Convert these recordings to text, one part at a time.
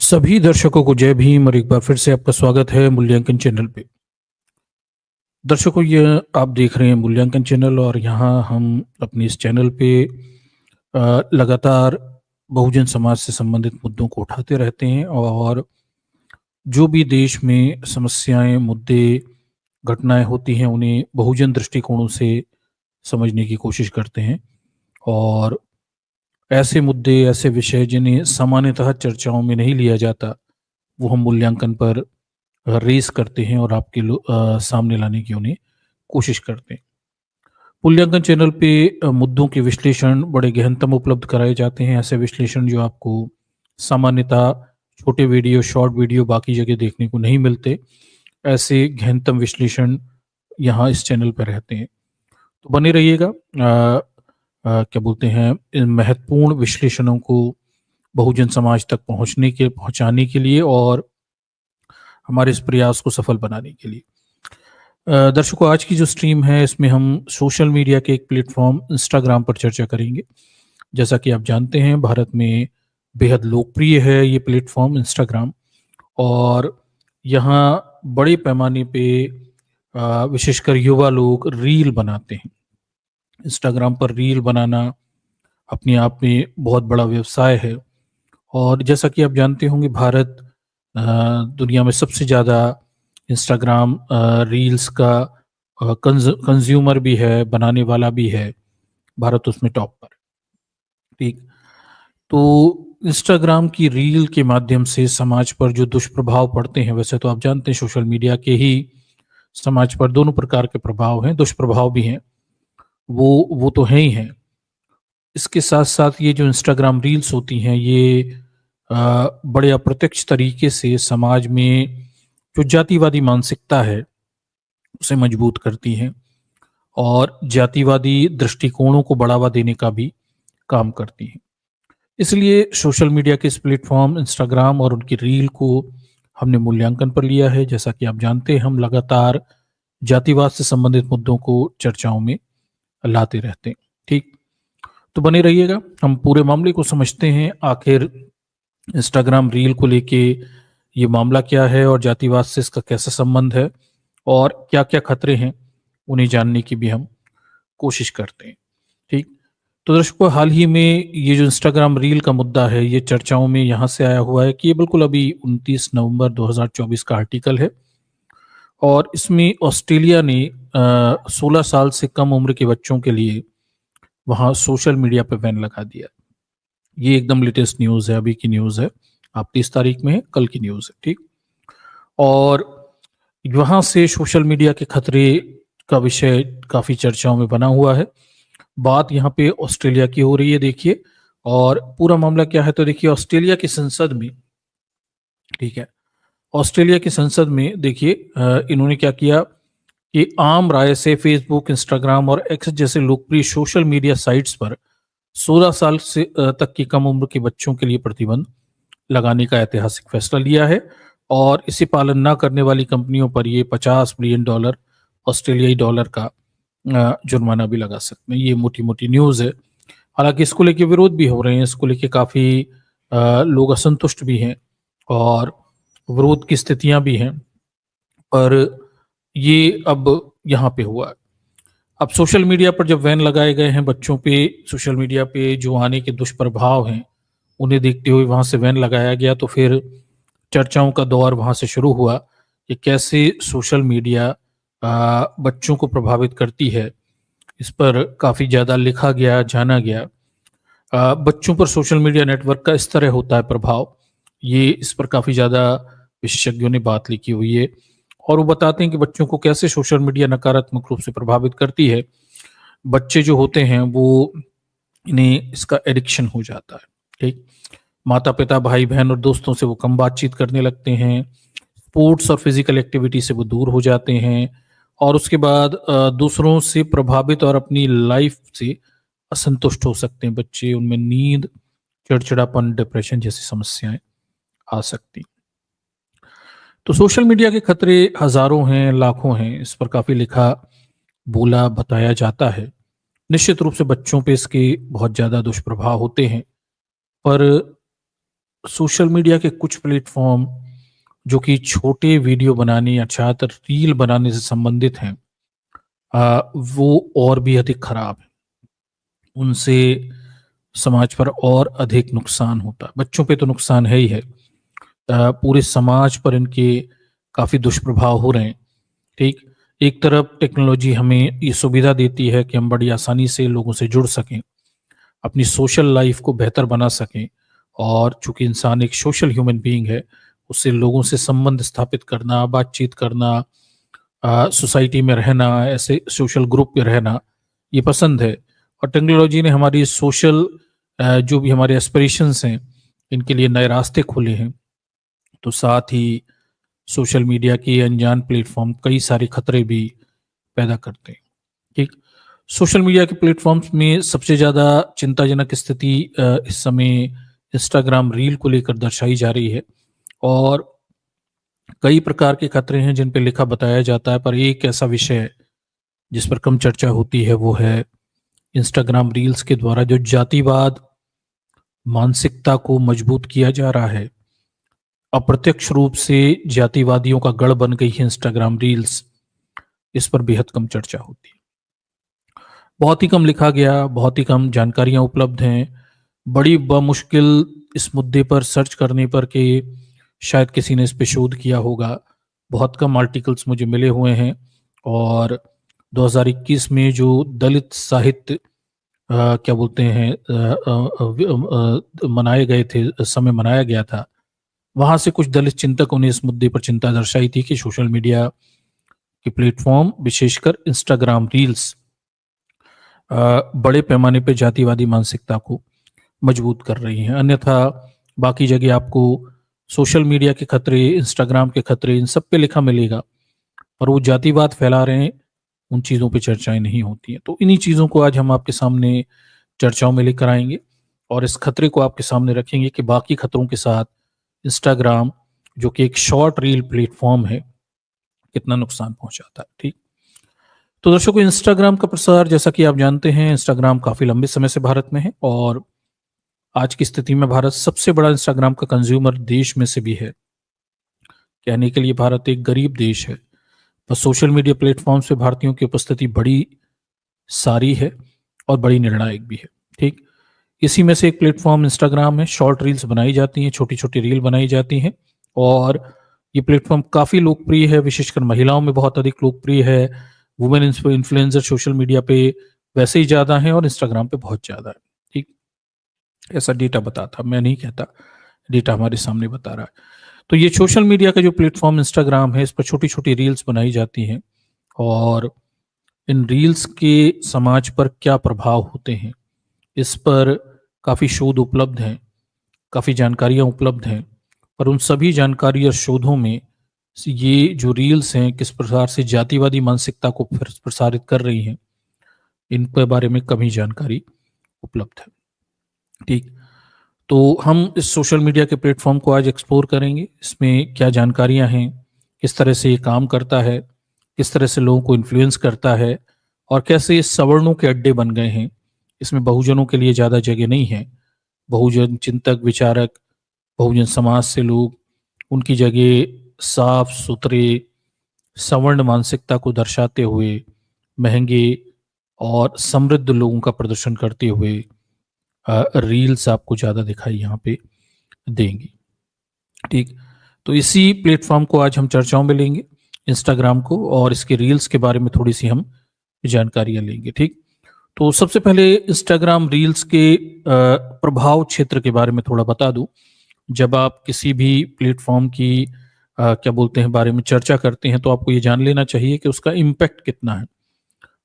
सभी दर्शकों को जय भीम और एक बार फिर से आपका स्वागत है मूल्यांकन चैनल पे। दर्शकों, ये आप देख रहे हैं मूल्यांकन चैनल और यहाँ हम अपने इस चैनल पे लगातार बहुजन समाज से संबंधित मुद्दों को उठाते रहते हैं और जो भी देश में समस्याएं, मुद्दे, घटनाएं होती हैं उन्हें बहुजन दृष्टिकोणों से समझने की कोशिश करते हैं। और ऐसे मुद्दे, ऐसे विषय जिन्हें सामान्यतः चर्चाओं में नहीं लिया जाता, वो हम मूल्यांकन पर रेस करते हैं और आपके सामने लाने की उन्हें कोशिश करते हैं। मूल्यांकन चैनल पे मुद्दों के विश्लेषण बड़े गहनतम उपलब्ध कराए जाते हैं। ऐसे विश्लेषण जो आपको सामान्यतः छोटे वीडियो, शॉर्ट वीडियो बाकी जगह देखने को नहीं मिलते, ऐसे गहनतम विश्लेषण यहाँ इस चैनल पर रहते हैं। तो बने रहिएगा। क्या बोलते हैं, इन महत्वपूर्ण विश्लेषणों को बहुजन समाज तक पहुंचाने के लिए और हमारे इस प्रयास को सफल बनाने के लिए। दर्शकों, आज की जो स्ट्रीम है इसमें हम सोशल मीडिया के एक प्लेटफॉर्म इंस्टाग्राम पर चर्चा करेंगे। जैसा कि आप जानते हैं, भारत में बेहद लोकप्रिय है ये प्लेटफॉर्म इंस्टाग्राम और यहाँ बड़े पैमाने पे विशेषकर युवा लोग रील बनाते हैं। इंस्टाग्राम पर रील बनाना अपने आप में बहुत बड़ा व्यवसाय है और जैसा कि आप जानते होंगे, भारत दुनिया में सबसे ज़्यादा इंस्टाग्राम रील्स का कंज्यूमर भी है, बनाने वाला भी है। भारत उसमें टॉप पर। ठीक। तो इंस्टाग्राम की रील के माध्यम से समाज पर जो दुष्प्रभाव पड़ते हैं, वैसे तो आप जानते हैं सोशल मीडिया के ही समाज पर दोनों प्रकार के प्रभाव हैं, दुष्प्रभाव भी हैं। वो तो हैं ही हैं। इसके साथ साथ ये जो इंस्टाग्राम रील्स होती हैं, ये बड़े अप्रत्यक्ष तरीके से समाज में जो जातिवादी मानसिकता है उसे मजबूत करती हैं और जातिवादी दृष्टिकोणों को बढ़ावा देने का भी काम करती हैं। इसलिए सोशल मीडिया के इस प्लेटफॉर्म इंस्टाग्राम और उनकी रील को हमने मूल्यांकन पर लिया है। जैसा कि आप जानते हैं, हम लगातार जातिवाद से संबंधित मुद्दों को चर्चाओं में लाते रहते हैं। ठीक। तो बने रहिएगा, हम पूरे मामले को समझते हैं। आखिर इंस्टाग्राम रील को लेके ये मामला क्या है और जातिवाद से इसका कैसा संबंध है और क्या क्या खतरे हैं, उन्हें जानने की भी हम कोशिश करते हैं। ठीक। तो दर्शकों, हाल ही में ये जो इंस्टाग्राम रील का मुद्दा है, ये चर्चाओं में यहाँ से आया हुआ है कि ये बिल्कुल अभी 29 नवंबर 2024 का आर्टिकल है और इसमें ऑस्ट्रेलिया ने 16 साल से कम उम्र के बच्चों के लिए वहाँ सोशल मीडिया पर बैन लगा दिया। ये एकदम लेटेस्ट न्यूज़ है, अभी की न्यूज़ है। आप 30 तारीख में है, कल की न्यूज़ है। ठीक। और वहाँ से सोशल मीडिया के खतरे का विषय काफ़ी चर्चाओं में बना हुआ है। बात यहाँ पे ऑस्ट्रेलिया की हो रही है, देखिए। और पूरा मामला क्या है, तो देखिए ऑस्ट्रेलिया की संसद में, ठीक है, ऑस्ट्रेलिया की संसद में देखिए इन्होंने क्या किया कि आम राय से फेसबुक, इंस्टाग्राम और एक्स जैसे लोकप्रिय सोशल मीडिया साइट्स पर 16 साल से तक की कम उम्र के बच्चों के लिए प्रतिबंध लगाने का ऐतिहासिक फैसला लिया है और इसे पालन न करने वाली कंपनियों पर ये $50 बिलियन ऑस्ट्रेलियाई डॉलर का जुर्माना भी लगा सकते हैं। ये मोटी मोटी न्यूज़ है। हालांकि इसको लेके विरोध भी हो रहे हैं, इसको लेके काफ़ी लोग असंतुष्ट भी हैं और विरोध की स्थितियां भी हैं, पर ये अब यहाँ पे हुआ है। अब सोशल मीडिया पर जब बैन लगाए गए हैं बच्चों पे, सोशल मीडिया पे जो आने के दुष्प्रभाव हैं उन्हें देखते हुए वहाँ से बैन लगाया गया, तो फिर चर्चाओं का दौर वहाँ से शुरू हुआ कि कैसे सोशल मीडिया बच्चों को प्रभावित करती है। इस पर काफ़ी ज़्यादा लिखा गया, जाना गया। बच्चों पर सोशल मीडिया नेटवर्क का इस तरह होता है प्रभाव, ये इस पर काफ़ी ज़्यादा विशेषज्ञों ने बात लिखी हुई है और वो बताते हैं कि बच्चों को कैसे सोशल मीडिया नकारात्मक रूप से प्रभावित करती है। बच्चे जो होते हैं वो, इन्हें इसका एडिक्शन हो जाता है। ठीक। माता पिता, भाई बहन और दोस्तों से वो कम बातचीत करने लगते हैं। स्पोर्ट्स और फिजिकल एक्टिविटी से वो दूर हो जाते हैं और उसके बाद दूसरों से प्रभावित और अपनी लाइफ से असंतुष्ट हो सकते हैं बच्चे। उनमें नींद, चिड़चिड़ापन, डिप्रेशन जैसी समस्याएं आ सकती। तो सोशल मीडिया के खतरे हजारों हैं, लाखों हैं, इस पर काफी लिखा, बोला, बताया जाता है। निश्चित रूप से बच्चों पे इसके बहुत ज्यादा दुष्प्रभाव होते हैं, पर सोशल मीडिया के कुछ प्लेटफॉर्म जो कि छोटे वीडियो बनाने अर्थात रील बनाने से संबंधित हैं, वो और भी अधिक खराब है। उनसे समाज पर और अधिक नुकसान होता है। बच्चों पे तो नुकसान है ही है, पूरे समाज पर इनके काफ़ी दुष्प्रभाव हो रहे हैं। ठीक, एक तरफ टेक्नोलॉजी हमें ये सुविधा देती है कि हम बड़ी आसानी से लोगों से जुड़ सकें, अपनी सोशल लाइफ को बेहतर बना सकें, और चूंकि इंसान एक सोशल ह्यूमन बीइंग है, उससे लोगों से संबंध स्थापित करना, बातचीत करना, सोसाइटी में रहना, ऐसे सोशल ग्रुप में रहना, ये पसंद है। और टेक्नोलॉजी ने हमारी सोशल जो भी हमारे एस्पिरेशंस हैं, इनके लिए नए रास्ते खोले हैं। तो साथ ही सोशल मीडिया के अनजान प्लेटफॉर्म कई सारे खतरे भी पैदा करते हैं। ठीक, सोशल मीडिया के प्लेटफॉर्म्स में सबसे ज़्यादा चिंताजनक स्थिति इस समय इंस्टाग्राम रील को लेकर दर्शाई जा रही है, और कई प्रकार के खतरे हैं जिन पे लिखा बताया जाता है, पर एक ऐसा विषय है जिस पर कम चर्चा होती है, वो है इंस्टाग्राम रील्स के द्वारा जो जातिवाद मानसिकता को मजबूत किया जा रहा है। अप्रत्यक्ष रूप से जातिवादियों का गढ़ बन गई है इंस्टाग्राम रील्स, इस पर बेहद कम चर्चा होती है। बहुत ही कम लिखा गया, बहुत ही कम जानकारियां उपलब्ध हैं। बड़ी बमुश्किल इस मुद्दे पर सर्च करने पर कि शायद किसी ने इस पे शोध किया होगा, बहुत कम आर्टिकल्स मुझे मिले हुए हैं। और 2021 में जो दलित साहित्य क्या बोलते हैं मनाए गए थे, समय मनाया गया था, वहां से कुछ दलित चिंतकों ने इस मुद्दे पर चिंता दर्शाई थी कि सोशल मीडिया के प्लेटफॉर्म, विशेषकर इंस्टाग्राम रील्स, बड़े पैमाने पर जातिवादी मानसिकता को मजबूत कर रही हैं। अन्यथा बाकी जगह आपको सोशल मीडिया के खतरे, इंस्टाग्राम के खतरे, इन सब पे लिखा मिलेगा, और वो जातिवाद फैला रहे हैं, उन चीज़ों पे चर्चाएं नहीं होती हैं। तो इन्हीं चीज़ों को आज हम आपके सामने चर्चाओं में लेकर आएंगे, और इस खतरे को आपके सामने रखेंगे कि बाकी खतरों के साथ इंस्टाग्राम, जो कि एक शॉर्ट रील प्लेटफॉर्म है, कितना नुकसान पहुंचाता है। ठीक, तो दर्शकों, इंस्टाग्राम का प्रसार, जैसा कि आप जानते हैं, इंस्टाग्राम काफ़ी लंबे समय से भारत में है, और आज की स्थिति में भारत सबसे बड़ा इंस्टाग्राम का कंज्यूमर देश में से भी है। कहने के लिए भारत एक गरीब देश है, पर सोशल मीडिया प्लेटफॉर्म्स पे भारतीयों की उपस्थिति बड़ी सारी है और बड़ी निर्णायक भी है। ठीक, इसी में से एक प्लेटफॉर्म इंस्टाग्राम है। शॉर्ट रील्स बनाई जाती हैं, छोटी छोटी रील बनाई जाती हैं, और ये प्लेटफॉर्म काफ़ी लोकप्रिय है, विशेषकर महिलाओं में बहुत अधिक लोकप्रिय है। वुमेन इन्फ्लुएंसर सोशल मीडिया पे वैसे ही ज़्यादा हैं, और इंस्टाग्राम पे बहुत ज़्यादा है। ठीक, ऐसा डेटा बताता, मैं नहीं कहता, डेटा हमारे सामने बता रहा है। तो ये सोशल मीडिया का जो प्लेटफॉर्म इंस्टाग्राम है, इस पर छोटी छोटी रील्स बनाई जाती हैं, और इन रील्स के समाज पर क्या प्रभाव होते हैं, इस पर काफ़ी शोध उपलब्ध हैं, काफ़ी जानकारियाँ उपलब्ध हैं, पर उन सभी जानकारी और शोधों में ये जो रील्स हैं किस प्रकार से जातिवादी मानसिकता को प्रसारित कर रही हैं, इनके बारे में कम ही जानकारी उपलब्ध है। ठीक, तो हम इस सोशल मीडिया के प्लेटफॉर्म को आज एक्सप्लोर करेंगे, इसमें क्या जानकारियां हैं, किस तरह से ये काम करता है, किस तरह से लोगों को इन्फ्लुएंस करता है, और कैसे ये सवर्णों के अड्डे बन गए हैं। इसमें बहुजनों के लिए ज़्यादा जगह नहीं है। बहुजन चिंतक, विचारक, बहुजन समाज से लोग, उनकी जगह साफ सुथरे सवर्ण मानसिकता को दर्शाते हुए, महंगे और समृद्ध लोगों का प्रदर्शन करते हुए रील्स आपको ज़्यादा दिखाई यहाँ पे देंगी। ठीक, तो इसी प्लेटफॉर्म को आज हम चर्चाओं में लेंगे, इंस्टाग्राम को, और इसके रील्स के बारे में थोड़ी सी हम जानकारियाँ लेंगे। ठीक, तो सबसे पहले इंस्टाग्राम रील्स के प्रभाव क्षेत्र के बारे में थोड़ा बता दूं। जब आप किसी भी प्लेटफॉर्म की क्या बोलते हैं बारे में चर्चा करते हैं, तो आपको ये जान लेना चाहिए कि उसका इम्पैक्ट कितना है।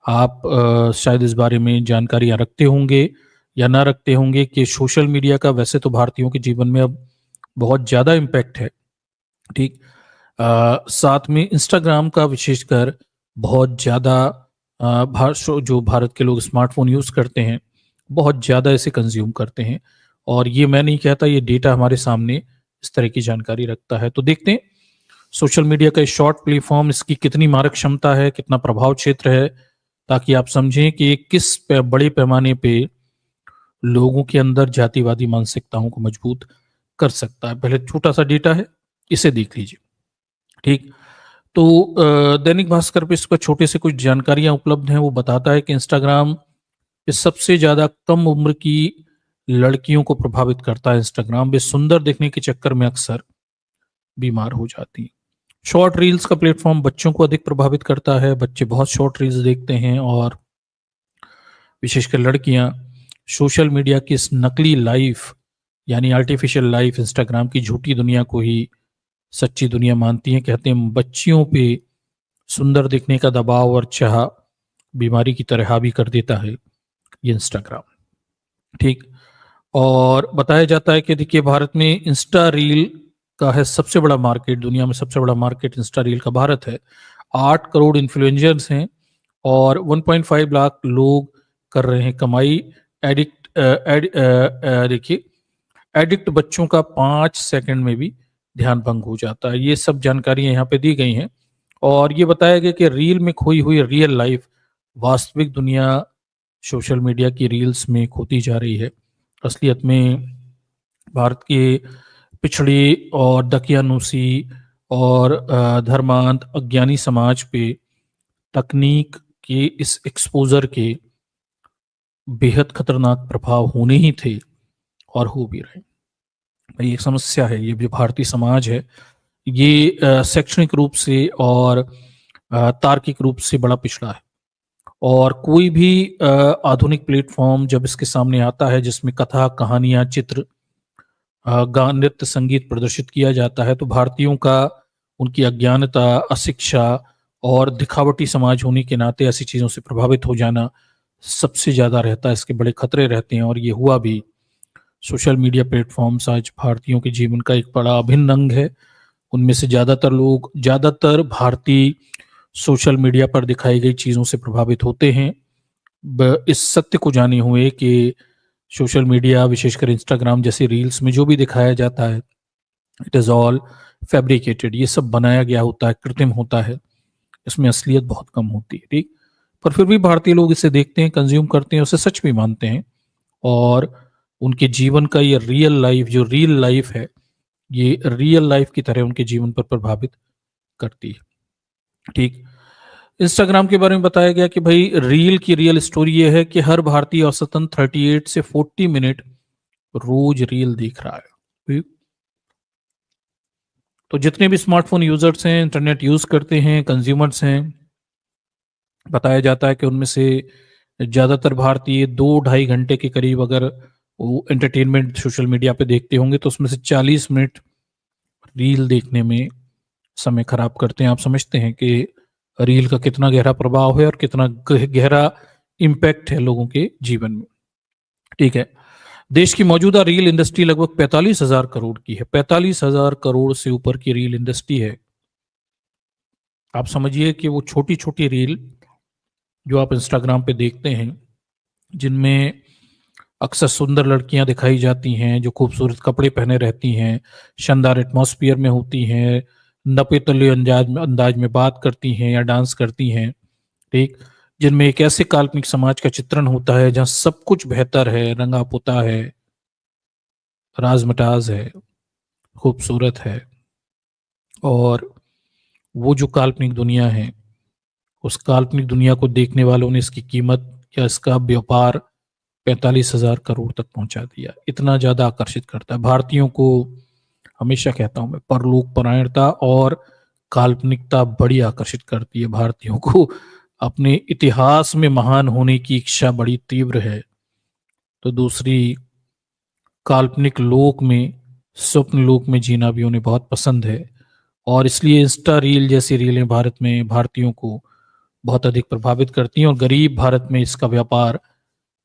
आप शायद इस बारे में जानकारियाँ रखते होंगे या ना रखते होंगे कि सोशल मीडिया का वैसे तो भारतीयों के जीवन में अब बहुत ज़्यादा इम्पैक्ट है। ठीक, साथ में इंस्टाग्राम का विशेषकर बहुत ज़्यादा जो भारत के लोग स्मार्टफोन यूज़ करते हैं, बहुत ज़्यादा इसे कंज्यूम करते हैं, और ये मैं नहीं कहता, ये डेटा हमारे सामने इस तरह की जानकारी रखता है। तो देखते हैं सोशल मीडिया का शॉर्ट प्लेटफॉर्म, इसकी कितनी मारक क्षमता है, कितना प्रभाव क्षेत्र है, ताकि आप समझें कि किस बड़े पैमाने पे लोगों के अंदर जातिवादी मानसिकताओं को मजबूत कर सकता है। पहले छोटा सा डेटा है, इसे देख लीजिए। ठीक, तो दैनिक भास्कर पे इसका छोटे से कुछ जानकारियां उपलब्ध हैं। वो बताता है कि इंस्टाग्राम ये सबसे ज्यादा कम उम्र की लड़कियों को प्रभावित करता है। इंस्टाग्राम वे सुंदर दिखने के चक्कर में अक्सर बीमार हो जाती हैं। शॉर्ट रील्स का प्लेटफॉर्म बच्चों को अधिक प्रभावित करता है। बच्चे बहुत शॉर्ट रील्स देखते हैं और विशेषकर लड़कियां सोशल मीडिया की इस नकली लाइफ यानी आर्टिफिशियल लाइफ, इंस्टाग्राम की झूठी दुनिया को ही सच्ची दुनिया मानती हैं। कहते हैं बच्चियों पे सुंदर दिखने का दबाव और चाह बीमारी की तरह हावी कर देता है ये इंस्टाग्राम। ठीक, और बताया जाता है कि देखिए भारत में इंस्टा रील का है सबसे बड़ा मार्केट, दुनिया में सबसे बड़ा मार्केट इंस्टा रील का भारत है। 8 करोड़ इन्फ्लुएंसर्स हैं और 1.5 लाख लोग कर रहे हैं कमाई। देखिए एडिक्ट बच्चों का 5 सेकंड में भी ध्यान भंग हो जाता है। ये सब जानकारियां यहाँ पे दी गई हैं और ये बताया गया कि रील में खोई हुई रियल लाइफ वास्तविक दुनिया सोशल मीडिया की रील्स में खोती जा रही है। असलियत में भारत के पिछड़े और दकियानूसी और धर्मांध अज्ञानी समाज पे तकनीक के इस एक्सपोजर के बेहद खतरनाक प्रभाव होने ही थे और हो भी रहे। भाई एक समस्या है, ये जो भारतीय समाज है ये शैक्षणिक रूप से और तार्किक रूप से बड़ा पिछड़ा है और कोई भी आधुनिक प्लेटफॉर्म जब इसके सामने आता है जिसमें कथा, कहानियां, चित्र, गान, नृत्य, संगीत प्रदर्शित किया जाता है तो भारतीयों का उनकी अज्ञानता, अशिक्षा और दिखावटी समाज होने के नाते ऐसी चीज़ों से प्रभावित हो जाना सबसे ज़्यादा रहता है। इसके बड़े खतरे रहते हैं और ये हुआ भी। सोशल मीडिया प्लेटफॉर्म्स आज भारतीयों के जीवन का एक बड़ा अभिन्न अंग है। उनमें से ज़्यादातर भारतीय सोशल मीडिया पर दिखाई गई चीज़ों से प्रभावित होते हैं। इस सत्य को जाने हुए कि सोशल मीडिया विशेषकर इंस्टाग्राम जैसे रील्स में जो भी दिखाया जाता है इट इज़ ऑल फैब्रिकेटेड, ये सब बनाया गया होता है, कृत्रिम होता है, इसमें असलियत बहुत कम होती है। ठीक, पर फिर भी भारतीय लोग इसे देखते हैं, कंज्यूम करते हैं, उसे सच भी मानते हैं और उनके जीवन का ये रियल लाइफ जो रियल लाइफ है ये रियल लाइफ की तरह उनके जीवन पर प्रभावित करती है। ठीक, इंस्टाग्राम के बारे में बताया गया कि भाई रील की रियल स्टोरी ये है कि हर भारतीय औसतन 38 से 40 मिनट रोज रील देख रहा है। ठीक? तो जितने भी स्मार्टफोन यूजर्स हैं, इंटरनेट यूज करते हैं, कंज्यूमर्स हैं, बताया जाता है कि उनमें से ज्यादातर भारतीय 2-2.5 घंटे के करीब अगर वो एंटरटेनमेंट सोशल मीडिया पे देखते होंगे तो उसमें से 40 मिनट रील देखने में समय खराब करते हैं। आप समझते हैं कि रील का कितना गहरा प्रभाव है और कितना गहरा इम्पैक्ट है लोगों के जीवन में। ठीक है, देश की मौजूदा रील इंडस्ट्री लगभग 45,000 करोड़ की है। 45,000 करोड़ से ऊपर की रील इंडस्ट्री है। आप समझिए कि वो छोटी छोटी रील जो आप इंस्टाग्राम पे देखते हैं जिनमें अक्सर सुंदर लड़कियां दिखाई जाती हैं जो खूबसूरत कपड़े पहने रहती हैं, शानदार एटमॉस्फेयर में होती हैं, नपे तले अंदाज में बात करती हैं या डांस करती हैं। ठीक, जिनमें एक ऐसे काल्पनिक समाज का चित्रण होता है जहां सब कुछ बेहतर है, रंगा पुता है, राजमटाज है, खूबसूरत है और वो जो काल्पनिक दुनिया है उस काल्पनिक दुनिया को देखने वालों ने इसकी कीमत या इसका व्यापार 45,000 करोड़ तक पहुंचा दिया। इतना ज्यादा आकर्षित करता है भारतीयों को। हमेशा कहता हूं मैं, परलोक परायणता और काल्पनिकता बड़ी आकर्षित करती है भारतीयों को। अपने इतिहास में महान होने की इच्छा बड़ी तीव्र है तो दूसरी काल्पनिक लोक में, स्वप्न लोक में जीना भी उन्हें बहुत पसंद है और इसलिए इंस्टा रील जैसी रीलें भारत में भारतीयों को बहुत अधिक प्रभावित करती हैं और गरीब भारत में इसका व्यापार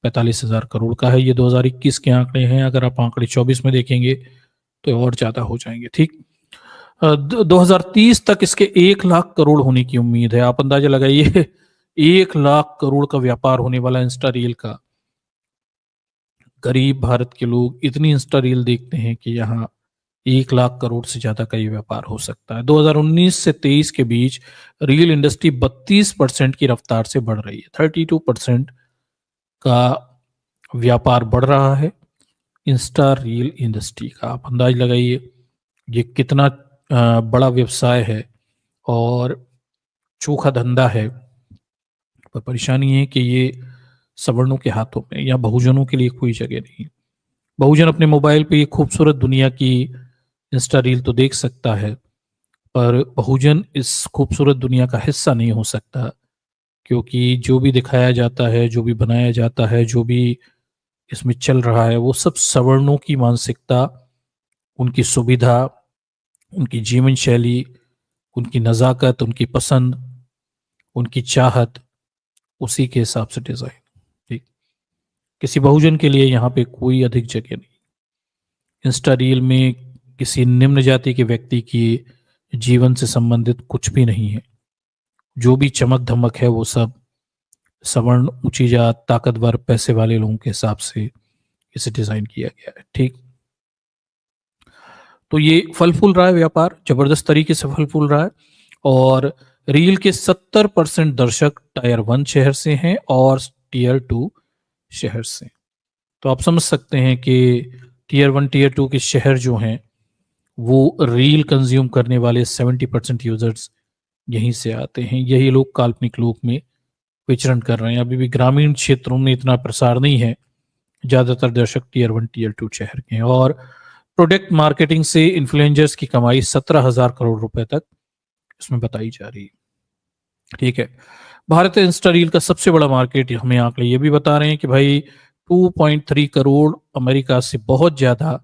45,000 करोड़ का है। ये 2021 के आंकड़े हैं, अगर आप आंकड़े 24 में देखेंगे तो और ज्यादा हो जाएंगे। ठीक, 2030 तक इसके 1 लाख करोड़ होने की उम्मीद है। आप अंदाजा लगाइए 1 लाख करोड़ का व्यापार होने वाला इंस्टा रील का। गरीब भारत के लोग इतनी इंस्टा रील देखते हैं कि यहाँ 1 लाख करोड़ से ज्यादा का ये व्यापार हो सकता है। 2019 से 23 के बीच रील इंडस्ट्री 32% की रफ्तार से बढ़ रही है। 32% का व्यापार बढ़ रहा है इंस्टा रील इंडस्ट्री का। आप अंदाज लगाइए ये कितना बड़ा व्यवसाय है और चोखा धंधा है। पर परेशानी है कि ये सवर्णों के हाथों में या बहुजनों के लिए कोई जगह नहीं। बहुजन अपने मोबाइल पे ये खूबसूरत दुनिया की इंस्टा रील तो देख सकता है, पर बहुजन इस खूबसूरत दुनिया का हिस्सा नहीं हो सकता, क्योंकि जो भी दिखाया जाता है, जो भी बनाया जाता है, जो भी इसमें चल रहा है, वो सब सवर्णों की मानसिकता, उनकी सुविधा, उनकी जीवन शैली, उनकी नज़ाकत, उनकी पसंद, उनकी चाहत, उसी के हिसाब से डिज़ाइन। ठीक, किसी बहुजन के लिए यहाँ पे कोई अधिक जगह नहीं। इंस्टा रील में किसी निम्न जाति के व्यक्ति की जीवन से संबंधित कुछ भी नहीं है। जो भी चमक धमक है वो सब सवर्ण, ऊंची जात, ताकतवर, पैसे वाले लोगों के हिसाब से इसे डिजाइन किया गया है। ठीक, तो ये फल फूल रहा है, व्यापार जबरदस्त तरीके से फल फूल रहा है। और रील के 70% दर्शक टायर 1 शहर से हैं और टीयर 2 शहर से। तो आप समझ सकते हैं कि टीयर 1 टीयर 2 के शहर जो हैं वो रील कंज्यूम करने वाले 70% यूजर्स यहीं से आते हैं। यही लोग काल्पनिक लोक में विचरण कर रहे हैं। अभी भी ग्रामीण क्षेत्रों में इतना प्रसार नहीं है। ज़्यादातर दर्शक टीयर 1 टीयर 2 शहर के हैं। और प्रोडक्ट मार्केटिंग से इन्फ्लुएंसर्स की कमाई 17,000 करोड़ रुपए तक इसमें बताई जा रही है। ठीक है, भारत इंस्टा रील का सबसे बड़ा मार्केट हमें आंकड़े ये भी बता रहे हैं कि भाई 2.3 करोड़, अमेरिका से बहुत ज़्यादा।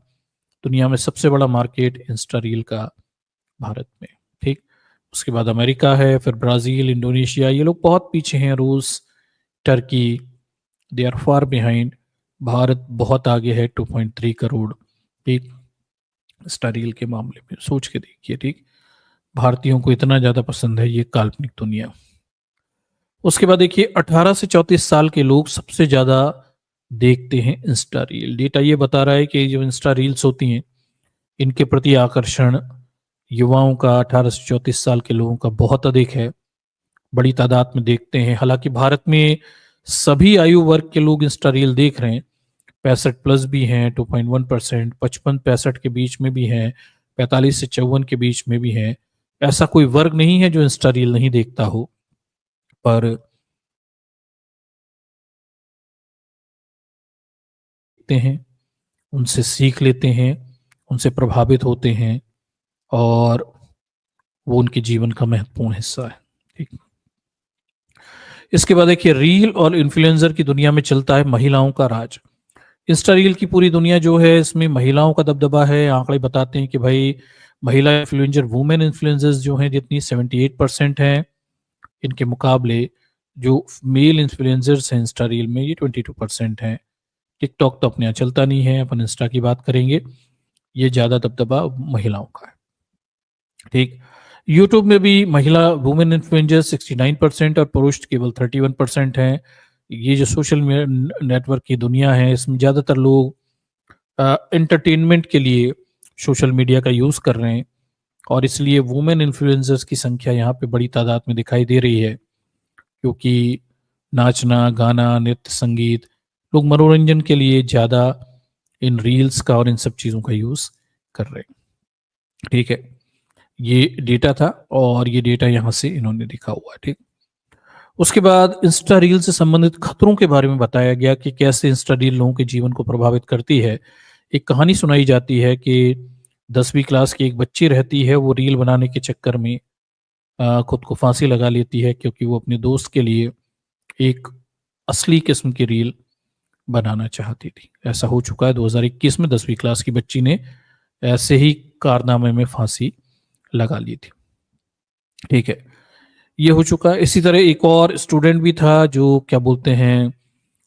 दुनिया में सबसे बड़ा मार्केट इंस्टा रील का भारत में। ठीक, उसके बाद अमेरिका है, फिर ब्राज़ील, इंडोनेशिया, ये लोग बहुत पीछे हैं। रूस, Turkey, they are far behind. Bharat बहुत आगे है, 2.3 करोड़। ठीक, इंस्टा रील के मामले में सोच के देखिए। ठीक, भारतीयों को इतना ज़्यादा पसंद है ये काल्पनिक दुनिया। उसके बाद देखिए 18 से 34 साल के लोग सबसे ज़्यादा देखते हैं इंस्टा रील। डेटा ये बता रहा है कि जो इंस्टा रील्स होती हैं इनके प्रति आकर्षण युवाओं का 18 से 34 साल के लोगों का बहुत अधिक है, बड़ी तादाद में देखते हैं। हालांकि भारत में सभी आयु वर्ग के लोग इंस्टा रील देख रहे हैं। 65 प्लस भी हैं 2.1%, 55-65 के बीच में भी हैं, 45 से 54 के बीच में भी हैं। ऐसा कोई वर्ग नहीं है जो इंस्टा रील नहीं देखता हो। पर देखते हैं, उनसे सीख लेते हैं, उनसे प्रभावित होते हैं और वो उनके जीवन का महत्वपूर्ण हिस्सा है। ठीक, इसके बाद देखिए रील और इन्फ्लुएंसर की दुनिया में चलता है महिलाओं का राज। इंस्टा रील की पूरी दुनिया जो है इसमें महिलाओं का दबदबा है। आंकड़े बताते हैं कि भाई महिला इन्फ्लुएंसर, वुमेन इन्फ्लुएंसर्स जो हैं जितनी 78% हैं, इनके मुकाबले जो मेल इन्फ्लुएंसर्स हैं इंस्टा रील में ये 22% हैं। टिकटॉक तो अपने यहाँ चलता नहीं है, अपन इंस्टा की बात करेंगे। ये ज़्यादा दबदबा महिलाओं का है। ठीक, यूट्यूब में भी महिला वुमेन इन्फ्लुएंसर 69% और पुरुष केवल 31% हैं। ये जो सोशल नेटवर्क की दुनिया है इसमें ज़्यादातर लोग एंटरटेनमेंट के लिए सोशल मीडिया का यूज़ कर रहे हैं और इसलिए वुमेन इन्फ्लुएंसर्स की संख्या यहाँ पे बड़ी तादाद में दिखाई दे रही है, क्योंकि नाचना, गाना, नृत्य, संगीत, लोग मनोरंजन के लिए ज़्यादा इन रील्स का और इन सब चीज़ों का यूज़ कर रहे हैं। ठीक है, ये डेटा था और ये डेटा यहाँ से इन्होंने दिखा हुआ है। ठीक, उसके बाद इंस्टा रील से संबंधित खतरों के बारे में बताया गया कि कैसे इंस्टा रील लोगों के जीवन को प्रभावित करती है। एक कहानी सुनाई जाती है कि 10वीं क्लास की एक बच्ची रहती है, वो रील बनाने के चक्कर में खुद को फांसी लगा लेती है, क्योंकि वो अपने दोस्त के लिए एक असली किस्म की रील बनाना चाहती थी। ऐसा हो चुका है 2021 में 10वीं क्लास की बच्ची ने ऐसे ही कारनामे में फांसी लगा ली थी। ठीक है, ये हो चुका है। इसी तरह एक और स्टूडेंट भी था जो क्या बोलते हैं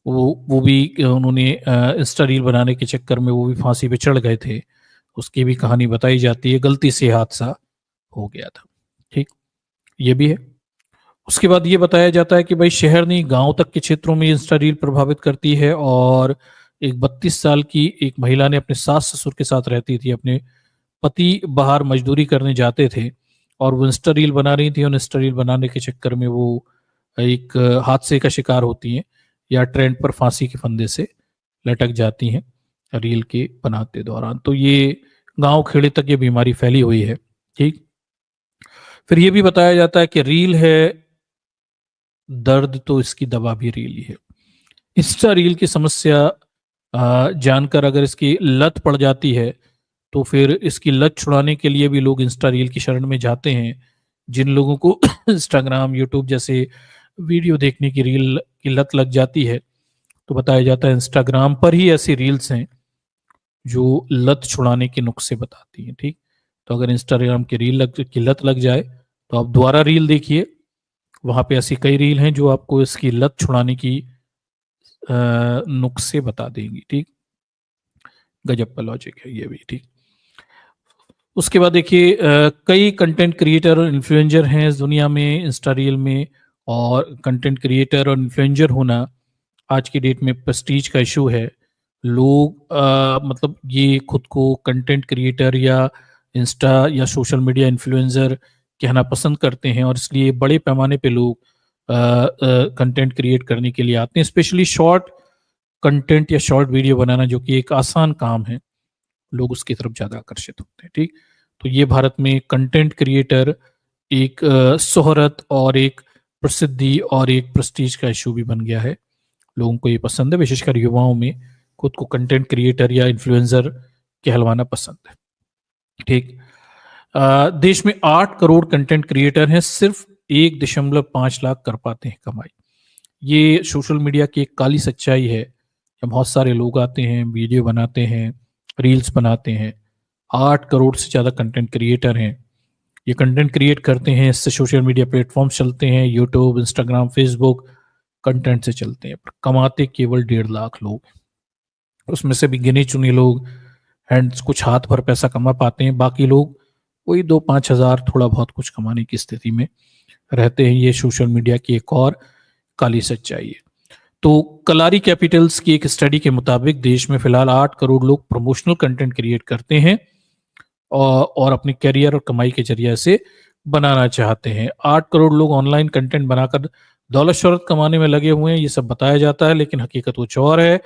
वो भी उन्होंने इंस्टा रील बनाने के चक्कर में वो भी फांसी पे चढ़ गए थे। उसकी भी कहानी बताई जाती है, गलती से हादसा हो गया था। ठीक, ये भी है। उसके बाद ये बताया जाता है कि भाई शहर नहीं गांव तक के क्षेत्रों में इंस्टा रील प्रभावित करती है। और एक 32 साल की एक महिला ने अपने सास ससुर के साथ रहती थी, अपने पति बाहर मजदूरी करने जाते थे और वो इंस्टा रील बना रही थी और इंस्टा रील बनाने के चक्कर में वो एक हादसे का शिकार होती हैं या ट्रेंड पर फांसी के फंदे से लटक जाती हैं। रील के बनाते दौरान। तो ये गांव खेड़े तक ये बीमारी फैली हुई है। ठीक। फिर ये भी बताया जाता है कि रील है दर्द तो इसकी दवा भी रील ही है। इंस्टा रील की समस्या जानकर अगर इसकी लत पड़ जाती है तो फिर इसकी लत छुड़ाने के लिए भी लोग इंस्टा रील की शरण में जाते हैं। जिन लोगों को इंस्टाग्राम यूट्यूब जैसे वीडियो देखने की रील की लत लग जाती है तो बताया जाता है इंस्टाग्राम पर ही ऐसी रील्स हैं जो लत छुड़ाने के नुस्खे बताती हैं। ठीक। तो अगर इंस्टाग्राम की लत लग जाए तो आप दोबारा रील देखिए, वहां पे ऐसी कई रील हैं जो आपको इसकी लत छुड़ाने की नुस्खे बता देंगी। ठीक। गजब का लॉजिक है ये भी। ठीक। उसके बाद देखिए कई कंटेंट क्रिएटर और इन्फ्लुएंसर हैं इस दुनिया में इंस्टा रील में। और कंटेंट क्रिएटर और इन्फ्लुएंसर होना आज की डेट में प्रेस्टीज का इशू है। लोग मतलब ये खुद को कंटेंट क्रिएटर या इंस्टा या सोशल मीडिया इन्फ्लुएंसर कहना पसंद करते हैं और इसलिए बड़े पैमाने पे लोग कंटेंट क्रिएट करने के लिए आते हैं, स्पेशली शॉर्ट कंटेंट या शॉर्ट वीडियो बनाना जो कि एक आसान काम है, लोग उसकी तरफ ज़्यादा आकर्षित होते हैं। ठीक। तो ये भारत में कंटेंट क्रिएटर एक शोहरत और एक प्रसिद्धि और एक प्रेस्टीज का इशू भी बन गया है। लोगों को ये पसंद है, विशेषकर युवाओं में खुद को कंटेंट क्रिएटर या इन्फ्लुएंसर कहलवाना पसंद है। ठीक। देश में 8 करोड़ कंटेंट क्रिएटर हैं, सिर्फ 1.5 लाख कर पाते हैं कमाई। ये सोशल मीडिया की एक काली सच्चाई है। बहुत सारे लोग आते हैं, वीडियो बनाते हैं, रील्स बनाते हैं। 8 करोड़ से ज़्यादा कंटेंट क्रिएटर हैं। ये कंटेंट क्रिएट करते हैं, इससे सोशल मीडिया प्लेटफॉर्म्स चलते हैं, यूट्यूब, इंस्टाग्राम, फेसबुक कंटेंट से चलते हैं, पर कमाते केवल 1.5 लाख लोग। उसमें से भी गिने चुने लोग हैंड्स कुछ हाथ भर पैसा कमा पाते हैं, बाकी लोग वही 2-5 हज़ार थोड़ा बहुत कुछ कमाने की स्थिति में रहते हैं। ये सोशल मीडिया की एक और काली सच्चाई है। तो कलारी कैपिटल्स की एक स्टडी के मुताबिक देश में फिलहाल 8 करोड़ लोग प्रमोशनल कंटेंट क्रिएट करते हैं और अपने करियर और कमाई के जरिए से बनाना चाहते हैं। 8 करोड़ लोग ऑनलाइन कंटेंट बनाकर दौलत शोहरत कमाने में लगे हुए हैं, ये सब बताया जाता है, लेकिन हकीकत कुछ और है।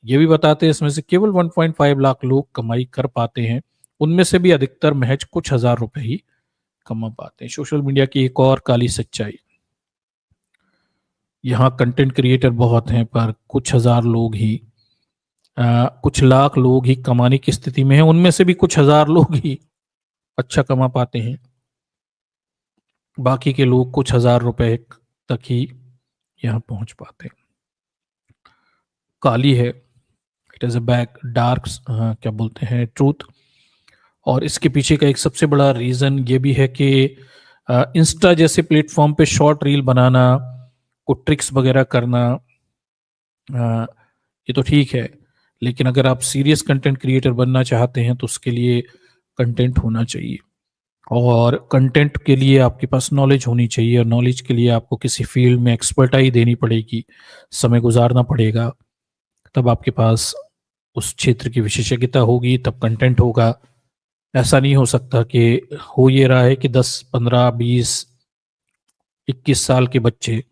ये भी बताते हैं इसमें से केवल 1.5 लाख लोग कमाई कर पाते हैं, उनमें से भी अधिकतर महज कुछ हजार रुपए ही कमा पाते हैं। सोशल मीडिया की एक और काली सच्चाई, यहाँ कंटेंट क्रिएटर बहुत हैं पर कुछ हजार लोग ही कुछ लाख लोग ही कमाने की स्थिति में हैं, उनमें से भी कुछ हजार लोग ही अच्छा कमा पाते हैं, बाकी के लोग कुछ हजार रुपए तक ही यहाँ पहुंच पाते हैं। काली है, it is a back dark क्या बोलते हैं ट्रूथ। और इसके पीछे का एक सबसे बड़ा रीजन ये भी है कि इंस्टा जैसे प्लेटफॉर्म पे शॉर्ट रील बनाना, को ट्रिक्स वगैरह करना, ये तो ठीक है, लेकिन अगर आप सीरियस कंटेंट क्रिएटर बनना चाहते हैं तो उसके लिए कंटेंट होना चाहिए और कंटेंट के लिए आपके पास नॉलेज होनी चाहिए और नॉलेज के लिए आपको किसी फील्ड में एक्सपर्टाई देनी पड़ेगी, समय गुजारना पड़ेगा, तब आपके पास उस क्षेत्र की विशेषज्ञता होगी, तब कंटेंट होगा। ऐसा नहीं हो सकता कि हो ये रहा है कि 10, 15, 20, 21 साल के बच्चे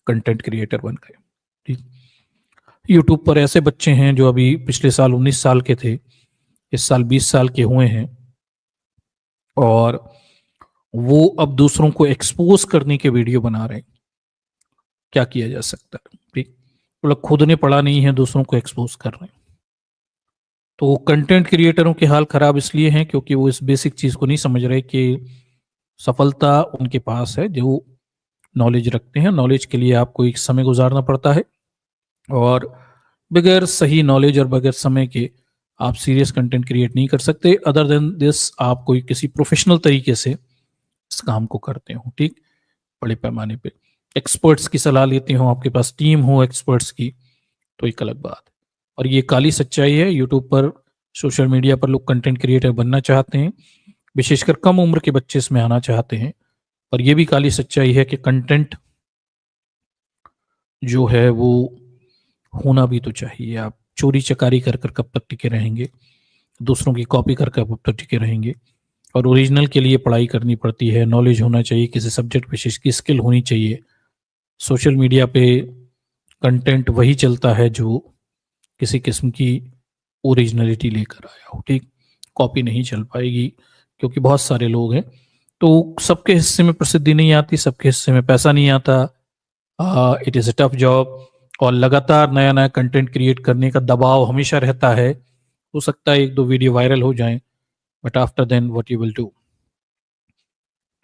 कंटेंट क्रिएटर बन गए। ठीक। यूट्यूब पर ऐसे बच्चे हैं जो अभी पिछले साल 19 साल के थे, इस साल 20 साल के हुए हैं और वो अब दूसरों को एक्सपोज करने के वीडियो बना रहे हैं। क्या किया जा सकता है? ठीक। मतलब खुद ने पढ़ा नहीं है, दूसरों को एक्सपोज कर रहे हैं। तो कंटेंट क्रिएटरों के हाल खराब इसलिए हैं क्योंकि वो इस बेसिक चीज को नहीं समझ रहे कि सफलता उनके पास है जो नॉलेज रखते हैं। नॉलेज के लिए आपको एक समय गुजारना पड़ता है और बगैर सही नॉलेज और बगैर समय के आप सीरियस कंटेंट क्रिएट नहीं कर सकते। अदर देन दिस आप कोई किसी प्रोफेशनल तरीके से इस काम को करते हो, ठीक, बड़े पैमाने पे एक्सपर्ट्स की सलाह लेते हो, आपके पास टीम हो एक्सपर्ट्स की, तो एक अलग बात है। और ये काली सच्चाई है, यूट्यूब पर, सोशल मीडिया पर लोग कंटेंट क्रिएटर बनना चाहते हैं, विशेषकर कम उम्र के बच्चे इसमें आना चाहते हैं। और ये भी काली सच्चाई है कि कंटेंट जो है वो होना भी तो चाहिए। आप चोरी चकारी कर कर कब तक टिके रहेंगे, दूसरों की कॉपी कर कर कब तक टिके रहेंगे। और ओरिजिनल के लिए पढ़ाई करनी पड़ती है, नॉलेज होना चाहिए, किसी सब्जेक्ट विशेष की स्किल होनी चाहिए। सोशल मीडिया पे कंटेंट वही चलता है जो किसी किस्म की ओरिजिनलिटी लेकर आया हो, ठीक। कॉपी नहीं चल पाएगी क्योंकि बहुत सारे लोग हैं, तो सबके हिस्से में प्रसिद्धि नहीं आती, सबके हिस्से में पैसा नहीं आता। It is a tough job, और लगातार नया नया कंटेंट क्रिएट करने का दबाव हमेशा रहता है। हो सकता है एक दो वीडियो वायरल हो जाएं, but after then what you will do,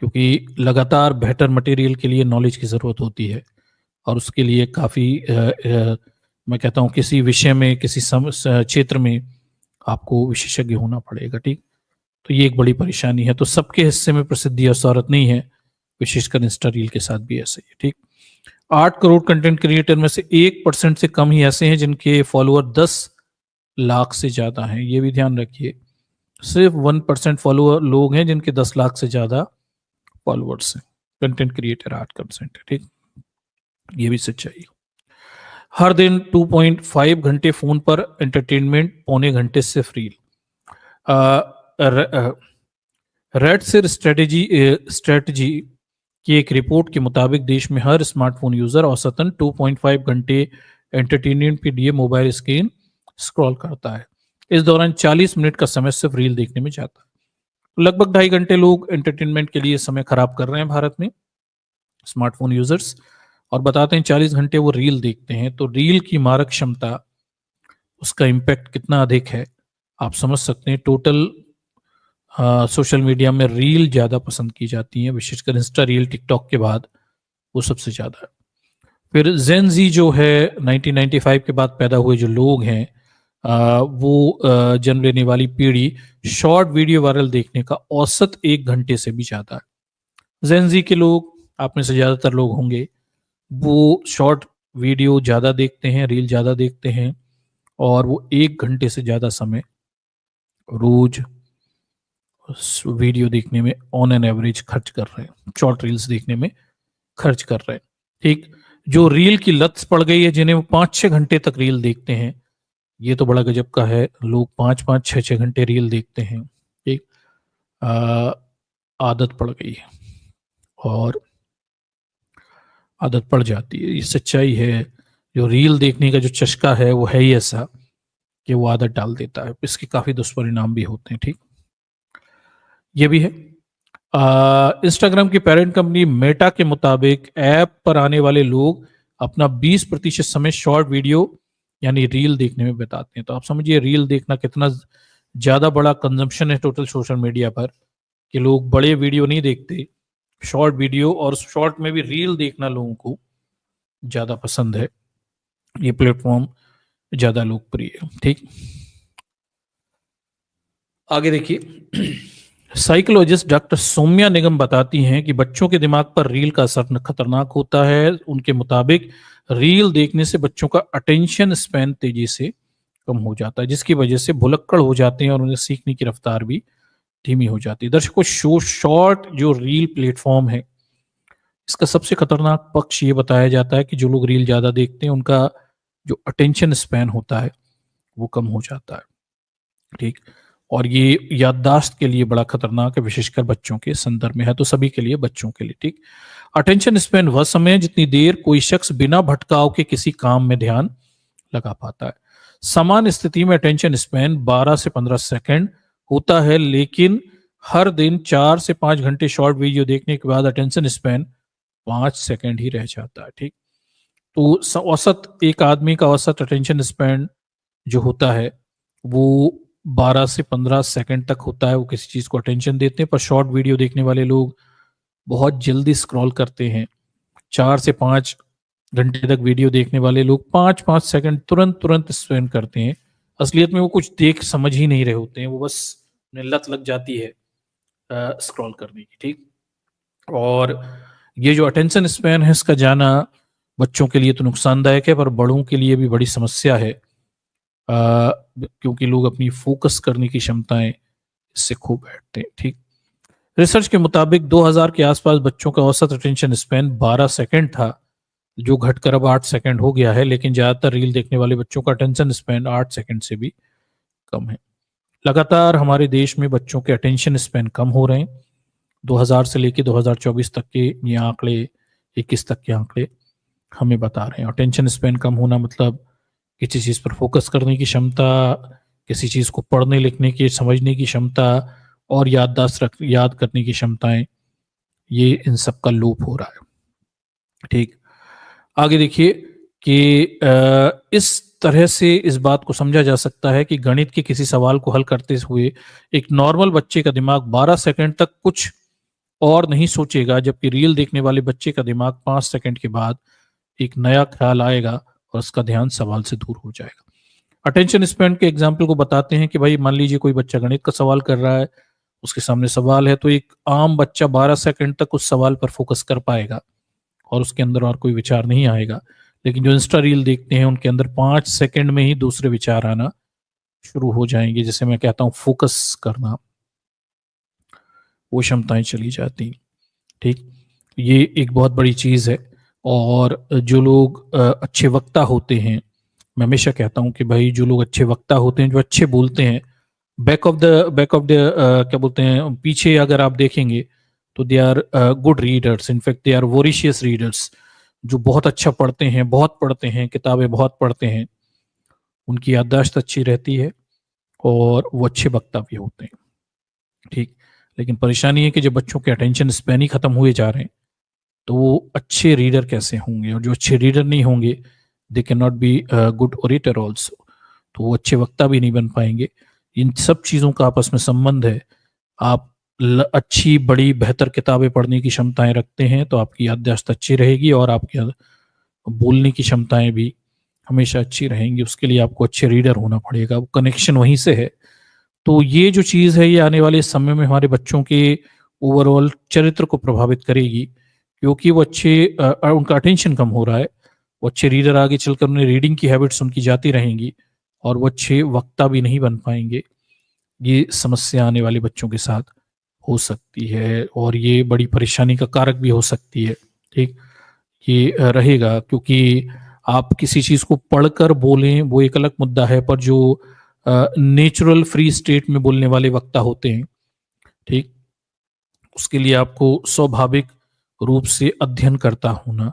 क्योंकि लगातार बेहतर मटेरियल के लिए नॉलेज की ज़रूरत होती है, और उसके लिए काफ़ी मैं कहता हूँ किसी विषय में, किसी क्षेत्र में आपको विशेषज्ञ होना पड़ेगा, ठीक। तो ये एक बड़ी परेशानी है। तो सबके हिस्से में प्रसिद्धि और शोहरत नहीं है, विशेषकर इंस्टा रील के साथ भी ऐसा ही है, ठीक। 8 करोड़ कंटेंट क्रिएटर में से 1% से कम ही ऐसे हैं जिनके फॉलोअर 10 लाख से ज़्यादा हैं। ये भी ध्यान रखिए, सिर्फ 1% फॉलोअर लोग हैं जिनके 10 लाख से ज़्यादा फॉलोअर्स हैं। कंटेंट क्रिएटर 8% है, ठीक। ये भी सच्चाई है। हर दिन 2.5 घंटे फोन पर एंटरटेनमेंट, पौने घंटे सिर्फ रील। रेड सिर स्ट्रेटजी की एक रिपोर्ट के मुताबिक देश में हर स्मार्टफोन यूजर औसतन 2.5 घंटे एंटरटेनमेंट के लिए मोबाइल स्क्रीन स्क्रॉल करता है। इस दौरान 40 मिनट का समय सिर्फ रील देखने में जाता है। तो लगभग 2.5 घंटे लोग एंटरटेनमेंट के लिए समय खराब कर रहे हैं भारत में, स्मार्टफोन यूजर्स, और बताते हैं 40 घंटे वो रील देखते हैं। तो रील की मारक क्षमता, उसका इम्पैक्ट कितना अधिक है आप समझ सकते हैं। टोटल सोशल मीडिया में रील ज़्यादा पसंद की जाती हैं, विशेषकर इंस्टा रील टिकटॉक के बाद वो सबसे ज़्यादा है। फिर जेन जी जो है 1995 के बाद पैदा हुए जो लोग हैं, वो जन्म लेने वाली पीढ़ी शॉर्ट वीडियो वायरल देखने का औसत 1 घंटे से भी ज़्यादा है। जेन जी के लोग, आप में से ज़्यादातर लोग होंगे, वो शॉर्ट वीडियो ज़्यादा देखते हैं, रील ज़्यादा देखते हैं, और वो 1 घंटे से ज़्यादा समय रोज उस वीडियो देखने में ऑन एन एवरेज खर्च कर रहे हैं, शॉर्ट रील्स देखने में खर्च कर रहे हैं, ठीक। जो रील की लत पड़ गई है, जिन्हें वो 5-6 घंटे तक रील देखते हैं, ये तो बड़ा गजब का है। लोग 5-5, 6-6 घंटे रील देखते हैं, ठीक। आदत पड़ गई है, और आदत पड़ जाती है, ये सच्चाई है। जो रील देखने का जो चस्का है वो है ही ऐसा कि वो आदत डाल देता है। इसके काफ़ी दुष्परिणाम भी होते हैं, ठीक। ये भी है। इंस्टाग्राम की पेरेंट कंपनी मेटा के मुताबिक ऐप पर आने वाले लोग अपना 20% समय शॉर्ट वीडियो यानी रील देखने में बिताते हैं। तो आप समझिए रील देखना कितना ज़्यादा बड़ा कंजम्पशन है टोटल सोशल मीडिया पर, कि लोग बड़े वीडियो नहीं देखते, शॉर्ट वीडियो, और शॉर्ट में भी रील देखना लोगों को ज़्यादा पसंद है। ये प्लेटफॉर्म ज़्यादा लोकप्रिय है, ठीक। आगे देखिए, साइकोलॉजिस्ट डॉक्टर सौम्या निगम बताती हैं कि बच्चों के दिमाग पर रील का असर खतरनाक होता है। उनके मुताबिक रील देखने से बच्चों का अटेंशन स्पैन तेजी से कम हो जाता है, जिसकी वजह से भुलक्कड़ हो जाते हैं और उन्हें सीखने की रफ्तार भी धीमी हो जाती है। दर्शकों, शॉर्ट जो रील प्लेटफॉर्म है, इसका सबसे खतरनाक पक्ष ये बताया जाता है कि जो लोग रील ज़्यादा देखते हैं उनका जो अटेंशन स्पैन होता है वो कम हो जाता है, ठीक। और ये याददाश्त के लिए बड़ा खतरनाक है, विशेषकर बच्चों के संदर्भ में है, तो सभी के लिए, बच्चों के लिए, ठीक। अटेंशन स्पैन वह समय है जितनी देर कोई शख्स बिना भटकाव के किसी काम में ध्यान लगा पाता है। समान स्थिति में अटेंशन स्पैन 12 से 15 सेकंड होता है, लेकिन हर दिन 4 से 5 घंटे शॉर्ट वीडियो देखने के बाद अटेंशन स्पैन 5 सेकंड ही रह जाता है, ठीक। तो औसत एक आदमी का औसत अटेंशन स्पैन जो होता है वो 12 से 15 सेकंड तक होता है, वो किसी चीज़ को अटेंशन देते हैं। पर शॉर्ट वीडियो देखने वाले लोग बहुत जल्दी स्क्रॉल करते हैं। 4 से 5 घंटे तक वीडियो देखने वाले लोग 5-5 सेकंड तुरंत तुरंत स्पेंड करते हैं। असलियत में वो कुछ देख समझ ही नहीं रहे होते हैं, वो बस उन्हें लत लग जाती है स्क्रॉल करने की, ठीक। और ये जो अटेंशन स्पैन है, इसका जाना बच्चों के लिए तो नुकसानदायक है, पर बड़ों के लिए भी बड़ी समस्या है, क्योंकि लोग अपनी फोकस करने की क्षमताएं इससे खो बैठते हैं, ठीक। रिसर्च के मुताबिक 2000 के आसपास बच्चों का औसत अटेंशन स्पैन 12 सेकंड था, जो घटकर अब 8 सेकंड हो गया है। लेकिन ज्यादातर रील देखने वाले बच्चों का अटेंशन स्पैन 8 सेकंड से भी कम है। लगातार हमारे देश में बच्चों के अटेंशन स्पैन कम हो रहे हैं। 2000 से लेकर 2024 तक के ये आंकड़े, 21 तक के आंकड़े हमें बता रहे हैं। अटेंशन स्पैन कम होना मतलब किसी चीज़ पर फोकस करने की क्षमता, किसी चीज़ को पढ़ने लिखने की समझने की क्षमता और याद करने की क्षमताएं, ये इन सब का लोप हो रहा है। ठीक। आगे देखिए कि इस तरह से इस बात को समझा जा सकता है कि गणित के किसी सवाल को हल करते हुए एक नॉर्मल बच्चे का दिमाग 12 सेकंड तक कुछ और नहीं सोचेगा, जबकि रील देखने वाले बच्चे का दिमाग 5 सेकंड के बाद एक नया ख्याल आएगा और उसका ध्यान सवाल से दूर हो जाएगा। अटेंशन स्पैन के एग्जाम्पल को बताते हैं कि भाई मान लीजिए कोई बच्चा गणित का सवाल कर रहा है, उसके सामने सवाल है, तो एक आम बच्चा 12 सेकंड तक उस सवाल पर फोकस कर पाएगा और उसके अंदर और कोई विचार नहीं आएगा। लेकिन जो इंस्टा रील देखते हैं उनके अंदर 5 सेकंड में ही दूसरे विचार आना शुरू हो जाएंगे, जिसे मैं कहता हूं फोकस करना, वो क्षमताएं चली जाती। ठीक। ये एक बहुत बड़ी चीज है। और जो लोग अच्छे वक्ता होते हैं, मैं हमेशा कहता हूं कि भाई जो लोग अच्छे वक्ता होते हैं, जो अच्छे बोलते हैं, बैक ऑफ द क्या बोलते हैं, पीछे अगर आप देखेंगे तो they are good readers, in fact they are voracious readers. जो बहुत अच्छा पढ़ते हैं, बहुत पढ़ते हैं, किताबें बहुत पढ़ते हैं, उनकी याददाश्त अच्छी रहती है और वो अच्छे वक्ता भी होते हैं। ठीक। लेकिन परेशानी है कि जब बच्चों के अटेंशन स्पैन ही खत्म हुए जा रहे हैं, तो वो अच्छे रीडर कैसे होंगे? और जो अच्छे रीडर नहीं होंगे, they can not be good orator also. तो वो अच्छे वक्ता भी नहीं बन पाएंगे। इन सब चीज़ों का आपस में संबंध है। आप अच्छी बड़ी बेहतर किताबें पढ़ने की क्षमताएं रखते हैं तो आपकी याददाश्त अच्छी रहेगी और आपकी बोलने की क्षमताएं भी हमेशा अच्छी रहेंगी। उसके लिए आपको अच्छे रीडर होना पड़ेगा, वो कनेक्शन वहीं से है। तो ये जो चीज़ है, ये आने वाले समय में हमारे बच्चों के ओवरऑल चरित्र को प्रभावित करेगी, क्योंकि वो उनका अटेंशन कम हो रहा है। वो अच्छे रीडर आगे चलकर उन्हें रीडिंग की हैबिट्स उनकी जाती रहेंगी और वो अच्छे वक्ता भी नहीं बन पाएंगे। ये समस्या आने वाले बच्चों के साथ हो सकती है और ये बड़ी परेशानी का कारक भी हो सकती है। ठीक। ये रहेगा, क्योंकि आप किसी चीज़ को पढ़कर बोलें वो एक अलग मुद्दा है, पर जो नेचुरल फ्री स्टेट में बोलने वाले वक्ता होते हैं, ठीक, उसके लिए आपको स्वाभाविक रूप से अध्ययन करता होना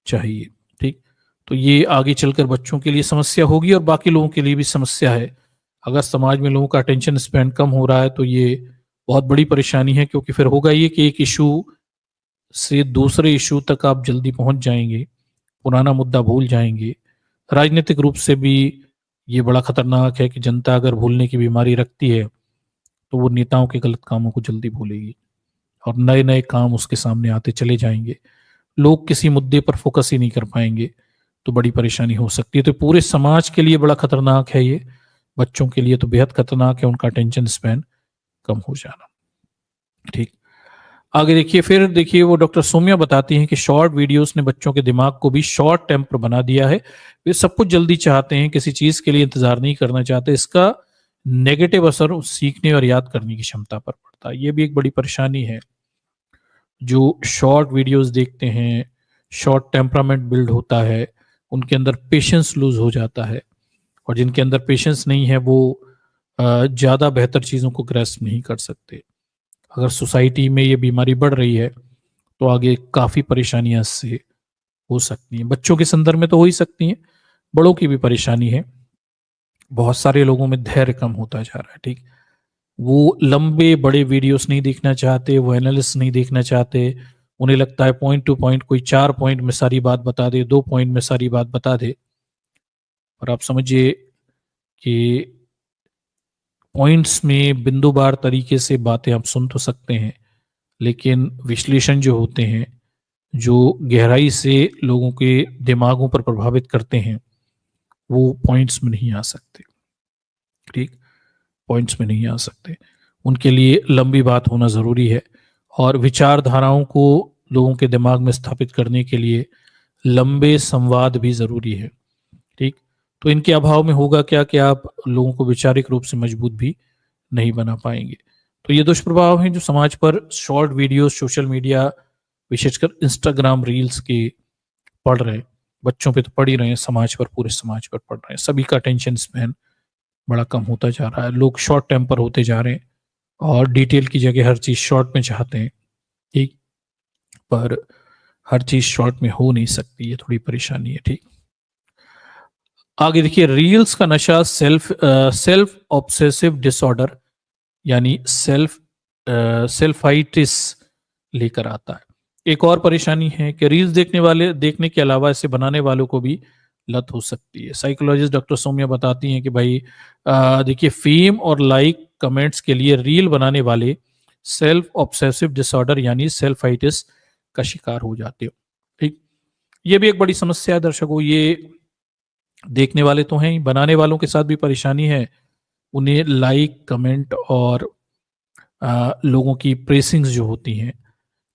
चाहिए। ठीक। तो ये आगे चलकर बच्चों के लिए समस्या होगी और बाकी लोगों के लिए भी समस्या है। अगर समाज में लोगों का अटेंशन स्पैन कम हो रहा है तो ये बहुत बड़ी परेशानी है, क्योंकि फिर होगा ये कि एक इशू से दूसरे इशू तक आप जल्दी पहुंच जाएंगे, पुराना मुद्दा भूल जाएंगे। राजनीतिक रूप से भी ये बड़ा खतरनाक है कि जनता अगर भूलने की बीमारी रखती है तो वो नेताओं के गलत कामों को जल्दी भूलेगी और नए नए काम उसके सामने आते चले जाएंगे। लोग किसी मुद्दे पर फोकस ही नहीं कर पाएंगे, तो बड़ी परेशानी हो सकती है। तो पूरे समाज के लिए बड़ा खतरनाक है ये, बच्चों के लिए तो बेहद खतरनाक है, उनका अटेंशन स्पैन कम हो जाना। ठीक। आगे देखिए, फिर देखिए वो डॉक्टर सोम्या बताती हैं कि शॉर्ट वीडियोस ने बच्चों के दिमाग को भी शॉर्ट टेम्पर बना दिया है। वे सब कुछ जल्दी चाहते हैं, किसी चीज के लिए इंतजार नहीं करना चाहते। इसका नेगेटिव असर सीखने और याद करने की क्षमता पर पड़ता है। ये भी एक बड़ी परेशानी है। जो शॉर्ट वीडियोस देखते हैं, शॉर्ट टेम्परामेंट बिल्ड होता है, उनके अंदर पेशेंस लूज हो जाता है और जिनके अंदर पेशेंस नहीं है वो ज़्यादा बेहतर चीज़ों को ग्रैस्प नहीं कर सकते। अगर सोसाइटी में ये बीमारी बढ़ रही है तो आगे काफ़ी परेशानियां इससे हो सकती हैं। बच्चों के संदर्भ में तो हो ही सकती हैं, बड़ों की भी परेशानी है। बहुत सारे लोगों में धैर्य कम होता जा रहा है। ठीक। वो लंबे बड़े वीडियोस नहीं देखना चाहते, वो एनालिसिस नहीं देखना चाहते। उन्हें लगता है पॉइंट टू पॉइंट कोई 4 पॉइंट में सारी बात बता दे, 2 पॉइंट में सारी बात बता दे। और आप समझिए कि पॉइंट्स में बिंदुवार तरीके से बातें आप सुन तो सकते हैं, लेकिन विश्लेषण जो होते हैं, जो गहराई से लोगों के दिमागों पर प्रभावित करते हैं, वो पॉइंट्स में नहीं आ सकते। ठीक। पॉइंट्स में नहीं आ सकते। उनके लिए लंबी बात होना ज़रूरी है और विचारधाराओं को लोगों के दिमाग में स्थापित करने के लिए लंबे संवाद भी ज़रूरी है। ठीक। तो इनके अभाव में होगा क्या कि आप लोगों को वैचारिक रूप से मजबूत भी नहीं बना पाएंगे। तो ये दुष्प्रभाव हैं जो समाज पर शॉर्ट वीडियो, सोशल मीडिया, विशेषकर इंस्टाग्राम रील्स के पड़ रहे हैं। बच्चों पे तो पड़ ही रहे हैं, समाज पर, पूरे समाज पर पड़ रहे हैं। सभी का अटेंशन स्पैन बड़ा कम होता जा रहा है। लोग शॉर्ट टेम्पर होते जा रहे हैं और डिटेल की जगह हर चीज़ शॉर्ट में चाहते हैं। ठीक। पर हर चीज़ शॉर्ट में हो नहीं सकती, ये थोड़ी परेशानी है। ठीक। आगे देखिए, रील्स का नशा सेल्फ ऑब्सेसिव डिसऑर्डर यानी सेल्फाइटिस लेकर आता है। एक और परेशानी है कि रील्स देखने के अलावा इसे बनाने वालों को भी लत हो सकती है। साइकोलॉजिस्ट डॉक्टर सौम्या बताती हैं कि भाई देखिए, फेम और लाइक कमेंट्स के लिए रील बनाने वाले सेल्फ ऑब्सेसिव डिसऑर्डर यानी सेल्फाइटिस का शिकार हो जाते हो। ठीक, ये भी एक बड़ी समस्या है दर्शकों। ये देखने वाले तो हैं ही, बनाने वालों के साथ भी परेशानी है। उन्हें लाइक कमेंट और लोगों की प्रेसिंग्स जो होती हैं,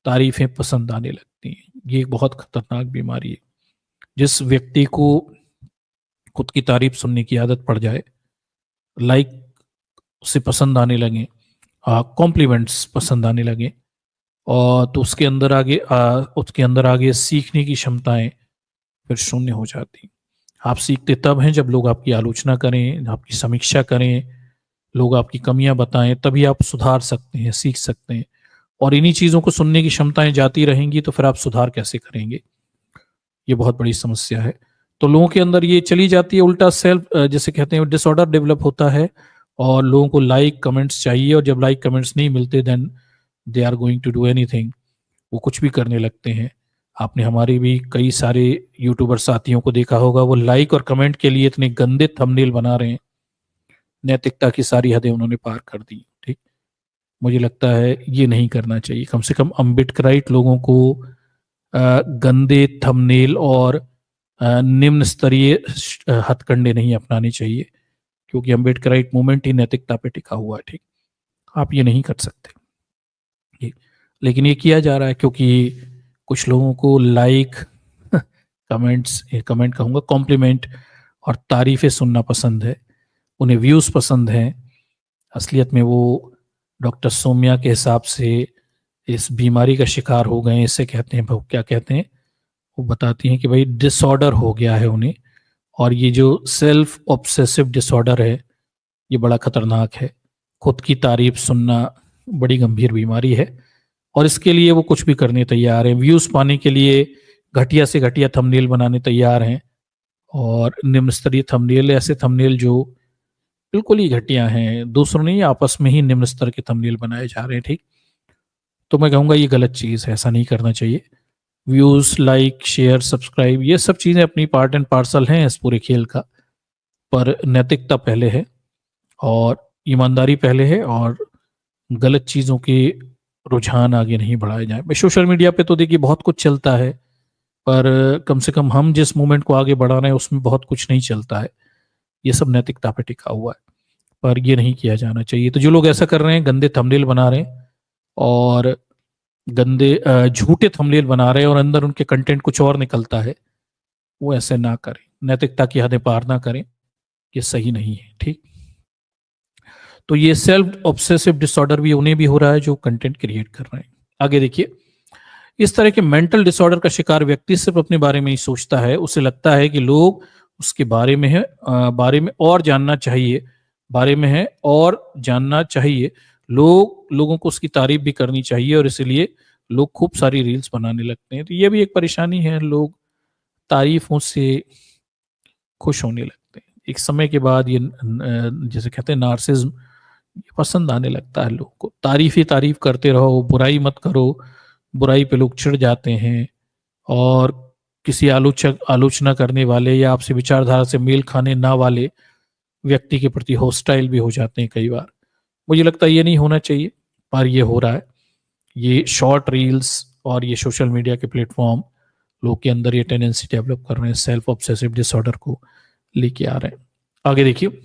तारीफें पसंद आने लगती हैं। ये एक बहुत खतरनाक बीमारी है। जिस व्यक्ति को खुद की तारीफ सुनने की आदत पड़ जाए, लाइक उसे पसंद आने लगे, कॉम्प्लीमेंट्स पसंद आने लगे, और तो उसके अंदर आगे सीखने की क्षमताएं फिर शून्य हो जाती। आप सीखते तब हैं जब लोग आपकी आलोचना करें, आपकी समीक्षा करें, लोग आपकी कमियां बताएं, तभी आप सुधार सकते हैं, सीख सकते हैं। और इन्हीं चीज़ों को सुनने की क्षमताएं जाती रहेंगी तो फिर आप सुधार कैसे करेंगे? ये बहुत बड़ी समस्या है। तो लोगों के अंदर ये चली जाती है, उल्टा सेल्फ जैसे कहते हैं डिसऑर्डर डेवलप होता है, और लोगों को लाइक कमेंट्स चाहिए, और जब लाइक कमेंट्स नहीं मिलते then they are going to do anything. वो कुछ भी करने लगते हैं। आपने हमारे भी कई सारे यूट्यूबर साथियों को देखा होगा, वो लाइक और कमेंट के लिए इतने गंदे थंबनेल बना रहे हैं, नैतिकता की सारी हदें उन्होंने पार कर दी। ठीक, मुझे लगता है ये नहीं करना चाहिए। कम से कम अम्बेडकराइट लोगों को गंदे थंबनेल और निम्न स्तरीय हथकंडे नहीं अपनाने चाहिए, क्योंकि अम्बेडकराइट मूवमेंट ही नैतिकता पे टिका हुआ है। ठीक, आप ये नहीं कर सकते। ठीक, लेकिन ये किया जा रहा है क्योंकि कुछ लोगों को लाइक कमेंट कहूँगा, कॉम्प्लीमेंट और तारीफें सुनना पसंद है, उन्हें व्यूज़ पसंद हैं। असलियत में वो डॉक्टर सौम्या के हिसाब से इस बीमारी का शिकार हो गए हैं। इसे कहते हैं, क्या कहते हैं, वो बताती हैं कि भाई डिसऑर्डर हो गया है उन्हें। और ये जो सेल्फ ऑब्सेसिव डिसऑर्डर है, ये बड़ा खतरनाक है। खुद की तारीफ सुनना बड़ी गंभीर बीमारी है, और इसके लिए वो कुछ भी करने तैयार हैं। व्यूज़ पाने के लिए घटिया से घटिया थंबनेल बनाने तैयार हैं, और निम्न स्तरीय थंबनेल, ऐसे थंबनेल जो बिल्कुल ही घटिया हैं, दूसरों नहीं आपस में ही निम्न स्तर के थंबनेल बनाए जा रहे हैं। ठीक, तो मैं कहूँगा ये गलत चीज़ है, ऐसा नहीं करना चाहिए। व्यूज़, लाइक, शेयर, सब्सक्राइब, ये सब चीज़ें अपनी पार्ट एंड पार्सल हैं इस पूरे खेल का, पर नैतिकता पहले है, और ईमानदारी पहले है, और गलत चीज़ों के रुझान आगे नहीं बढ़ाए जाए। सोशल मीडिया पे तो देखिए बहुत कुछ चलता है, पर कम से कम हम जिस मूवमेंट को आगे बढ़ा रहे हैं उसमें बहुत कुछ नहीं चलता है। ये सब नैतिकता पे टिका हुआ है, पर ये नहीं किया जाना चाहिए। तो जो लोग ऐसा कर रहे हैं, गंदे थंबनेल बना रहे हैं और गंदे झूठे थंबनेल बना रहे हैं, और अंदर उनके कंटेंट कुछ और निकलता है, वो ऐसे ना करें, नैतिकता की हदें पार ना करें। ये सही नहीं है। ठीक, तो ये सेल्फ ऑब्सेसिव डिसऑर्डर भी उन्हें भी हो रहा है जो कंटेंट क्रिएट कर रहे हैं। आगे देखिए, इस तरह के मेंटल डिसऑर्डर का शिकार व्यक्ति सिर्फ अपने बारे में ही सोचता है। उसे लगता है कि लोग उसके बारे में और जानना चाहिए, बारे में है और जानना चाहिए। लोगों को उसकी तारीफ भी करनी चाहिए, और इसलिए लोग खूब सारी रील्स बनाने लगते हैं। तो ये भी एक परेशानी है, लोग तारीफों से खुश होने लगते हैं। एक समय के बाद ये जैसे कहते हैं नार्सिज्म, ये पसंद आने लगता है लोगों को। तारीफ ही तारीफ करते रहो, बुराई मत करो। बुराई पे लोग चिढ़ जाते हैं, और किसी आलोचना करने वाले या आपसे विचारधारा से मेल खाने ना वाले व्यक्ति के प्रति हॉस्टाइल भी हो जाते हैं कई बार। मुझे लगता है ये नहीं होना चाहिए, पर ये हो रहा है। ये शॉर्ट रील्स और ये सोशल मीडिया के प्लेटफॉर्म लोग के अंदर ये टेंडेंसी डेवलप कर रहे हैं, सेल्फ ऑब्सेसिव डिसऑर्डर को लेके आ रहे हैं। आगे देखिए,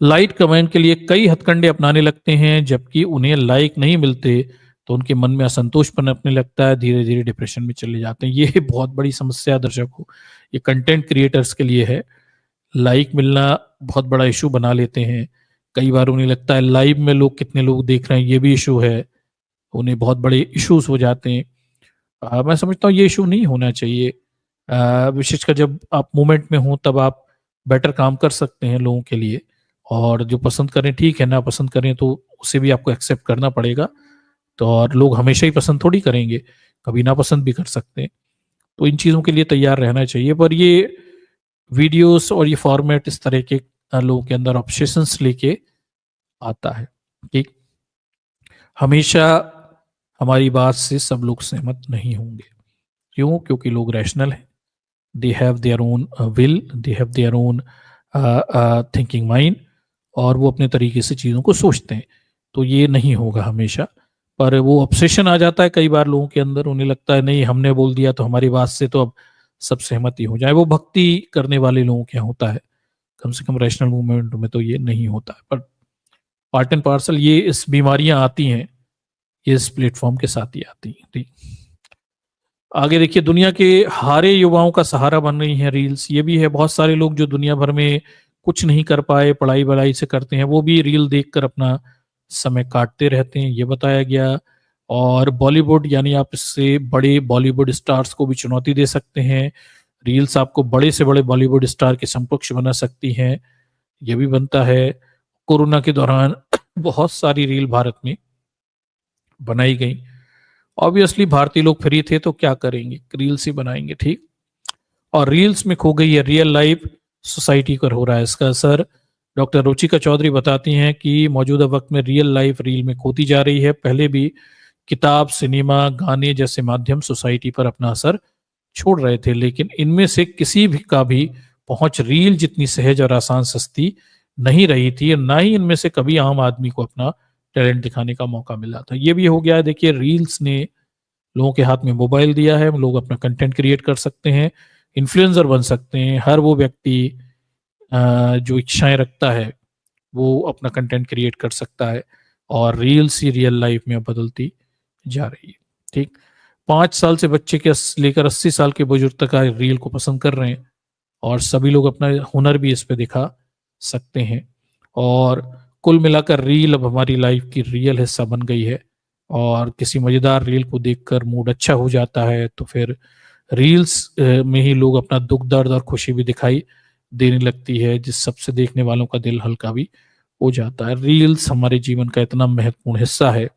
लाइक कमेंट के लिए कई हथकंडे अपनाने लगते हैं, जबकि उन्हें लाइक नहीं मिलते तो उनके मन में असंतोष पनपने लगता है, धीरे धीरे डिप्रेशन में चले जाते हैं। ये बहुत बड़ी समस्या दर्शकों, ये कंटेंट क्रिएटर्स के लिए है। लाइक मिलना बहुत बड़ा इशू बना लेते हैं। कई बार उन्हें लगता है लाइव में लोग कितने लोग देख रहे हैं, ये भी इशू है। उन्हें बहुत बड़े इश्यूज हो जाते हैं। मैं समझता हूँ ये इशू नहीं होना चाहिए। विशेषकर जब आप मूवमेंट में हो तब आप बेटर काम कर सकते हैं लोगों के लिए, और जो पसंद करें ठीक है, ना पसंद करें तो उसे भी आपको एक्सेप्ट करना पड़ेगा। तो और लोग हमेशा ही पसंद थोड़ी करेंगे, कभी नापसंद भी कर सकते हैं। तो इन चीज़ों के लिए तैयार रहना चाहिए। पर ये वीडियोस और ये फॉर्मेट इस तरह के लोगों के अंदर ऑब्सेशंस लेके आता है। ठीक, हमेशा हमारी बात से सब लोग सहमत नहीं होंगे। क्यों? क्योंकि लोग रैशनल हैं, they have their own will, they have their own thinking mind, और वो अपने तरीके से चीज़ों को सोचते हैं। तो ये नहीं होगा हमेशा, पर वो ऑब्सेशन आ जाता है कई बार लोगों के अंदर, उन्हें लगता है नहीं हमने बोल दिया तो हमारी बात से तो अब सब सहमति हो जाए। वो भक्ति करने वाले लोगों के यहाँ होता है, कम से कम रैशनल मूवमेंट में तो ये नहीं होता है। पर पार्ट एंड पार्सल ये इस बीमारियां आती हैं, ये इस प्लेटफॉर्म के साथ ही आती हैं। ठीक, आगे देखिए, दुनिया के हारे युवाओं का सहारा बन रही हैं रील्स। ये भी है, बहुत सारे लोग जो दुनिया भर में कुछ नहीं कर पाए, पढ़ाई वढ़ाई से करते हैं, वो भी रील देखकर अपना समय काटते रहते हैं, ये बताया गया। और बॉलीवुड, यानी आप इससे बड़े बॉलीवुड स्टार्स को भी चुनौती दे सकते हैं। रील्स आपको बड़े से बड़े बॉलीवुड स्टार के समकक्ष बना सकती हैं, ये भी बनता है। कोरोना के दौरान बहुत सारी रील भारत में बनाई गई। ऑब्वियसली भारतीय लोग फ्री थे तो क्या करेंगे, रील्स ही बनाएंगे। ठीक, और रील्स में खो गई है रियल लाइफ, सोसाइटी पर हो रहा है इसका असर। डॉक्टर रुचिका चौधरी बताती हैं कि मौजूदा वक्त में रियल लाइफ रील में खोती जा रही है। पहले भी किताब, सिनेमा, गाने जैसे माध्यम सोसाइटी पर अपना असर छोड़ रहे थे, लेकिन इनमें से किसी भी का भी पहुंच रील जितनी सहज और आसान सस्ती नहीं रही थी, ना ही इनमें से कभी आम आदमी को अपना टैलेंट दिखाने का मौका मिला था। ये भी हो गया है। देखिए, रील्स ने लोगों के हाथ में मोबाइल दिया है, लोग अपना कंटेंट क्रिएट कर सकते हैं, इन्फ्लुएंसर बन सकते हैं। हर वो व्यक्ति जो इच्छाएं रखता है वो अपना कंटेंट क्रिएट कर सकता है, और रील्स ही रियल लाइफ में अब बदलती जा रही है। ठीक, 5 साल से बच्चे के लेकर 80 साल के बुजुर्ग तक रील को पसंद कर रहे हैं, और सभी लोग अपना हुनर भी इस पे दिखा सकते हैं। और कुल मिलाकर रील अब हमारी लाइफ की रियल हिस्सा बन गई है, और किसी मजेदार रील को देखकर मूड अच्छा हो जाता है, तो फिर रील्स में ही लोग अपना दुख, दर्द और खुशी भी दिखाई देने लगती है, जिस सबसे देखने वालों का दिल हल्का भी हो जाता है। रील्स हमारे जीवन का इतना महत्वपूर्ण हिस्सा है,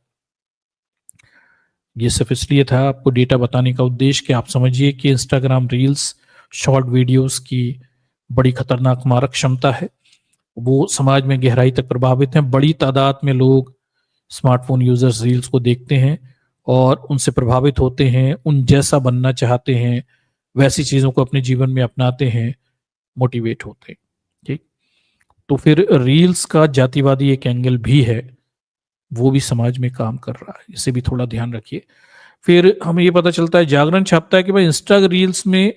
ये सिर्फ इसलिए था आपको डेटा बताने का उद्देश्य कि आप समझिए कि इंस्टाग्राम रील्स, शॉर्ट वीडियोस की बड़ी खतरनाक मारक क्षमता है। वो समाज में गहराई तक प्रभावित हैं। बड़ी तादाद में लोग, स्मार्टफोन यूजर्स, रील्स को देखते हैं और उनसे प्रभावित होते हैं, उन जैसा बनना चाहते हैं, वैसी चीज़ों को अपने जीवन में अपनाते हैं, मोटिवेट होते हैं। ठीक, तो फिर रील्स का जातिवादी एक एंगल भी है, वो भी समाज में काम कर रहा है, इसे भी थोड़ा ध्यान रखिए। फिर हमें ये पता चलता है, जागरण छापता है कि भाई इंस्टा रील्स में,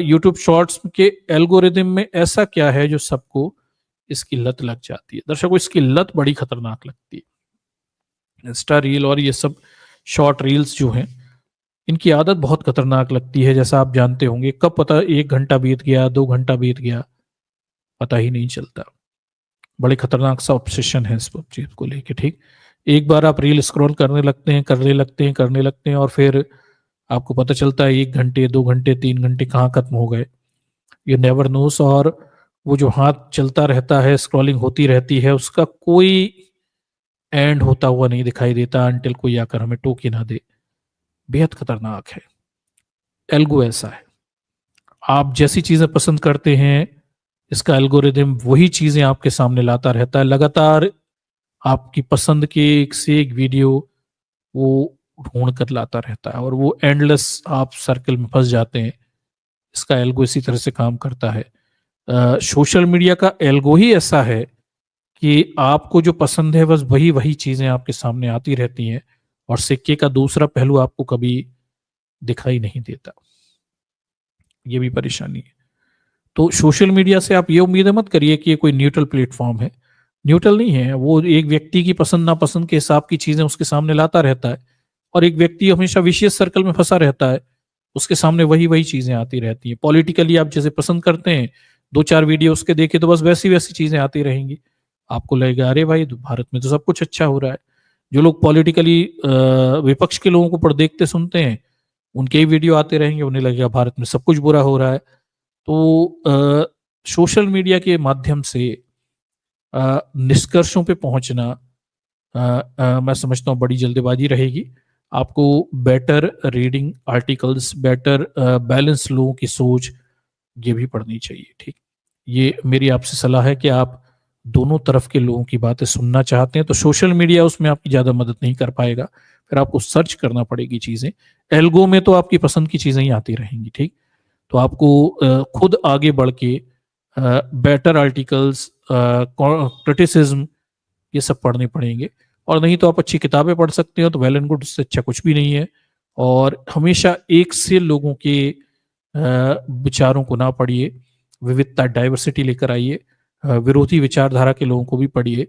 यूट्यूब शॉर्ट्स के एल्गोरिदम में ऐसा क्या है जो सबको इसकी लत लग जाती है। दर्शकों, इसकी लत बड़ी खतरनाक लगती है। इंस्टा रील और ये सब शॉर्ट रील्स जो हैं, इनकी आदत बहुत खतरनाक लगती है। जैसा आप जानते होंगे, कब पता 1 घंटा बीत गया, 2 घंटा बीत गया, पता ही नहीं चलता। बड़े खतरनाक सा ऑब्सेशन है इस चीज को लेके। ठीक, एक बार आप रील स्क्रॉल करने लगते हैं, करने लगते हैं, और फिर आपको पता चलता है 1 घंटे, 2 घंटे, 3 घंटे कहाँ खत्म हो गए, ये नेवर नोस। और वो जो हाथ चलता रहता है, स्क्रॉलिंग होती रहती है, उसका कोई एंड होता हुआ नहीं दिखाई देता, अनटिल कोई आकर हमें टोक ही ना दे। बेहद खतरनाक है। एल्गो ऐसा है, आप जैसी चीजें पसंद करते हैं, इसका एल्गोरिदम वही चीजें आपके सामने लाता रहता है। लगातार आपकी पसंद के एक से एक वीडियो वो ढूंढ कर लाता रहता है, और वो एंडलेस आप सर्कल में फंस जाते हैं। इसका एल्गो इसी तरह से काम करता है। सोशल मीडिया का एल्गो ही ऐसा है कि आपको जो पसंद है, बस वही वही चीजें आपके सामने आती रहती हैं, और सिक्के का दूसरा पहलू आपको कभी दिखाई नहीं देता। ये भी परेशानी है। तो सोशल मीडिया से आप ये उम्मीद मत करिए कि ये कोई न्यूट्रल प्लेटफॉर्म है। न्यूट्रल नहीं है, वो एक व्यक्ति की पसंद नापसंद के हिसाब की चीजें उसके सामने लाता रहता है, और एक व्यक्ति हमेशा विशेष सर्कल में फंसा रहता है, उसके सामने वही वही चीजें आती रहती हैं। पॉलिटिकली आप जैसे पसंद करते हैं, 2-4 वीडियो उसके देखे तो बस वैसी वैसी चीजें आती रहेंगी। आपको लगेगा अरे भाई, भारत में तो सब कुछ अच्छा हो रहा है। जो लोग पॉलिटिकली विपक्ष के लोगों को पर देखते सुनते हैं, उनके ही वीडियो आते रहेंगे, उन्हें लगेगा भारत में सब कुछ बुरा हो रहा है। तो सोशल मीडिया के माध्यम से निष्कर्षों पे पहुंचना, मैं समझता हूँ बड़ी जल्दबाजी रहेगी। आपको better reading articles, better balance लोगों की सोच, ये भी पढ़नी चाहिए। ठीक, ये मेरी आपसे सलाह है कि आप दोनों तरफ के लोगों की बातें सुनना चाहते हैं तो सोशल मीडिया उसमें आपकी ज़्यादा मदद नहीं कर पाएगा, फिर आपको सर्च करना पड़ेगी चीज़ें। एल्गो में तो आपकी पसंद की चीज़ें ही आती रहेंगी। ठीक, तो आपको खुद आगे बढ़ के बेटर आर्टिकल्स, क्रिटिसिज्म, ये सब पढ़ने पड़ेंगे। और नहीं तो आप अच्छी किताबें पढ़ सकते हो तो वेल एंड गुड, उससे अच्छा कुछ भी नहीं है। और हमेशा एक से लोगों के विचारों को ना पढ़िए, विविधता, डाइवर्सिटी लेकर आइए। विरोधी विचारधारा के लोगों को भी पढ़िए।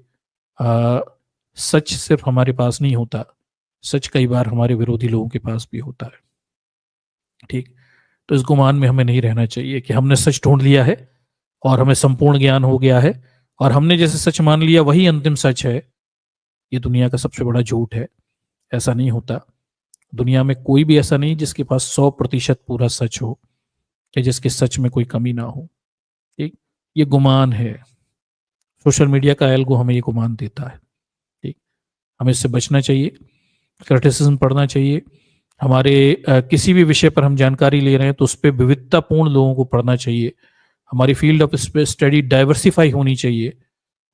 सच सिर्फ हमारे पास नहीं होता, सच कई बार हमारे विरोधी लोगों के पास भी होता है। ठीक, तो इस गुमान में हमें नहीं रहना चाहिए कि हमने सच ढूंढ लिया है और हमें संपूर्ण ज्ञान हो गया है और हमने जैसे सच मान लिया वही अंतिम सच है। ये दुनिया का सबसे बड़ा झूठ है। ऐसा नहीं होता। दुनिया में कोई भी ऐसा नहीं जिसके पास 100% पूरा सच हो या जिसके सच में कोई कमी ना हो। ठीक, ये गुमान है। सोशल मीडिया का एल्गो हमें ये गुमान देता है। ठीक, हमें इससे बचना चाहिए। क्रिटिसिज्म पढ़ना चाहिए। हमारे किसी भी विषय पर हम जानकारी ले रहे हैं तो उस पर विविधतापूर्ण लोगों को पढ़ना चाहिए। हमारी फील्ड ऑफ स्टडी डाइवर्सिफाई होनी चाहिए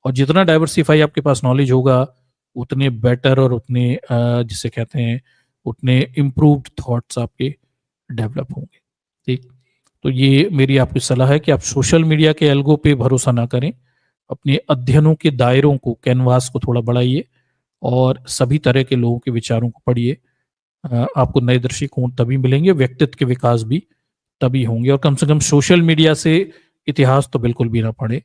और जितना डाइवर्सिफाई आपके पास नॉलेज होगा उतने बेटर और उतने जिसे कहते हैं उतने इम्प्रूव्ड थॉट्स आपके डेवलप होंगे। ठीक, तो ये मेरी आपकी सलाह है कि आप सोशल मीडिया के एल्गो पे भरोसा ना करें। अपने अध्ययनों के दायरों को, कैनवास को थोड़ा बढ़ाइए और सभी तरह के लोगों के विचारों को पढ़िए। आपको नए दृष्टिकोण तभी मिलेंगे, व्यक्तित्व के विकास भी तभी होंगे। और कम से कम सोशल मीडिया से इतिहास तो बिल्कुल भी ना पढ़े,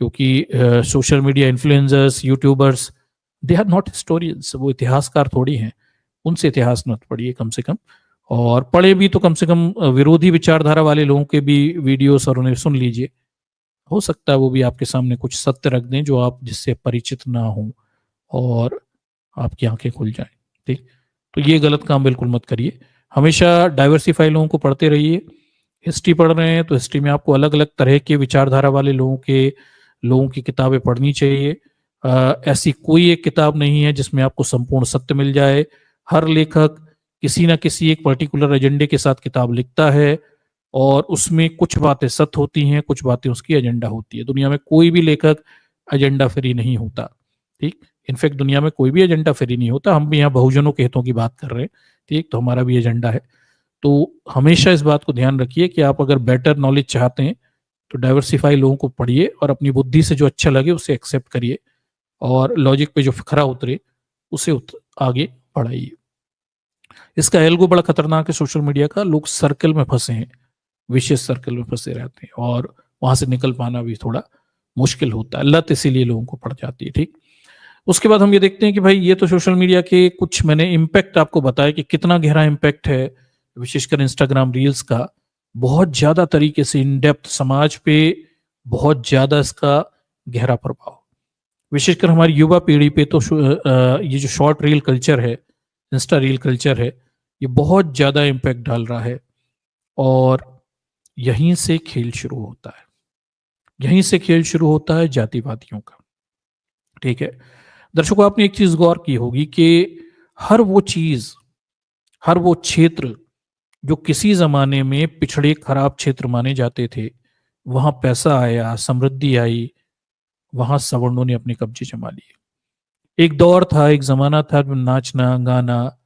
क्योंकि social media influencers, YouTubers, they are not historians. वो इतिहासकार थोड़ी हैं। उनसे इतिहास मत पढ़िए कम से कम। और पढ़े भी तो कम से कम विरोधी विचारधारा वाले लोगों के भी वीडियोस और उन्हें सुन लीजिए। हो सकता है वो भी आपके सामने कुछ सत्य रख दें जो आप जिससे परिचित ना हो और आपकी आंखें खुल जाएं। ठीक, तो ये गलत काम बिल्कुल मत करिए। हमेशा डाइवर्सिफाई लोगों को पढ़ते रहिए। हिस्ट्री पढ़ रहे हैं तो हिस्ट्री में आपको अलग अलग तरह के विचारधारा वाले लोगों की किताबें पढ़नी चाहिए। ऐसी कोई एक किताब नहीं है जिसमें आपको संपूर्ण सत्य मिल जाए। हर लेखक किसी ना किसी एक पर्टिकुलर एजेंडे के साथ किताब लिखता है और उसमें कुछ बातें सत्य होती हैं, कुछ बातें उसकी एजेंडा होती है। दुनिया में कोई भी लेखक एजेंडा फ्री नहीं होता। ठीक, इनफैक्ट दुनिया में कोई भी एजेंडा फ्री नहीं होता। हम भी यहाँ बहुजनों के हितों की बात कर रहे हैं। ठीक, तो हमारा भी एजेंडा है। तो हमेशा इस बात को ध्यान रखिए कि आप अगर बेटर नॉलेज चाहते हैं तो डाइवर्सिफाई लोगों को पढ़िए और अपनी बुद्धि से जो अच्छा लगे उसे एक्सेप्ट करिए और लॉजिक पे जो खरा उतरे उसे आगे बढ़ाइए। इसका एल्गो बड़ा खतरनाक है सोशल मीडिया का। लोग सर्कल में फंसे हैं, विशेष सर्कल में फंसे रहते हैं और वहां से निकल पाना भी थोड़ा मुश्किल होता है। लत इसीलिए लोगों को पड़ जाती है। ठीक, उसके बाद हम ये देखते हैं कि भाई ये तो सोशल मीडिया के कुछ मैंने इम्पैक्ट आपको बताया कि कितना गहरा इम्पैक्ट है, विशेषकर इंस्टाग्राम रील्स का। बहुत ज्यादा तरीके से इन डेप्थ समाज पे बहुत ज्यादा इसका गहरा प्रभाव, विशेषकर हमारी युवा पीढ़ी पे तो ये जो शॉर्ट रील कल्चर है, इंस्टा रील कल्चर है, ये बहुत ज्यादा इम्पैक्ट डाल रहा है। और यहीं से खेल शुरू होता है। यहीं से खेल शुरू होता है जातिवादियों का। ठीक है दर्शकों, आपने एक चीज गौर की होगी कि हर वो चीज, हर वो क्षेत्र जो किसी जमाने में पिछड़े खराब क्षेत्र माने जाते थे, वहां पैसा आया, समृद्धि आई, वहां सवर्णों ने अपने कब्जे जमा लिए। एक दौर था, एक जमाना था जब नाचना गाना,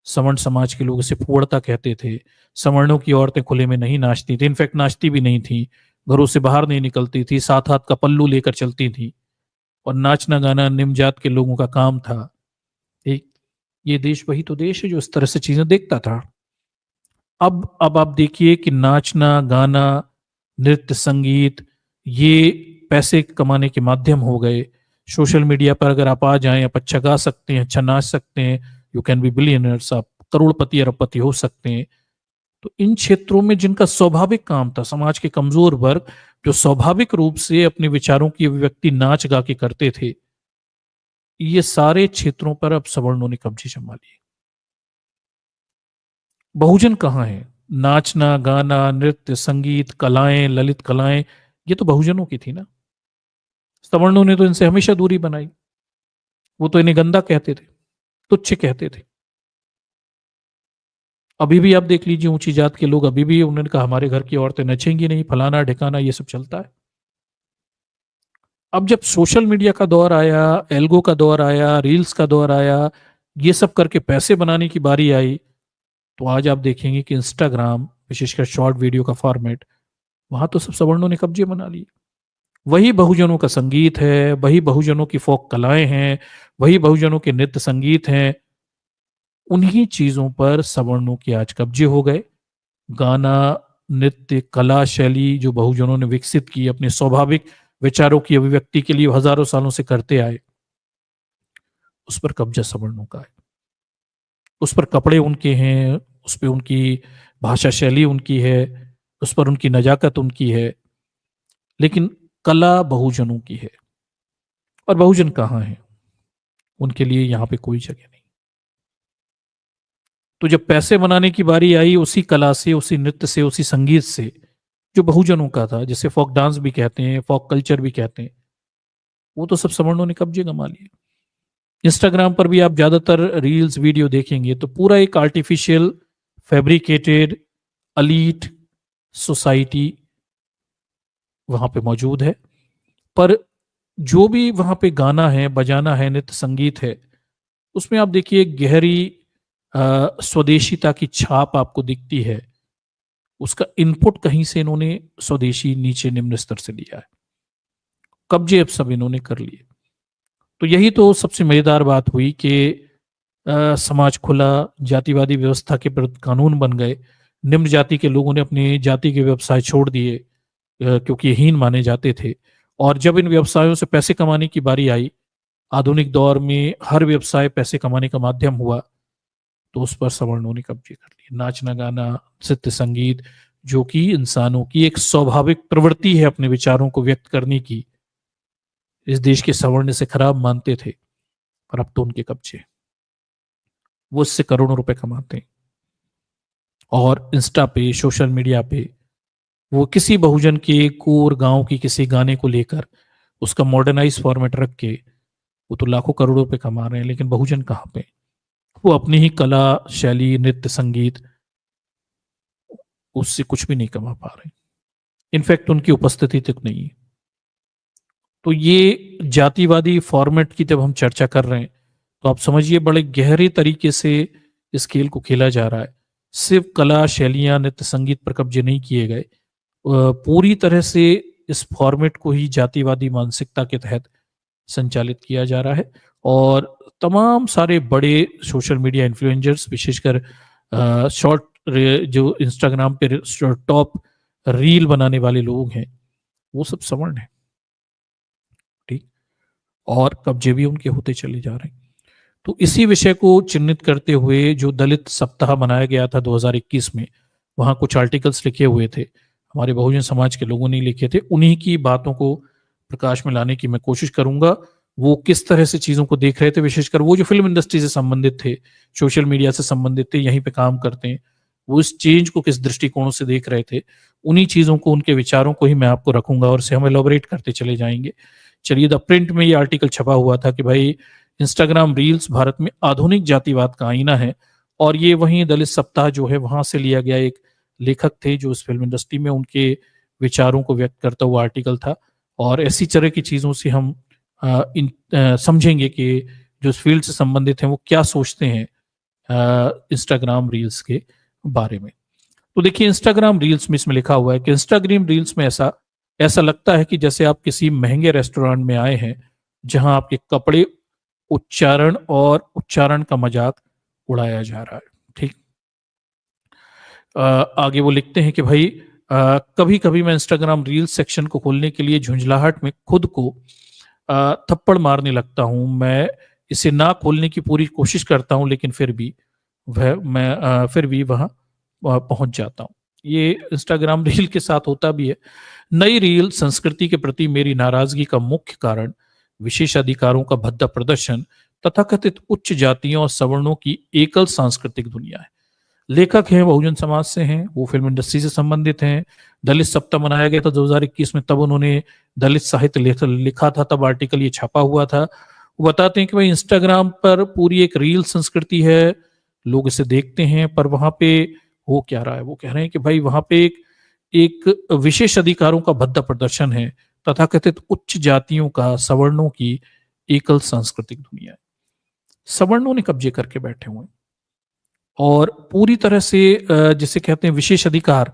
सवर्ण समाज के लोग इसे फूड़ता कहते थे। सवर्णों की औरतें खुले में नहीं नाचती थी, इनफैक्ट नाचती भी नहीं थी, घरों से बाहर नहीं निकलती थी, साथ हाथ का पल्लू लेकर चलती थी और नाचना गाना निम्न जात के लोगों का काम था। एक ये देश वही तो देश है जो इस तरह से चीजें देखता था। अब आप देखिए कि नाचना गाना, नृत्य, संगीत, ये पैसे कमाने के माध्यम हो गए। सोशल मीडिया पर अगर आप आ जाएं, आप अच्छा गा सकते हैं, अच्छा नाच सकते हैं, यू कैन बी बिलियनर्स, आप करोड़पति अरबपति हो सकते हैं। तो इन क्षेत्रों में जिनका स्वाभाविक काम था, समाज के कमजोर वर्ग जो स्वाभाविक रूप से अपने विचारों की अभिव्यक्ति नाच गा के करते थे, ये सारे क्षेत्रों पर अब सवर्णों ने कब्जे जमा लिए। बहुजन कहाँ है? नाचना गाना, नृत्य, संगीत, कलाएं, ललित कलाएं, ये तो बहुजनों की थी ना। सवर्णों ने तो इनसे हमेशा दूरी बनाई। वो तो इन्हें गंदा कहते थे, तुच्छ कहते थे। अभी भी आप देख लीजिए ऊंची जात के लोग अभी भी उन्होंने कहा हमारे घर की औरतें नचेंगी नहीं, फलाना ढिकाना, ये सब चलता है। अब जब सोशल मीडिया का दौर आया, एल्गो का दौर आया, रील्स का दौर आया, ये सब करके पैसे बनाने की बारी आई, तो आज आप देखेंगे कि इंस्टाग्राम, विशेषकर शॉर्ट वीडियो का फॉर्मेट, वहां तो सब सवर्णों ने कब्जे बना लिए। वही बहुजनों का संगीत है, वही बहुजनों की फोक कलाएं हैं, वही बहुजनों के नृत्य संगीत हैं, उन्हीं चीजों पर सवर्णों के आज कब्जे हो गए। गाना, नृत्य, कला, शैली जो बहुजनों ने विकसित की अपने स्वाभाविक विचारों की अभिव्यक्ति के लिए हजारों सालों से करते आए, उस पर कब्जा सवर्णों का है। उस पर कपड़े उनके हैं, उस पर उनकी भाषा शैली उनकी है, उस पर उनकी नजाकत उनकी है, लेकिन कला बहुजनों की है। और बहुजन कहाँ है? उनके लिए यहाँ पे कोई जगह नहीं। तो जब पैसे बनाने की बारी आई उसी कला से, उसी नृत्य से, उसी संगीत से जो बहुजनों का था, जिसे फोक डांस भी कहते हैं, फोक कल्चर भी कहते हैं, वो तो सब सवर्णों ने कब्जे कमा लिए। इंस्टाग्राम पर भी आप ज्यादातर रील्स वीडियो देखेंगे तो पूरा एक आर्टिफिशियल, फैब्रिकेटेड, अलीट सोसाइटी वहां पे मौजूद है। पर जो भी वहां पे गाना है, बजाना है, नृत्य संगीत है, उसमें आप देखिए गहरी स्वदेशीता की छाप आपको दिखती है। उसका इनपुट कहीं से इन्होंने स्वदेशी नीचे निम्न स्तर से लिया है, कब्जे अब सब इन्होंने कर लिए। तो यही तो सबसे मजेदार बात हुई कि समाज खुला, जातिवादी व्यवस्था के प्रति कानून बन गए, निम्न जाति के लोगों ने अपनी जाति के व्यवसाय छोड़ दिए क्योंकि ये हीन माने जाते थे। और जब इन व्यवसायों से पैसे कमाने की बारी आई, आधुनिक दौर में हर व्यवसाय पैसे कमाने का माध्यम हुआ, तो उस पर सवर्णों ने कब्जे कर लिए। नाचना, गाना, नृत्य, संगीत, जो कि इंसानों की एक स्वाभाविक प्रवृत्ति है अपने विचारों को व्यक्त करने की, इस देश के सवर्ण से खराब मानते थे, पर अब तो उनके कब्जे। वो इससे करोड़ों रुपए कमाते हैं। और इंस्टा पे, सोशल मीडिया पे वो किसी बहुजन के कोर गांव की किसी गाने को लेकर उसका मॉडर्नाइज फॉर्मेट रख के वो तो लाखों करोड़ों रुपए कमा रहे हैं, लेकिन बहुजन कहाँ पे? वो अपनी ही कला, शैली, नृत्य, संगीत, उससे कुछ भी नहीं कमा पा रहे। इनफैक्ट उनकी उपस्थिति तक नहीं है। तो ये जातिवादी फॉर्मेट की जब हम चर्चा कर रहे हैं तो आप समझिए बड़े गहरे तरीके से इस खेल को खेला जा रहा है। सिर्फ कला, शैलियां, नृत्य, संगीत पर कब्जे नहीं किए गए, पूरी तरह से इस फॉर्मेट को ही जातिवादी मानसिकता के तहत संचालित किया जा रहा है। और तमाम सारे बड़े सोशल मीडिया इन्फ्लुएंसर्स, विशेषकर शॉर्ट जो इंस्टाग्राम पे टॉप रील बनाने वाले लोग हैं, वो सब सवर्ण हैं, ठीक, और कब्जे भी उनके होते चले जा रहे हैं। तो इसी विषय को चिन्हित करते हुए जो दलित सप्ताह मनाया गया था 2021 में, वहां कुछ आर्टिकल्स लिखे हुए थे, हमारे बहुजन समाज के लोगों ने लिखे थे। उन्हीं की बातों को प्रकाश में लाने की मैं कोशिश करूंगा। वो किस तरह से चीजों को देख रहे थे, विशेषकर वो जो फिल्म इंडस्ट्री से संबंधित थे, सोशल मीडिया से संबंधित थे, यहीं पे काम करते हैं, वो इस चेंज को किस दृष्टिकोण से देख रहे थे, उन्हीं चीजों को, उनके विचारों को ही मैं आपको रखूंगा और से हम एलोबरेट करते चले जाएंगे। चलिए, द प्रिंट में ये आर्टिकल छपा हुआ था कि भाई इंस्टाग्राम रील्स भारत में आधुनिक जातिवाद का आईना है। और ये वहीं दलित सप्ताह जो है वहां से लिया गया एक लेखक थे जो इस फिल्म इंडस्ट्री में उनके विचारों को व्यक्त करता हुआ आर्टिकल था। और ऐसी तरह की चीजों से हम समझेंगे कि जो इस फील्ड से संबंधित हैं वो क्या सोचते हैं इंस्टाग्राम रील्स के बारे में। तो देखिए, इंस्टाग्राम रील्स में इसमें लिखा हुआ है कि इंस्टाग्राम रील्स में ऐसा ऐसा लगता है कि जैसे आप किसी महंगे रेस्टोरेंट में आए हैं जहां आपके कपड़े, उच्चारण और उच्चारण का मजाक उड़ाया जा रहा है, ठीक। आगे वो लिखते हैं कि भाई कभी कभी मैं इंस्टाग्राम रील्स सेक्शन को खोलने के लिए झुंझलाहट में खुद को थप्पड़ मारने लगता हूं। मैं इसे ना खोलने की पूरी कोशिश करता हूं, लेकिन फिर भी वहां पहुंच जाता हूं। ये इंस्टाग्राम रील के साथ होता भी है। नई रील संस्कृति के प्रति मेरी नाराजगी का मुख्य कारण विशेषाधिकारों का भद्दा प्रदर्शन, तथाकथित उच्च जातियों और सवर्णों की एकल सांस्कृतिक दुनिया है। लेखक हैं, बहुजन समाज से हैं, वो फिल्म इंडस्ट्री से संबंधित हैं। दलित सप्ताह मनाया गया था 2021 में, तब उन्होंने दलित साहित्य लिखा था, तब आर्टिकल ये छपा हुआ था। वो बताते हैं कि भाई इंस्टाग्राम पर पूरी एक रील संस्कृति है लोग इसे देखते हैं, पर वहां पे हो क्या रहा है, वो कह रहे हैं कि भाई वहां पे एक विशेष अधिकारों का भद्दा प्रदर्शन है, तथाकथित उच्च जातियों का, सवर्णों की एकल सांस्कृतिक दुनिया है। सवर्णों ने कब्जे करके बैठे हुए हैं और पूरी तरह से जिसे कहते हैं विशेष अधिकार,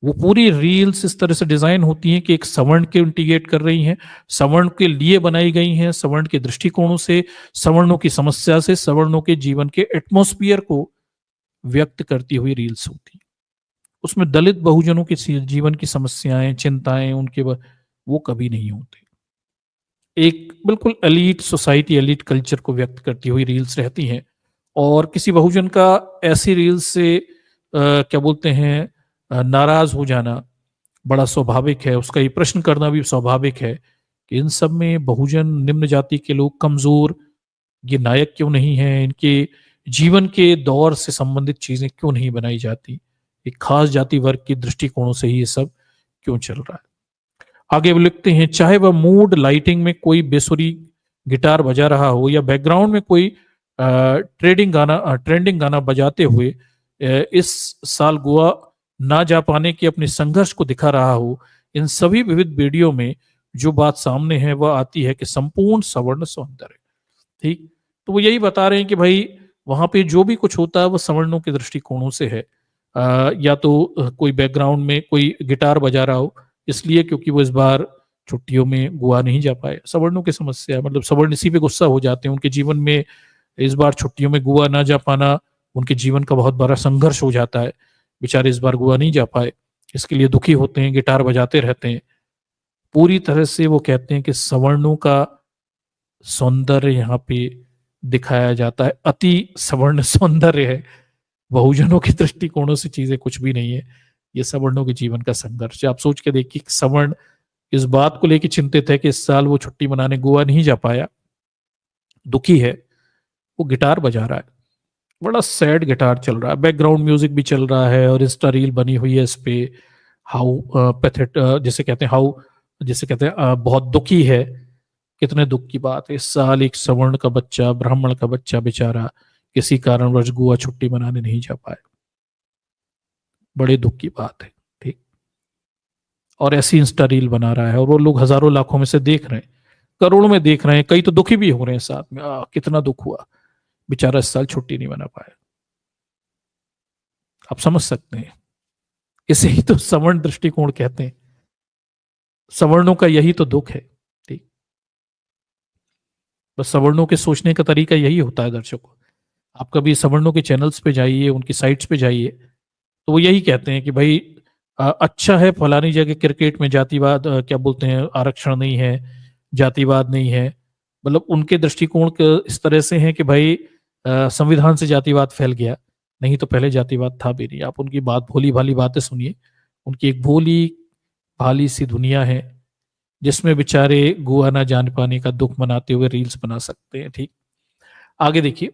वो पूरी रील्स इस तरह से डिजाइन होती हैं कि एक सवर्ण के इंटीग्रेट कर रही हैं, सवर्ण के लिए बनाई गई हैं, सवर्ण के दृष्टिकोणों से, सवर्णों की समस्या से, सवर्णों के जीवन के एटमॉस्फियर को व्यक्त करती हुई रील्स होती हैं। उसमें दलित बहुजनों के जीवन की समस्याएं, चिंताएं, वो कभी नहीं होते। एक बिल्कुल एलीट सोसाइटी, एलीट कल्चर को व्यक्त करती हुई रील्स रहती हैं। और किसी बहुजन का ऐसी रील्स से क्या बोलते हैं नाराज हो जाना बड़ा स्वाभाविक है, उसका ये प्रश्न करना भी स्वाभाविक है कि इन सब में बहुजन, निम्न जाति के लोग, कमजोर, ये नायक क्यों नहीं है, इनके जीवन के दौर से संबंधित चीजें क्यों नहीं बनाई जाती, एक खास जाति वर्ग के दृष्टिकोणों से ही ये सब क्यों चल रहा है। आगे वो लिखते हैं, चाहे वह मूड लाइटिंग में कोई बेसुरी गिटार बजा रहा हो या बैकग्राउंड में कोई ट्रेंडिंग गाना बजाते हुए इस साल गोवा ना जा पाने के अपने संघर्ष को दिखा रहा हो, इन सभी विविध वीडियो में जो बात सामने है वह आती है कि संपूर्ण सवर्ण सौंदर्य। ठीक, तो वो यही बता रहे हैं कि भाई वहां पे जो भी कुछ होता है वो सवर्णों के दृष्टिकोणों से है। या तो कोई बैकग्राउंड में कोई गिटार बजा रहा हो इसलिए क्योंकि वो इस बार छुट्टियों में गोवा नहीं जा पाए, सवर्णों की समस्या है, मतलब सवर्ण इसी पे गुस्सा हो जाते हैं, उनके जीवन में इस बार छुट्टियों में गोवा ना जा पाना उनके जीवन का बहुत बड़ा संघर्ष हो जाता है। बेचारे इस बार गोवा नहीं जा पाए, इसके लिए दुखी होते हैं, गिटार बजाते रहते हैं। पूरी तरह से वो कहते हैं कि सवर्णों का सौंदर्य यहाँ पे दिखाया जाता है, अति सवर्ण सौंदर्य है, बहुजनों के दृष्टिकोणों से चीजें कुछ भी नहीं है, ये सवर्णों के जीवन का संघर्ष है। आप सोच के देखिए, सवर्ण इस बात को लेकर चिंतित है कि इस साल वो छुट्टी मनाने गोवा नहीं जा पाया, दुखी है, वो गिटार बजा रहा है, बड़ा सैड गिटार चल रहा है, बैकग्राउंड म्यूजिक भी चल रहा है और इंस्टा रील बनी हुई है इस पे, हाउ पैथेट जिसे कहते हैं, हाउ जिसे कहते हैं बहुत दुखी है। कितने दुख की बात है, इस साल एक सवर्ण का बच्चा, ब्राह्मण का बच्चा बेचारा किसी कारणवश गोवा छुट्टी मनाने नहीं जा पाए, बड़े दुख की बात है। ठीक, और ऐसी इंस्टा रील बना रहा है और वो लोग हजारों लाखों में से देख रहे हैं, करोड़ों में देख रहे हैं, कई तो दुखी भी हो रहे हैं साथ में, कितना दुख हुआ, बेचारा इस साल छुट्टी नहीं मना पाया। आप समझ सकते हैं, इसे ही तो सवर्ण दृष्टिकोण कहते हैं, सवर्णों का यही तो दुख है। ठीक, बस सवर्णों के सोचने का तरीका यही होता है दर्शकों। आप कभी सवर्णों के चैनल्स पे जाइए, उनकी साइट्स पे जाइए, तो वो यही कहते हैं कि भाई अच्छा है फलानी जगह क्रिकेट में जातिवाद क्या बोलते हैं आरक्षण नहीं है, जातिवाद नहीं है, मतलब उनके दृष्टिकोण इस तरह से है कि भाई संविधान से जातिवाद फैल गया, नहीं तो पहले जातिवाद था भी नहीं। आप उनकी बात, भोली भाली बातें सुनिए, उनकी एक भोली भाली सी दुनिया है जिसमें बेचारे गोवा ना जान पाने का दुख मनाते हुए रील्स बना सकते हैं। ठीक, आगे देखिए,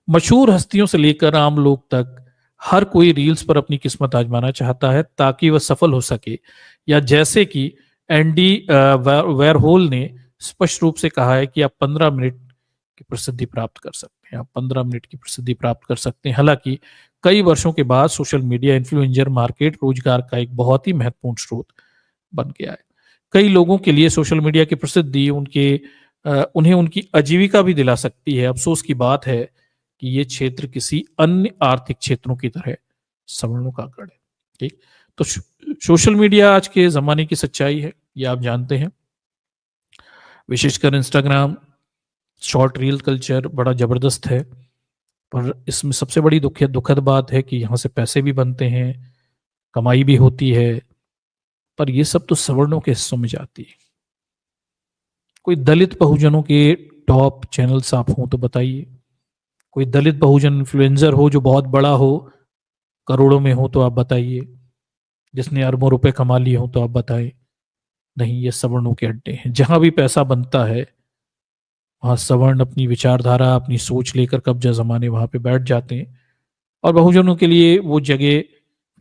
मशहूर हस्तियों से लेकर आम लोग तक हर कोई रील्स पर अपनी किस्मत आजमाना चाहता है ताकि वह सफल हो सके, या जैसे कि एंडी वेरहोल ने स्पष्ट रूप से कहा है कि आप 15 मिनट की प्रसिद्धि प्राप्त कर सकते हैं, आप 15 मिनट की प्रसिद्धि प्राप्त कर सकते हैं। हालांकि कई वर्षों के बाद सोशल मीडिया इन्फ्लुएंसर मार्केट रोजगार का एक बहुत ही महत्वपूर्ण स्रोत बन गया है। कई लोगों के लिए सोशल मीडिया की प्रसिद्धि उन्हें उनकी आजीविका भी दिला सकती है। अफसोस की बात है कि ये क्षेत्र किसी अन्य आर्थिक क्षेत्रों की तरह सवर्णों का गढ़ है। ठीक, तो सोशल मीडिया आज के जमाने की सच्चाई है, ये आप जानते हैं। विशेषकर इंस्टाग्राम, शॉर्ट रील कल्चर बड़ा जबरदस्त है, पर इसमें सबसे बड़ी दुखद बात है कि यहाँ से पैसे भी बनते हैं, कमाई भी होती है, पर ये सब तो सवर्णों के हिस्सों में जाती है। कोई दलित बहुजनों के टॉप चैनल्स आप हों तो बताइए, कोई दलित बहुजन इन्फ्लुएंसर हो जो बहुत बड़ा हो, करोड़ों में हो तो आप बताइए, जिसने अरबों रुपए कमा लिए हो तो आप बताएं। नहीं, ये सवर्णों के अड्डे हैं, जहां भी पैसा बनता है वहां सवर्ण अपनी विचारधारा, अपनी सोच लेकर कब्जा जमाने वहां पे बैठ जाते हैं और बहुजनों के लिए वो जगह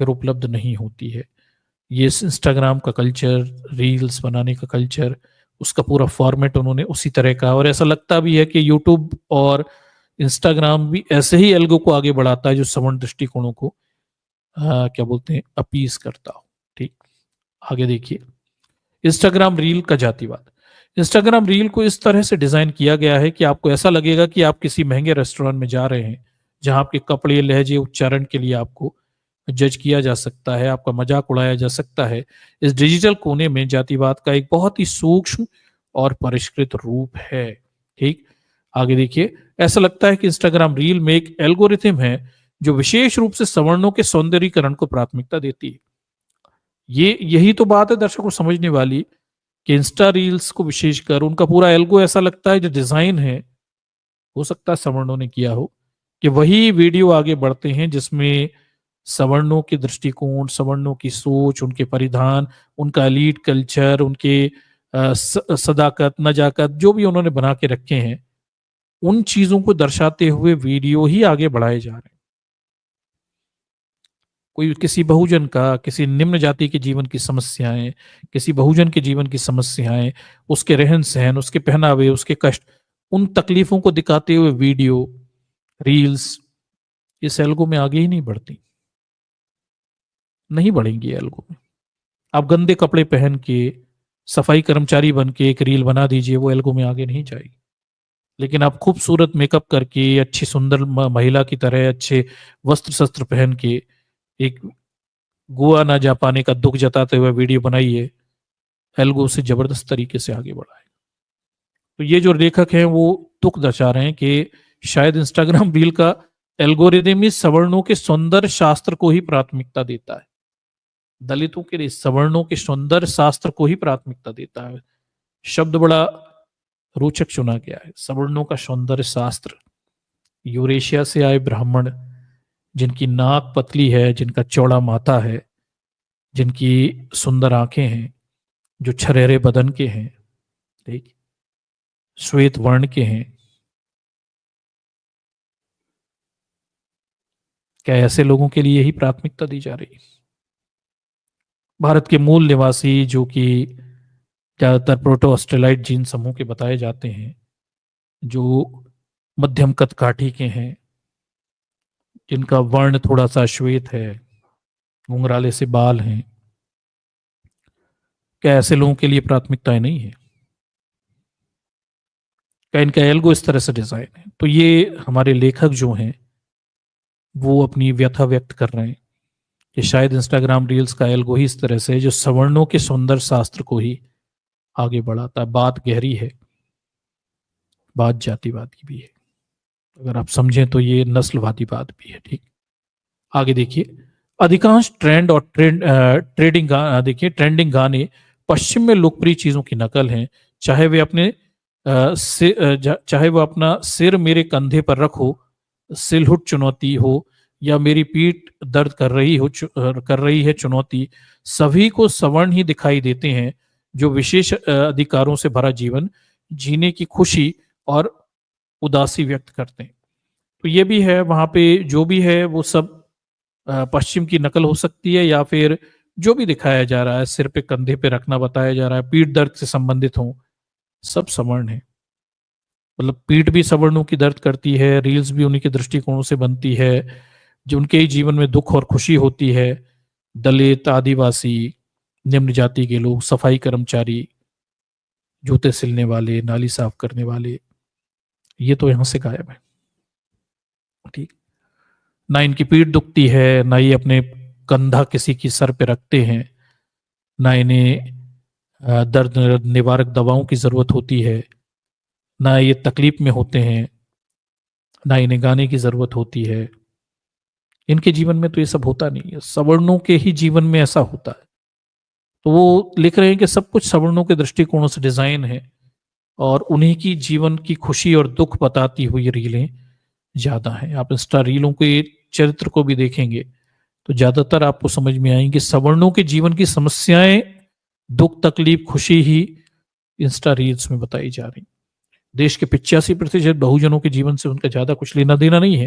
फिर उपलब्ध नहीं होती है। ये इंस्टाग्राम का कल्चर, रील्स बनाने का कल्चर, उसका पूरा फॉर्मेट उन्होंने उसी तरह का, और ऐसा लगता भी है कि यूट्यूब और इंस्टाग्राम भी ऐसे ही एल्गो को आगे बढ़ाता है जो सवर्ण दृष्टिकोणों को क्या बोलते हैं, अपीस करता हो। ठीक, आगे देखिए, इंस्टाग्राम रील का जातिवाद। इंस्टाग्राम रील को इस तरह से डिजाइन किया गया है कि आपको ऐसा लगेगा कि आप किसी महंगे रेस्टोरेंट में जा रहे हैं, जहां आपके कपड़े, लहजे, उच्चारण के लिए आपको जज किया जा सकता है, आपका मजाक उड़ाया जा सकता है। इस डिजिटल कोने में जातिवाद का एक बहुत ही सूक्ष्म और परिष्कृत रूप है। ठीक, आगे देखिए, ऐसा लगता है कि इंस्टाग्राम रील में एक एल्गोरिथम है जो विशेष रूप से सवर्णों के सौंदर्यीकरण को प्राथमिकता देती है। ये यही तो बात है दर्शकों समझने वाली, कि इंस्टा रील्स को विशेषकर उनका पूरा एल्गो ऐसा लगता है, जो डिजाइन है, हो सकता है सवर्णों ने किया हो, कि वही वीडियो आगे बढ़ते हैं जिसमें सवर्णों के दृष्टिकोण, सवर्णों की सोच, उनके परिधान, उनका एलीट कल्चर, उनके सदाकत, नजाकत, जो भी उन्होंने बना के रखे हैं, उन चीजों को दर्शाते हुए वीडियो ही आगे बढ़ाए जा रहे हैं। कोई किसी बहुजन का, किसी निम्न जाति के जीवन की समस्याएं, किसी बहुजन के जीवन की समस्याएं, उसके रहन सहन, उसके पहनावे, उसके कष्ट, उन तकलीफों को दिखाते हुए वीडियो, रील्स, इस एल्गो में आगे ही नहीं बढ़ती, नहीं बढ़ेंगी एल्गो में। आप गंदे कपड़े पहन के, सफाई कर्मचारी बन के एक रील बना दीजिए, वो एल्गो में आगे नहीं जाएगी। लेकिन आप खूबसूरत मेकअप करके, अच्छी सुंदर महिला की तरह अच्छे वस्त्र शस्त्र पहन के एक गोवा ना जा पाने का दुख जताते हुए वीडियो बनाइए, एल्गो से जबरदस्त तरीके से आगे बढ़ा है। तो ये जो लेखक हैं वो दुख दर्शा रहे हैं कि शायद इंस्टाग्राम रील का एल्गोरिदम ही सवर्णों के सौंदर्य शास्त्र को ही प्राथमिकता देता है, दलितों के लिए सवर्णों के सौंदर्य शास्त्र को ही प्राथमिकता देता है। शब्द बड़ा रोचक चुना गया है, सवर्णों का सौंदर्य शास्त्र। यूरेशिया से आए ब्राह्मण, जिनकी नाक पतली है, जिनका चौड़ा माथा है, जिनकी सुंदर आंखें हैं, जो छरेरे बदन के हैं, ठीक, श्वेत वर्ण के हैं, क्या ऐसे लोगों के लिए ही प्राथमिकता दी जा रही है? भारत के मूल निवासी, जो कि ज्यादातर प्रोटो ऑस्ट्रेलाइट जीन समूह के बताए जाते हैं, जो मध्यम कद काठी के हैं, जिनका वर्ण थोड़ा सा श्वेत है, घुंघराले से बाल हैं, क्या ऐसे लोगों के लिए प्राथमिकताएं नहीं है? क्या इनका एल्गो इस तरह से डिजाइन है? तो ये हमारे लेखक जो हैं वो अपनी व्यथा व्यक्त कर रहे हैं कि शायद इंस्टाग्राम रील्स का एल्गो ही इस तरह से है जो सवर्णों के सौंदर्य शास्त्र को ही आगे बढ़ाता है। बात गहरी है, बात जातिवाद की भी है, अगर आप समझें तो ये नस्लवादी बात भी है। ठीक, आगे देखिए, अधिकांश ट्रेंड और देखिए ट्रेंडिंग गाने पश्चिम में लोकप्रिय चीजों की नकल हैं, चाहे वे अपने चाहे वो अपना सिर मेरे कंधे पर रखो, सिलहुट चुनौती हो, या मेरी पीठ दर्द कर रही है चुनौती, सभी को सवर्ण ही दिखाई देते हैं, जो विशेष अधिकारों से भरा जीवन जीने की खुशी और उदासी व्यक्त करते हैं। तो ये भी है, वहां पे जो भी है वो सब पश्चिम की नकल हो सकती है, या फिर जो भी दिखाया जा रहा है, सिर पे कंधे पे रखना बताया जा रहा है, पीठ दर्द से संबंधित हो, सब सवर्ण है। मतलब पीठ भी सवर्णों की दर्द करती है, रील्स भी उन्हीं के दृष्टिकोणों से बनती है, जो उनके ही जीवन में दुख और खुशी होती है। दलित, आदिवासी, निम्न जाति के लोग, सफाई कर्मचारी, जूते सिलने वाले, नाली साफ करने वाले, ये तो यहां से गायब है। ठीक, ना इनकी पीठ दुखती है, ना ये अपने कंधा किसी की सर पे रखते हैं, ना इन्हें दर्द निवारक दवाओं की जरूरत होती है, ना ये तकलीफ में होते हैं, ना इन्हें गाने की जरूरत होती है। इनके जीवन में तो ये सब होता नहीं है, सवर्णों के ही जीवन में ऐसा होता है। तो वो लिख रहे हैं कि सब कुछ सवर्णों के दृष्टिकोणों से डिजाइन है, और उन्हीं की जीवन की खुशी और दुख बताती हुई रीलें ज्यादा हैं। आप इंस्टा रीलों के चरित्र को भी देखेंगे तो ज्यादातर आपको समझ में आएंगे सवर्णों के जीवन की समस्याएं, दुख, तकलीफ, खुशी ही इंस्टा रील्स में बताई जा रही। देश के 85% बहुजनों के जीवन से उनका ज्यादा कुछ लेना देना नहीं है,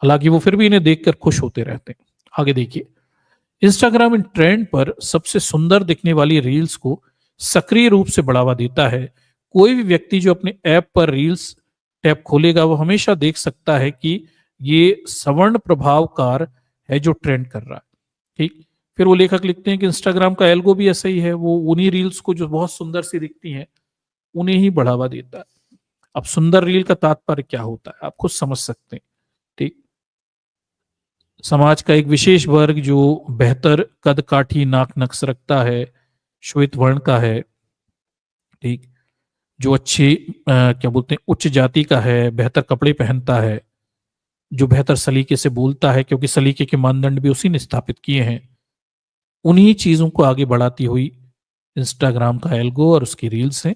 हालांकि वो फिर भी इन्हें देखकर खुश होते रहते हैं। आगे देखिए, इंस्टाग्राम इन ट्रेंड पर सबसे सुंदर दिखने वाली रील्स को सक्रिय रूप से बढ़ावा देता है। कोई भी व्यक्ति जो अपने ऐप पर रील्स टैब खोलेगा वो हमेशा देख सकता है कि ये सवर्ण प्रभावकार है जो ट्रेंड कर रहा है। ठीक, फिर वो लेखक लिखते हैं कि इंस्टाग्राम का एल्गो भी ऐसा ही है, वो उन्हीं रील्स को जो बहुत सुंदर सी दिखती हैं उन्हें ही बढ़ावा देता है। अब सुंदर रील का तात्पर्य क्या होता है आप खुद समझ सकते हैं। ठीक, समाज का एक विशेष वर्ग जो बेहतर कद काठी नाक नक्श रखता है, श्वेत वर्ण का है, ठीक, जो अच्छी क्या बोलते हैं उच्च जाति का है, बेहतर कपड़े पहनता है, जो बेहतर सलीके से बोलता है क्योंकि सलीके के मानदंड भी उसी ने स्थापित किए हैं, उन्हीं चीजों को आगे बढ़ाती हुई इंस्टाग्राम का एल्गो और उसकी रील्स हैं।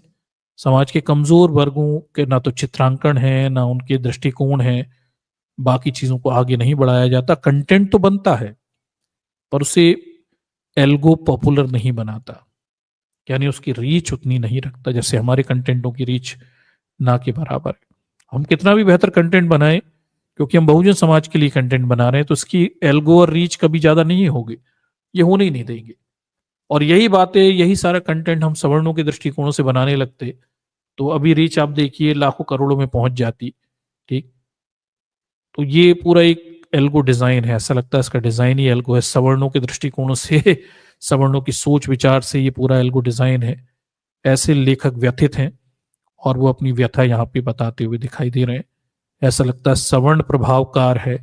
समाज के कमजोर वर्गों के ना तो चित्रांकन है ना उनके दृष्टिकोण है, बाकी चीजों को आगे नहीं बढ़ाया जाता। कंटेंट तो बनता है पर उसे एल्गो पॉपुलर नहीं बनाता, यानी उसकी रीच उतनी नहीं रखता जैसे हमारे कंटेंटों की रीच ना के बराबर है। हम कितना भी बेहतर कंटेंट बनाएं, क्योंकि हम बहुजन समाज के लिए कंटेंट बना रहे हैं, तो उसकी एल्गो और रीच कभी ज्यादा नहीं होगी, ये होने ही नहीं देंगे। और यही बातें, यही सारा कंटेंट हम सवर्णों के दृष्टिकोणों से बनाने लगते तो अभी रीच आप देखिए लाखों करोड़ों में पहुंच जाती। ठीक, तो ये पूरा एक एल्गो डिजाइन है, ऐसा लगता है इसका डिजाइन ही एल्गो है, सवर्णों के दृष्टिकोणों से सवर्णों की सोच विचार से ये पूरा एल्गो डिजाइन है। ऐसे लेखक व्यथित हैं और वो अपनी व्यथा यहाँ पे बताते हुए दिखाई दे रहे हैं। ऐसा लगता है सवर्ण प्रभावकार है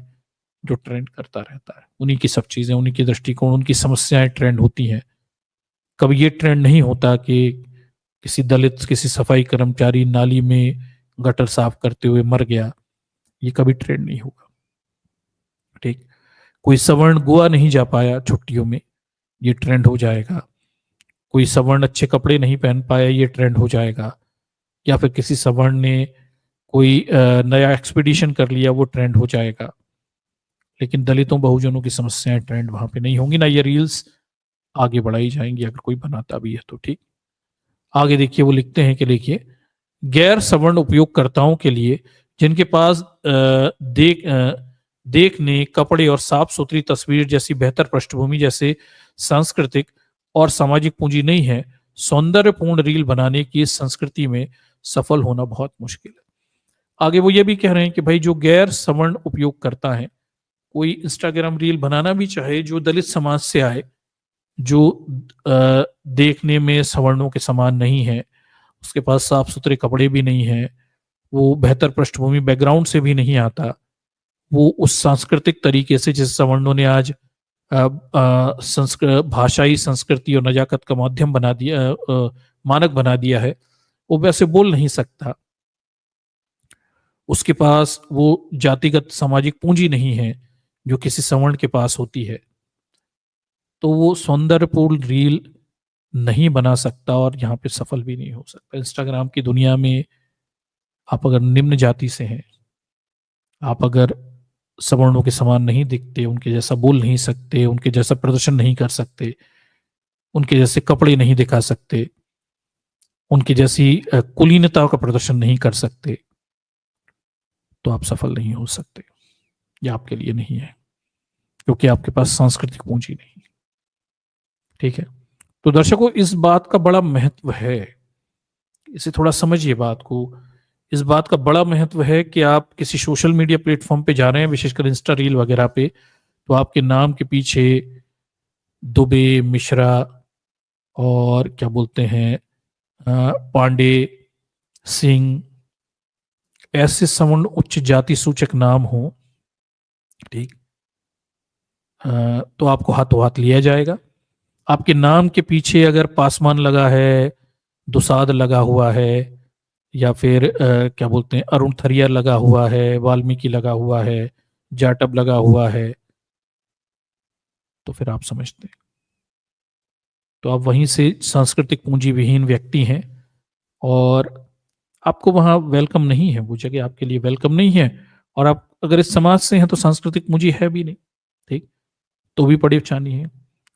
जो ट्रेंड करता रहता है, उन्हीं की सब चीजें, उन्हीं के दृष्टिकोण, उनकी समस्याएं ट्रेंड होती हैं। कभी ये ट्रेंड नहीं होता कि किसी दलित, किसी सफाई कर्मचारी नाली में गटर साफ करते हुए मर गया, ये कभी ट्रेंड नहीं होगा। ठीक, कोई सवर्ण गोवा नहीं जा पाया छुट्टियों में, ये ट्रेंड हो जाएगा। कोई सवर्ण अच्छे कपड़े नहीं पहन पाया, ये ट्रेंड हो जाएगा। या फिर किसी सवर्ण ने कोई नया एक्सपीडिशन कर लिया, वो ट्रेंड हो जाएगा। लेकिन दलितों बहुजनों की समस्याएं ट्रेंड वहां पे नहीं होंगी, ना ये रील्स आगे बढ़ाई जाएंगी अगर कोई बनाता भी है तो। ठीक, आगे देखिए वो लिखते हैं कि देखिए गैर सवर्ण उपयोगकर्ताओं के लिए जिनके पास देखने, कपड़े और साफ सुथरी तस्वीर जैसी बेहतर पृष्ठभूमि जैसे सांस्कृतिक और सामाजिक पूंजी नहीं है, सौंदर्यपूर्ण रील बनाने की इस संस्कृति में सफल होना बहुत मुश्किल है। आगे वो ये भी कह रहे हैं कि भाई जो गैर सवर्ण उपयोग करता है, कोई इंस्टाग्राम रील बनाना भी चाहे जो दलित समाज से आए, जो देखने में सवर्णों के समान नहीं है, उसके पास साफ सुथरे कपड़े भी नहीं है, वो बेहतर पृष्ठभूमि बैकग्राउंड से भी नहीं आता, वो उस सांस्कृतिक तरीके से जिस सवर्णों ने आज भाषाई संस्कृति और नजाकत का माध्यम बना दिया, मानक बना दिया है, वो वैसे बोल नहीं सकता। उसके पास वो जातिगत सामाजिक पूंजी नहीं है जो किसी सवर्ण के पास होती है, तो वो सौंदर्यपूर्ण रील नहीं बना सकता और यहाँ पे सफल भी नहीं हो सकता। इंस्टाग्राम की दुनिया में आप अगर निम्न जाति से हैं, आप अगर सवर्णों के समान नहीं दिखते, उनके जैसा बोल नहीं सकते, उनके जैसा प्रदर्शन नहीं कर सकते, उनके जैसे कपड़े नहीं दिखा सकते, उनकी जैसी कुलीनता का प्रदर्शन नहीं कर सकते, तो आप सफल नहीं हो सकते। ये आपके लिए नहीं है, क्योंकि आपके पास सांस्कृतिक पूंजी नहीं। ठीक है, तो दर्शकों इस बात का बड़ा महत्व है, इसे थोड़ा समझिए बात को। इस बात का बड़ा महत्व है कि आप किसी सोशल मीडिया प्लेटफॉर्म पे जा रहे हैं, विशेषकर इंस्टा रील वगैरह पे, तो आपके नाम के पीछे दुबे, मिश्रा और क्या बोलते हैं पांडे, सिंह, ऐसे सवर्ण उच्च जाति सूचक नाम हो, ठीक, तो आपको हाथों हाथ लिया जाएगा। आपके नाम के पीछे अगर पासवान लगा है, दुसाद लगा हुआ है, या फिर क्या बोलते हैं अरुण थरिया लगा हुआ है, वाल्मीकि लगा हुआ है, जाटव लगा हुआ है, तो फिर आप समझते हैं, तो आप वहीं से सांस्कृतिक पूंजी विहीन व्यक्ति हैं और आपको वहां वेलकम नहीं है, वो जगह आपके लिए वेलकम नहीं है। और आप अगर इस समाज से हैं तो सांस्कृतिक पूंजी है भी नहीं, ठीक, तो भी परेशानी है।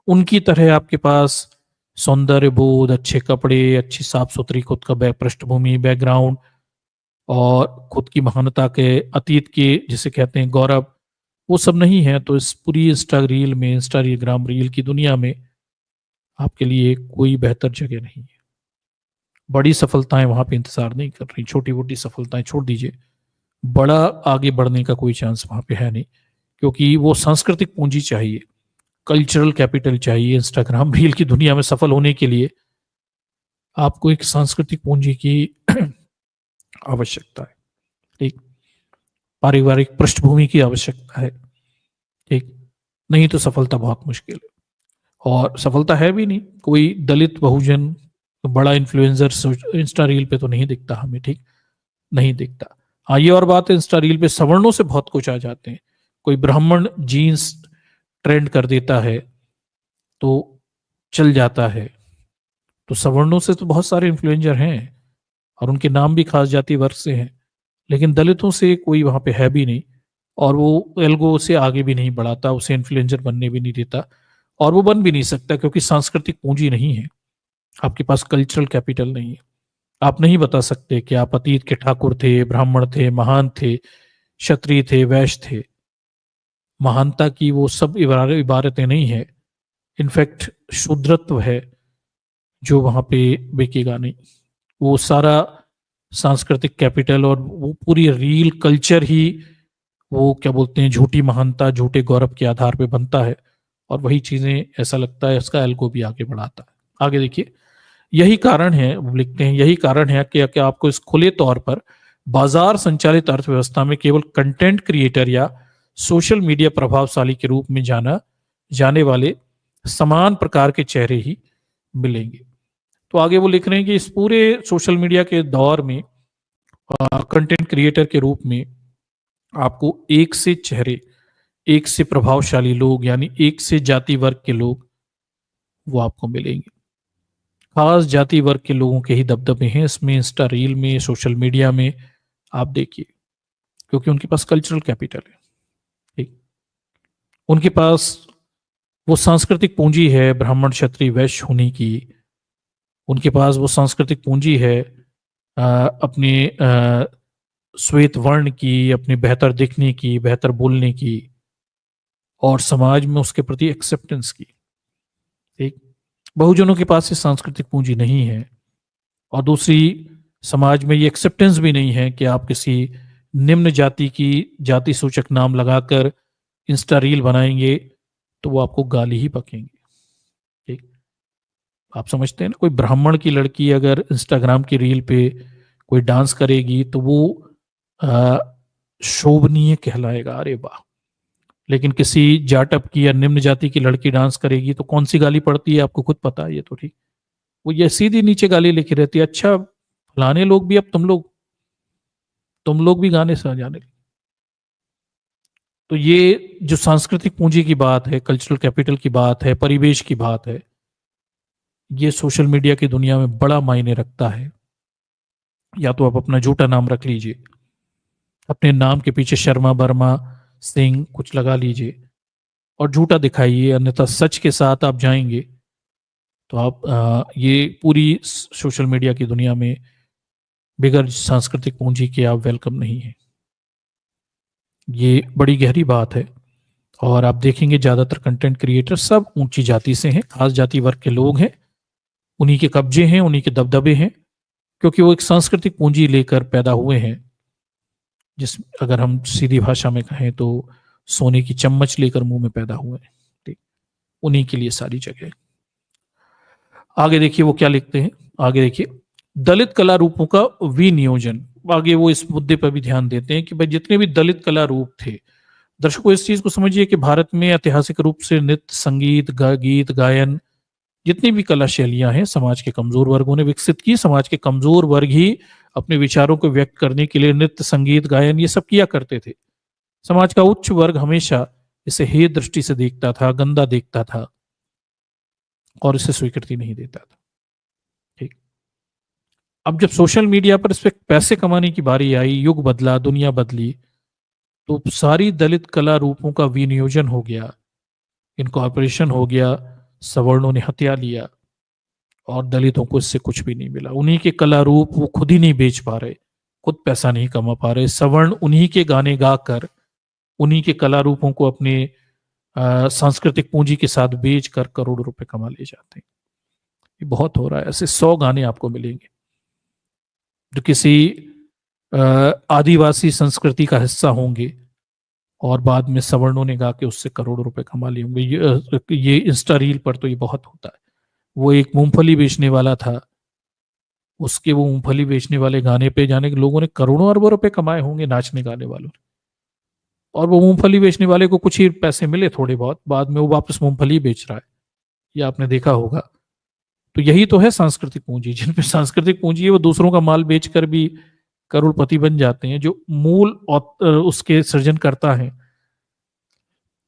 उनकी तरह आपके पास सौंदर्य बोध, अच्छे कपड़े, अच्छी साफ सुथरी खुद का पृष्ठभूमि, बैकग्राउंड और खुद की महानता के अतीत के जिसे कहते हैं गौरव, वो सब नहीं है, तो इस पूरी इंस्टाग्राम रील की दुनिया में आपके लिए कोई बेहतर जगह नहीं है। बड़ी सफलताएं वहां पे इंतजार नहीं कर रही, छोटी मोटी सफलताएं छोड़ दीजिए, बड़ा आगे बढ़ने का कोई चांस वहां पे है नहीं, क्योंकि वो सांस्कृतिक पूंजी चाहिए, कल्चरल कैपिटल चाहिए। इंस्टाग्राम रील की दुनिया में सफल होने के लिए आपको एक सांस्कृतिक पूंजी की आवश्यकता है, ठीक, पारिवारिक पृष्ठभूमि की आवश्यकता है, ठीक, नहीं तो सफलता बहुत मुश्किल है। और सफलता है भी नहीं, कोई दलित बहुजन बड़ा इन्फ्लुएंसर इंस्टा रील पे तो नहीं दिखता हमें, ठीक, नहीं दिखता। हाँ, ये और बात है, इंस्टा रील पे सवर्णों से बहुत कुछ आ जाते हैं। कोई ब्राह्मण जीन्स ट्रेंड कर देता है तो चल जाता है, तो सवर्णों से तो बहुत सारे इन्फ्लुएंसर हैं और उनके नाम भी खास जाति वर्ग से हैं, लेकिन दलितों से कोई वहां पे है भी नहीं, और वो एल्गो से आगे भी नहीं बढ़ाता, उसे इन्फ्लुएंसर बनने भी नहीं देता, और वो बन भी नहीं सकता क्योंकि सांस्कृतिक पूंजी नहीं है, आपके पास कल्चरल कैपिटल नहीं है। आप नहीं बता सकते कि आप अतीत के ठाकुर थे, ब्राह्मण थे, महान थे, क्षत्रिय थे, वैश्य थे। महानता की वो सब इबारतें नहीं है, इनफैक्ट शूद्रत्व है जो वहां पे बिकेगा नहीं। वो सारा सांस्कृतिक कैपिटल और वो पूरी रील कल्चर ही वो क्या बोलते हैं, झूठी महानता, झूठे गौरव के आधार पे बनता है, और वही चीजें ऐसा लगता है इसका एल्गो भी आगे बढ़ाता है। आगे देखिए, यही कारण है, वो लिखते हैं, यही कारण है कि आपको इस खुले तौर पर बाजार संचालित अर्थव्यवस्था में केवल कंटेंट क्रिएटर या सोशल मीडिया प्रभावशाली के रूप में जाना जाने वाले समान प्रकार के चेहरे ही मिलेंगे। तो आगे वो लिख रहे हैं कि इस पूरे सोशल मीडिया के दौर में कंटेंट क्रिएटर के रूप में आपको एक से चेहरे, एक से प्रभावशाली लोग, यानी एक से जाति वर्ग के लोग वो आपको मिलेंगे। खास जाति वर्ग के लोगों के ही दबदबे हैं इसमें, इंस्टा रील में, सोशल मीडिया में, आप देखिए, क्योंकि उनके पास कल्चरल कैपिटल है, ठीक, उनके पास वो सांस्कृतिक पूंजी है ब्राह्मण क्षत्रिय वैश्य होने की, उनके पास वो सांस्कृतिक पूंजी है अपने श्वेत वर्ण की, अपने बेहतर दिखने की, बेहतर बोलने की, और समाज में उसके प्रति एक्सेप्टेंस की, ठीक। बहुजनों के पास ये सांस्कृतिक पूंजी नहीं है, और दूसरी, समाज में ये एक्सेप्टेंस भी नहीं है कि आप किसी निम्न जाति की जाति सूचक नाम लगाकर इंस्टा रील बनाएंगे तो वो आपको गाली ही बकेंगे, ठीक। आप समझते हैं ना, कोई ब्राह्मण की लड़की अगर इंस्टाग्राम की रील पे कोई डांस करेगी तो वो आ, शोभनीय कहलाएगा, अरे वाह। लेकिन किसी जाटअप की या निम्न जाति की लड़की डांस करेगी तो कौन सी गाली पड़ती है, आपको खुद पता है ये तो, ठीक। वो ये सीधी नीचे गाली लिखी रहती है, अच्छा फलाने लोग भी, अब तुम लोग भी गाने से जाने लगे। तो ये जो सांस्कृतिक पूंजी की बात है, कल्चरल कैपिटल की बात है, परिवेश की बात है, ये सोशल मीडिया की दुनिया में बड़ा मायने रखता है। या तो आप अपना झूठा नाम रख लीजिए, अपने नाम के पीछे शर्मा वर्मा सिंह कुछ लगा लीजिए और झूठा दिखाइए, अन्यथा सच के साथ आप जाएंगे तो आप ये पूरी सोशल मीडिया की दुनिया में बिगैर सांस्कृतिक पूंजी के आप वेलकम नहीं है। ये बड़ी गहरी बात है, और आप देखेंगे ज्यादातर कंटेंट क्रिएटर सब ऊंची जाति से हैं, खास जाति वर्ग के लोग हैं, उन्हीं के कब्जे हैं, उन्हीं के दबदबे हैं, क्योंकि वो एक सांस्कृतिक पूंजी लेकर पैदा हुए हैं, जिस अगर हम सीधी भाषा में कहें तो सोने की चम्मच लेकर मुंह में पैदा हुए हैं, ठीक, उन्हीं के लिए सारी जगह। आगे देखिए वो क्या लिखते हैं, आगे देखिए, दलित कला रूपों का विनियोजन। आगे वो इस मुद्दे पर भी ध्यान देते हैं कि भाई जितने भी दलित कला रूप थे, दर्शकों इस चीज को समझिए कि भारत में ऐतिहासिक रूप से नृत्य, संगीत, गीत गायन, जितनी भी कला शैलियां हैं समाज के कमजोर वर्गों ने विकसित की। समाज के कमजोर वर्ग ही अपने विचारों को व्यक्त करने के लिए नृत्य, संगीत, गायन ये सब किया करते थे। समाज का उच्च वर्ग हमेशा इसे हे दृष्टि से देखता था, गंदा देखता था और इसे स्वीकृति नहीं देता था, ठीक। अब जब सोशल मीडिया पर इस पे पैसे कमाने की बारी आई, युग बदला, दुनिया बदली, तो सारी दलित कला रूपों का विनियोजन हो गया, इनकॉर्पोरेशन हो गया, सवर्णों ने हत्या लिया और दलितों को इससे कुछ भी नहीं मिला। उन्हीं के कला रूप वो खुद ही नहीं बेच पा रहे, खुद पैसा नहीं कमा पा रहे, सवर्ण उन्हीं के गाने गाकर उन्हीं के कला रूपों को अपने सांस्कृतिक पूंजी के साथ बेच कर करोड़ों रुपए कमा ले जाते हैं। ये बहुत हो रहा है, ऐसे 100 गाने आपको मिलेंगे जो किसी आदिवासी संस्कृति का हिस्सा होंगे, और बाद में सवर्णों ने गा के उससे करोड़ों रुपए कमा लिए होंगे। ये इंस्टा रील पर तो ये बहुत होता है। वो एक मूंगफली बेचने वाला था, उसके वो मूंगफली बेचने वाले गाने पे जाने के लोगों ने करोड़ों अरबों रुपए कमाए होंगे, नाचने गाने वालों ने। और वो मूंगफली बेचने वाले को कुछ ही पैसे मिले थोड़े बहुत, बाद में वो वापस मूंगफली बेच रहा है, ये आपने देखा होगा। तो यही तो है सांस्कृतिक पूंजी। जिन पे सांस्कृतिक पूंजी है वो दूसरों का माल बेचकर भी करोड़पति बन जाते हैं। जो मूल उसके सृजन करता है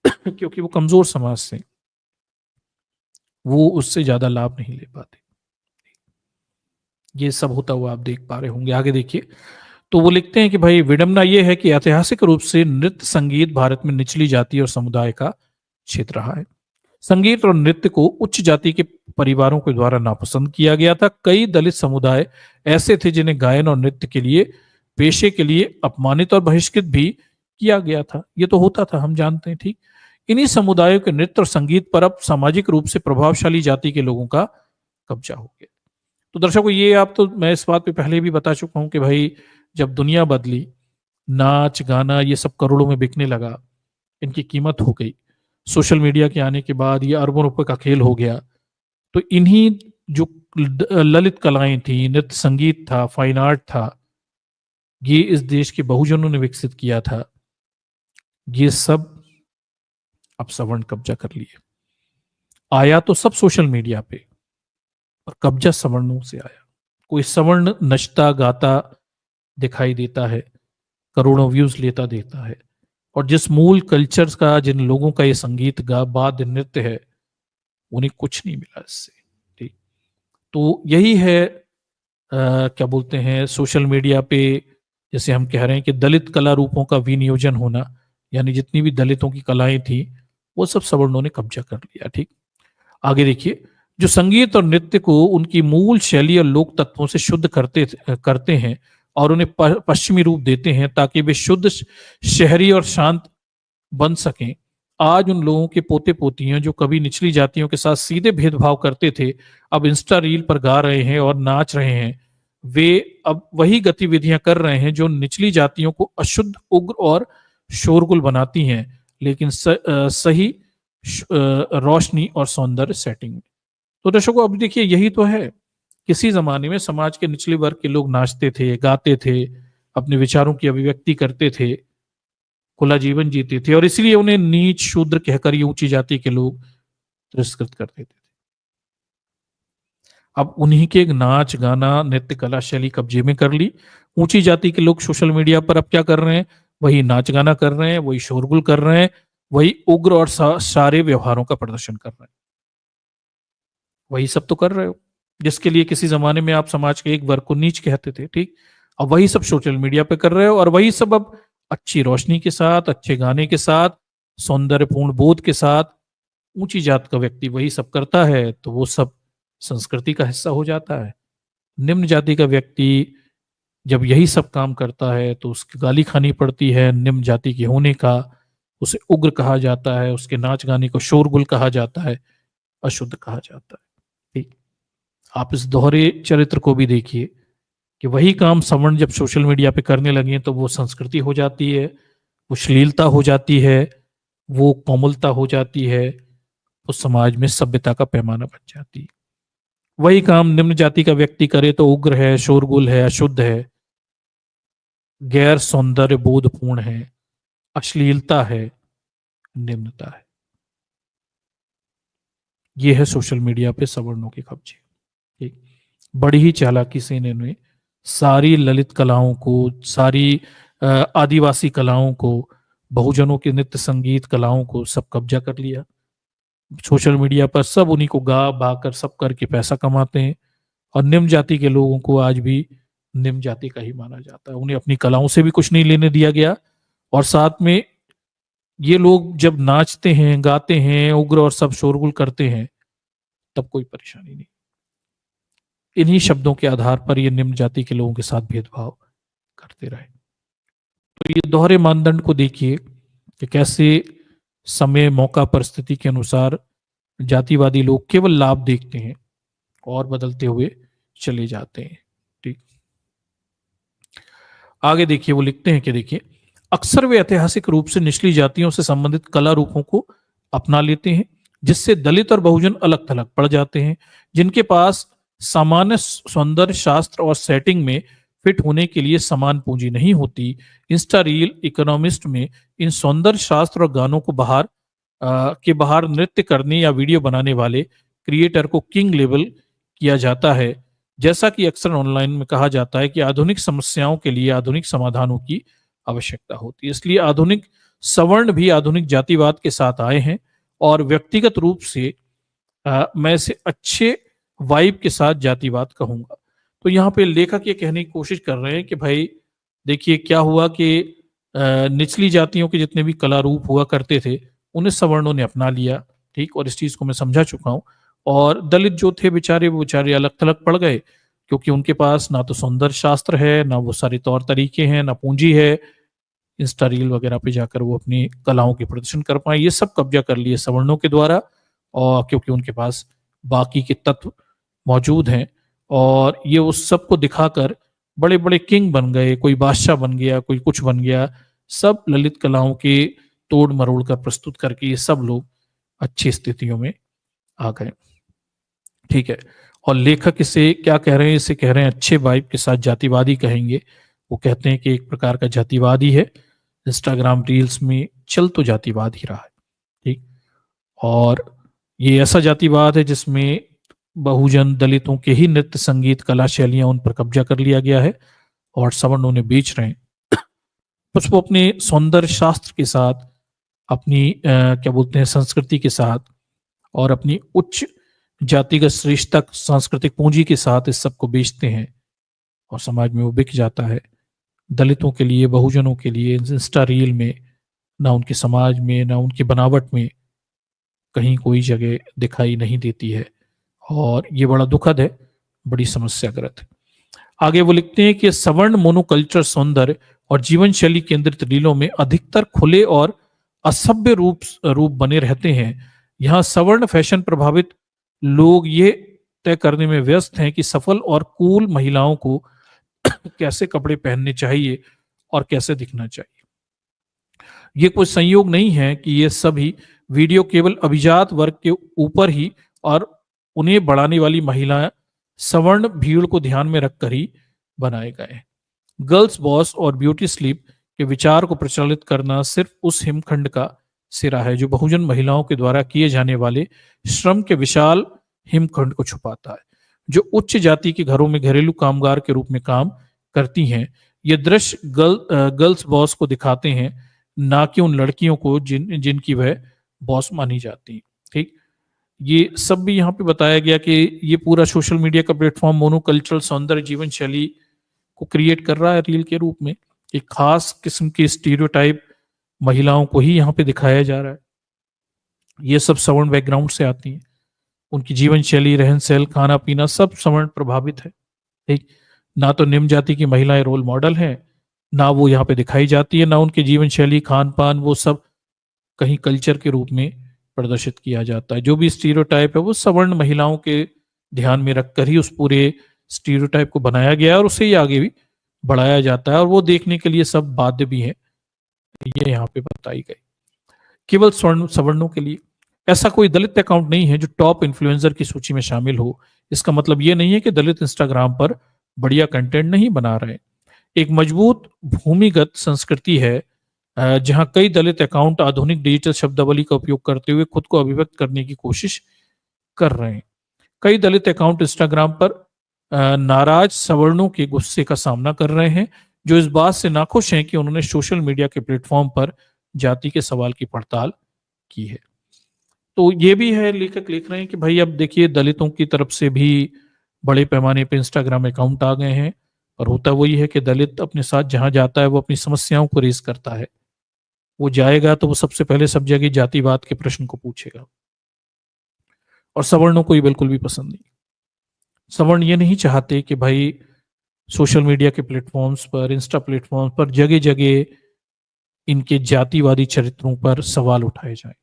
क्योंकि वो कमजोर समाज से, वो उससे ज्यादा लाभ नहीं ले पाते। ये सब होता हुआ आप देख पा रहे होंगे। आगे देखिए, तो वो लिखते हैं कि भाई विडंबना ये है कि ऐतिहासिक रूप से नृत्य संगीत भारत में निचली जाति और समुदाय का क्षेत्र रहा है। संगीत और नृत्य को उच्च जाति के परिवारों के द्वारा नापसंद किया गया था। कई दलित समुदाय ऐसे थे जिन्हें गायन और नृत्य के लिए पेशे के लिए अपमानित और बहिष्कृत भी किया गया था। ये तो होता था, हम जानते हैं, ठीक। इन्हीं समुदायों के नृत्य और संगीत पर अब सामाजिक रूप से प्रभावशाली जाति के लोगों का कब्जा हो गया। तो दर्शकों, ये आप तो मैं इस बात पे पहले भी बता चुका हूं कि भाई जब दुनिया बदली, नाच गाना ये सब करोड़ों में बिकने लगा, इनकी कीमत हो गई। सोशल मीडिया के आने के बाद ये अरबों रुपए का खेल हो गया। तो इन्हीं जो ललित कलाएं थी, नृत्य संगीत था, फाइन आर्ट था, ये इस देश के बहुजनों ने विकसित किया था, ये सब अब सवर्ण कब्जा कर लिए। आया तो सब सोशल मीडिया पे, और कब्जा सवर्णों से आया। कोई सवर्ण नचता गाता दिखाई देता है, करोड़ों व्यूज लेता देता है, और जिस मूल कल्चर का, जिन लोगों का ये संगीत गा वाद्य नृत्य है, उन्हें कुछ नहीं मिला इससे, ठीक। तो यही है क्या बोलते हैं, सोशल मीडिया पे जैसे हम कह रहे हैं कि दलित कला रूपों का विनियोजन होना, यानी जितनी भी दलितों की कलाएं थी वो सब सवर्णों ने कब्जा कर लिया, ठीक। आगे देखिए, जो संगीत और नृत्य को उनकी मूल शैली और लोक तत्वों से शुद्ध करते हैं और उन्हें पश्चिमी रूप देते हैं ताकि वे शुद्ध शहरी और शांत बन सकें। आज उन लोगों के पोते पोतियां जो कभी निचली जातियों के साथ सीधे भेदभाव करते थे, अब इंस्टा रील पर गा रहे हैं और नाच रहे हैं। वे अब वही गतिविधियां कर रहे हैं जो निचली जातियों को अशुद्ध, उग्र और शोरगुल बनाती हैं, लेकिन सही रोशनी और सौंदर्य सेटिंग में। तो दर्शकों, अब देखिए, यही तो है। किसी जमाने में समाज के निचले वर्ग के लोग नाचते थे, गाते थे, अपने विचारों की अभिव्यक्ति करते थे, खुला जीवन जीते थे, और इसलिए उन्हें नीच शूद्र कहकर ये ऊंची जाति के लोग तिरस्कृत करते थे। अब उन्हीं के नाच गाना नृत्य कला शैली कब्जे में कर ली। ऊंची जाति के लोग सोशल मीडिया पर अब क्या कर रहे हैं, वही नाच गाना कर रहे हैं, वही शोरगुल कर रहे हैं, वही उग्र और सारे व्यवहारों का प्रदर्शन कर रहे हैं। वही सब तो कर रहे हो जिसके लिए किसी जमाने में आप समाज के एक वर्ग को नीच कहते थे, ठीक। अब वही सब सोशल मीडिया पे कर रहे हो, और वही सब अब अच्छी रोशनी के साथ, अच्छे गाने के साथ, सौंदर्यपूर्ण बोध के साथ ऊंची जात का व्यक्ति वही सब करता है, तो वो सब संस्कृति का हिस्सा हो जाता है। निम्न जाति का व्यक्ति जब यही सब काम करता है तो उसकी गाली खानी पड़ती है। निम्न जाति के होने का उसे उग्र कहा जाता है, उसके नाच गाने को शोरगुल कहा जाता है, अशुद्ध कहा जाता है, ठीक। आप इस दोहरे चरित्र को भी देखिए कि वही काम सवर्ण जब सोशल मीडिया पे करने लगे तो वो संस्कृति हो जाती है, वो श्लीलता हो जाती है, वो कोमलता हो जाती है, वो समाज में सभ्यता का पैमाना बन जाती है। वही काम निम्न जाति का व्यक्ति करे तो उग्र है, शोरगुल है, अशुद्ध है, गैर सौंदर्य बोधपूर्ण है, अश्लीलता है, निम्नता है। ये है सोशल मीडिया पे सवर्णों के कब्जे, ठीक। बड़ी ही चालाकी से इन्होंने सारी ललित कलाओं को, सारी आदिवासी कलाओं को, बहुजनों के नृत्य संगीत कलाओं को सब कब्जा कर लिया। सोशल मीडिया पर सब उन्हीं को गा बा कर सब करके पैसा कमाते हैं, और निम्न जाति के लोगों को आज भी निम्न जाति का ही माना जाता है। उन्हें अपनी कलाओं से भी कुछ नहीं लेने दिया गया, और साथ में ये लोग जब नाचते हैं, गाते हैं, उग्र और सब शोरगुल करते हैं, तब कोई परेशानी नहीं। इन्हीं शब्दों के आधार पर ये निम्न जाति के लोगों के साथ भेदभाव करते रहे। तो ये दोहरे मानदंड को देखिए कि कैसे समय, मौका, परिस्थिति के अनुसार जातिवादी लोग केवल लाभ देखते हैं और बदलते हुए चले जाते हैं, ठीक। आगे देखिए वो लिखते हैं कि देखिए, अक्सर वे ऐतिहासिक रूप से निचली जातियों से संबंधित कला रूपों को अपना लेते हैं, जिससे दलित और बहुजन अलग थलग पड़ जाते हैं। जिनके पास सामान्य सौंदर्य शास्त्र और सेटिंग में फिट होने के लिए समान पूंजी नहीं होती, इंस्टा रील इकोनॉमिस्ट में इन सौंदर्य शास्त्र और गानों को के बाहर नृत्य करने या वीडियो बनाने वाले क्रिएटर को किंग लेबल किया जाता है। जैसा कि अक्सर ऑनलाइन में कहा जाता है कि आधुनिक समस्याओं के लिए आधुनिक समाधानों की आवश्यकता होती है, इसलिए आधुनिक सवर्ण भी आधुनिक जातिवाद के साथ आए हैं। और व्यक्तिगत रूप से मैं इसे अच्छे वाइब के साथ जातिवाद कहूंगा। तो यहाँ पे लेखक ये कहने की कोशिश कर रहे हैं कि भाई देखिए क्या हुआ कि निचली जातियों के जितने भी कला रूप हुआ करते थे उन्हें सवर्णों ने अपना लिया, ठीक, और इस चीज को मैं समझा चुका हूँ। और दलित जो थे बेचारे, वो बेचारे अलग थलग पड़ गए, क्योंकि उनके पास ना तो सौंदर्य शास्त्र है, ना वो सारे तौर तरीके हैं, ना पूंजी है इंस्टा रील वगैरह पे जाकर वो अपनी कलाओं के प्रदर्शन कर पाए। ये सब कब्जा कर लिए सवर्णों के द्वारा, और क्योंकि उनके पास बाकी के तत्व मौजूद हैं, और ये उस सबको दिखाकर बड़े बड़े किंग बन गए, कोई बादशाह बन गया, कोई कुछ बन गया। सब ललित कलाओं के तोड़ मरोड़ कर प्रस्तुत करके ये सब लोग अच्छी स्थितियों में आ गए, ठीक है। और लेखक इसे क्या कह रहे हैं, इसे कह रहे हैं अच्छे वाइब के साथ जातिवादी कहेंगे। वो कहते हैं कि एक प्रकार का जातिवादी है, इंस्टाग्राम रील्स में चल तो जातिवाद ही रहा है, ठीक। और ये ऐसा जातिवाद है जिसमें बहुजन दलितों के ही नृत्य संगीत कला शैलियां उन पर कब्जा कर लिया गया है, और सवर्ण उन्हें बेच रहे हैं। कुछ वो अपने सौंदर्य शास्त्र के साथ, अपनी क्या बोलते हैं संस्कृति के साथ, और अपनी उच्च जातिगत श्रेष्ठता सांस्कृतिक पूंजी के साथ इस सब को बेचते हैं, और समाज में वो बिक जाता है। दलितों के लिए, बहुजनों के लिए इंस्टा रील में ना उनके समाज में, ना उनकी बनावट में कहीं कोई जगह दिखाई नहीं देती है, और ये बड़ा दुखद है, बड़ी समस्याग्रस्त है। आगे वो लिखते हैं कि सवर्ण मोनोकल्चर सौंदर्य और जीवन शैली केंद्रित रीलों में अधिकतर खुले और असभ्य रूप बने रहते हैं। यहाँ सवर्ण फैशन प्रभावित लोग ये तय करने में व्यस्त हैं कि सफल और कूल महिलाओं को कैसे कपड़े पहनने चाहिए और कैसे दिखना चाहिए। ये कोई संयोग नहीं है कि ये सभी वीडियो केवल अभिजात वर्ग के ऊपर ही और उन्हें बढ़ाने वाली महिलाएं सवर्ण भीड़ को ध्यान में रखकर ही बनाए गए। गर्ल्स बॉस और ब्यूटी स्लीप के विचार को प्रचलित करना सिर्फ उस हिमखंड का सिरा है जो बहुजन महिलाओं के द्वारा किए जाने वाले श्रम के विशाल हिमखंड को छुपाता है, जो उच्च जाति के घरों में घरेलू कामगार के रूप में काम करती हैं। ये दृश्य गर्ल्स बॉस को दिखाते हैं, ना कि उन लड़कियों को जिनकी वह बॉस मानी जाती है, ठीक। ये सब भी यहाँ पे बताया गया कि ये पूरा सोशल मीडिया का प्लेटफॉर्म मोनोकल्चरल सौंदर्य जीवन शैली को क्रिएट कर रहा है रील के रूप में। एक खास किस्म की स्टीरियोटाइप महिलाओं को ही यहाँ पे दिखाया जा रहा है। ये सब सवर्ण बैकग्राउंड से आती हैं, उनकी जीवन शैली, रहन सहन, खाना पीना सब सवर्ण प्रभावित है, ठीक। ना तो निम्न जाति की महिलाएं रोल मॉडल हैं, ना वो यहाँ पे दिखाई जाती है, ना उनके जीवन शैली, खान पान वो सब कहीं कल्चर के रूप में प्रदर्शित किया जाता है। जो भी स्टीरियोटाइप है वो सवर्ण महिलाओं के ध्यान में रखकर ही उस पूरे स्टीरियोटाइप को बनाया गया है, और उसे ही आगे भी बढ़ाया जाता है, और वो देखने के लिए सब बाध्य भी है, ये यहाँ पे बताई गई। केवल सवर्णों के लिए ऐसा कोई दलित अकाउंट नहीं है जो टॉप इन्फ्लुएंसर की सूची में शामिल हो। इसका मतलब ये नहीं है कि दलित इंस्टाग्राम पर बढ़िया कंटेंट नहीं बना रहे। एक मजबूत भूमिगत संस्कृति है जहां कई दलित अकाउंट आधुनिक डिजिटल शब्दावली का उपयोग करते हुए खुद को अभिव्यक्त करने की कोशिश कर रहे हैं। कई दलित अकाउंट इंस्टाग्राम पर नाराज सवर्णों के गुस्से का सामना कर रहे हैं, जो इस बात से नाखुश हैं कि उन्होंने सोशल मीडिया के प्लेटफॉर्म पर जाति के सवाल की पड़ताल की है। तो ये भी है, लेखक लिख रहे हैं कि भाई अब देखिए दलितों की तरफ से भी बड़े पैमाने पे इंस्टाग्राम अकाउंट आ गए हैं, और होता वही है कि दलित अपने साथ जहां जाता है वो अपनी समस्याओं को रेज करता है। वो जाएगा तो वो सबसे पहले सब जगह जातिवाद के प्रश्न को पूछेगा, और सवर्णों को ये बिल्कुल भी पसंद नहीं। सवर्ण ये नहीं चाहते कि भाई सोशल मीडिया के प्लेटफॉर्म्स पर, इंस्टा प्लेटफॉर्म्स पर जगह जगह इनके जातिवादी चरित्रों पर सवाल उठाए जाए।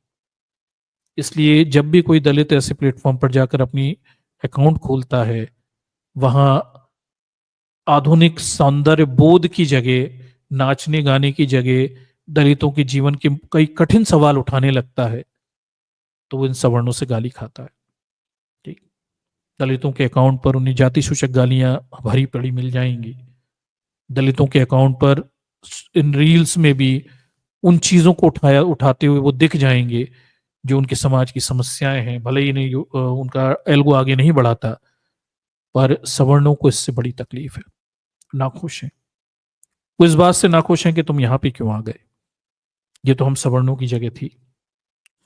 इसलिए जब भी कोई दलित ऐसे प्लेटफॉर्म पर जाकर अपनी अकाउंट खोलता है, वहां आधुनिक सौंदर्य बोध की जगह, नाचने गाने की जगह दलितों के जीवन के कई कठिन सवाल उठाने लगता है, तो वो इन सवर्णों से गाली खाता है। ठीक, दलितों के अकाउंट पर उन्हें जाति सूचक गालियां भरी पड़ी मिल जाएंगी। दलितों के अकाउंट पर इन रील्स में भी उन चीजों को उठाते हुए वो दिख जाएंगे जो उनके समाज की समस्याएं हैं। भले ही नहीं उनका एल्गो आगे नहीं बढ़ाता, पर सवर्णों को इससे बड़ी तकलीफ है, नाखुश हैं। वो इस बात से नाखुश हैं कि तुम यहाँ पे क्यों आ गए, ये तो हम सवर्णों की जगह थी,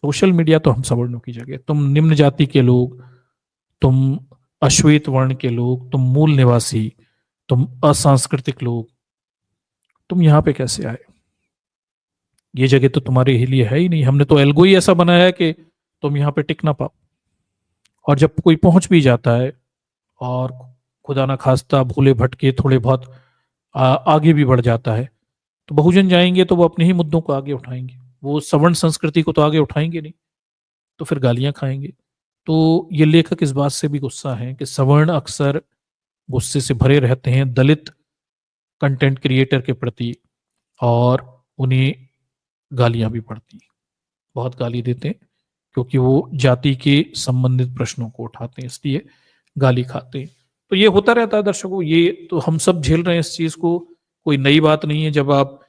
सोशल मीडिया तो हम सवर्णों की जगह, तुम निम्न जाति के लोग, तुम अश्वेत वर्ण के लोग, तुम मूल निवासी, तुम असांस्कृतिक लोग, तुम यहाँ पे कैसे आए, ये जगह तो तुम्हारे लिए है ही नहीं, हमने तो एल्गो ही ऐसा बनाया है कि तुम यहाँ पे टिक ना पाओ। और जब कोई पहुंच भी जाता है और खुदा ना खास्ता भूले भटके थोड़े बहुत आगे भी बढ़ जाता है, तो बहुजन जाएंगे तो वो अपने ही मुद्दों को आगे उठाएंगे, वो सवर्ण संस्कृति को तो आगे उठाएंगे नहीं, तो फिर गालियां खाएंगे। तो ये लेखक इस बात से भी गुस्सा है कि सवर्ण अक्सर गुस्से से भरे रहते हैं दलित कंटेंट क्रिएटर के प्रति, और उन्हें गालियां भी पड़ती हैं, बहुत गाली देते हैं, क्योंकि वो जाति के संबंधित प्रश्नों को उठाते हैं, इसलिए गाली खाते हैं। तो ये होता रहता है दर्शकों, ये तो हम सब झेल रहे हैं इस चीज को, कोई नई बात नहीं है। जब आप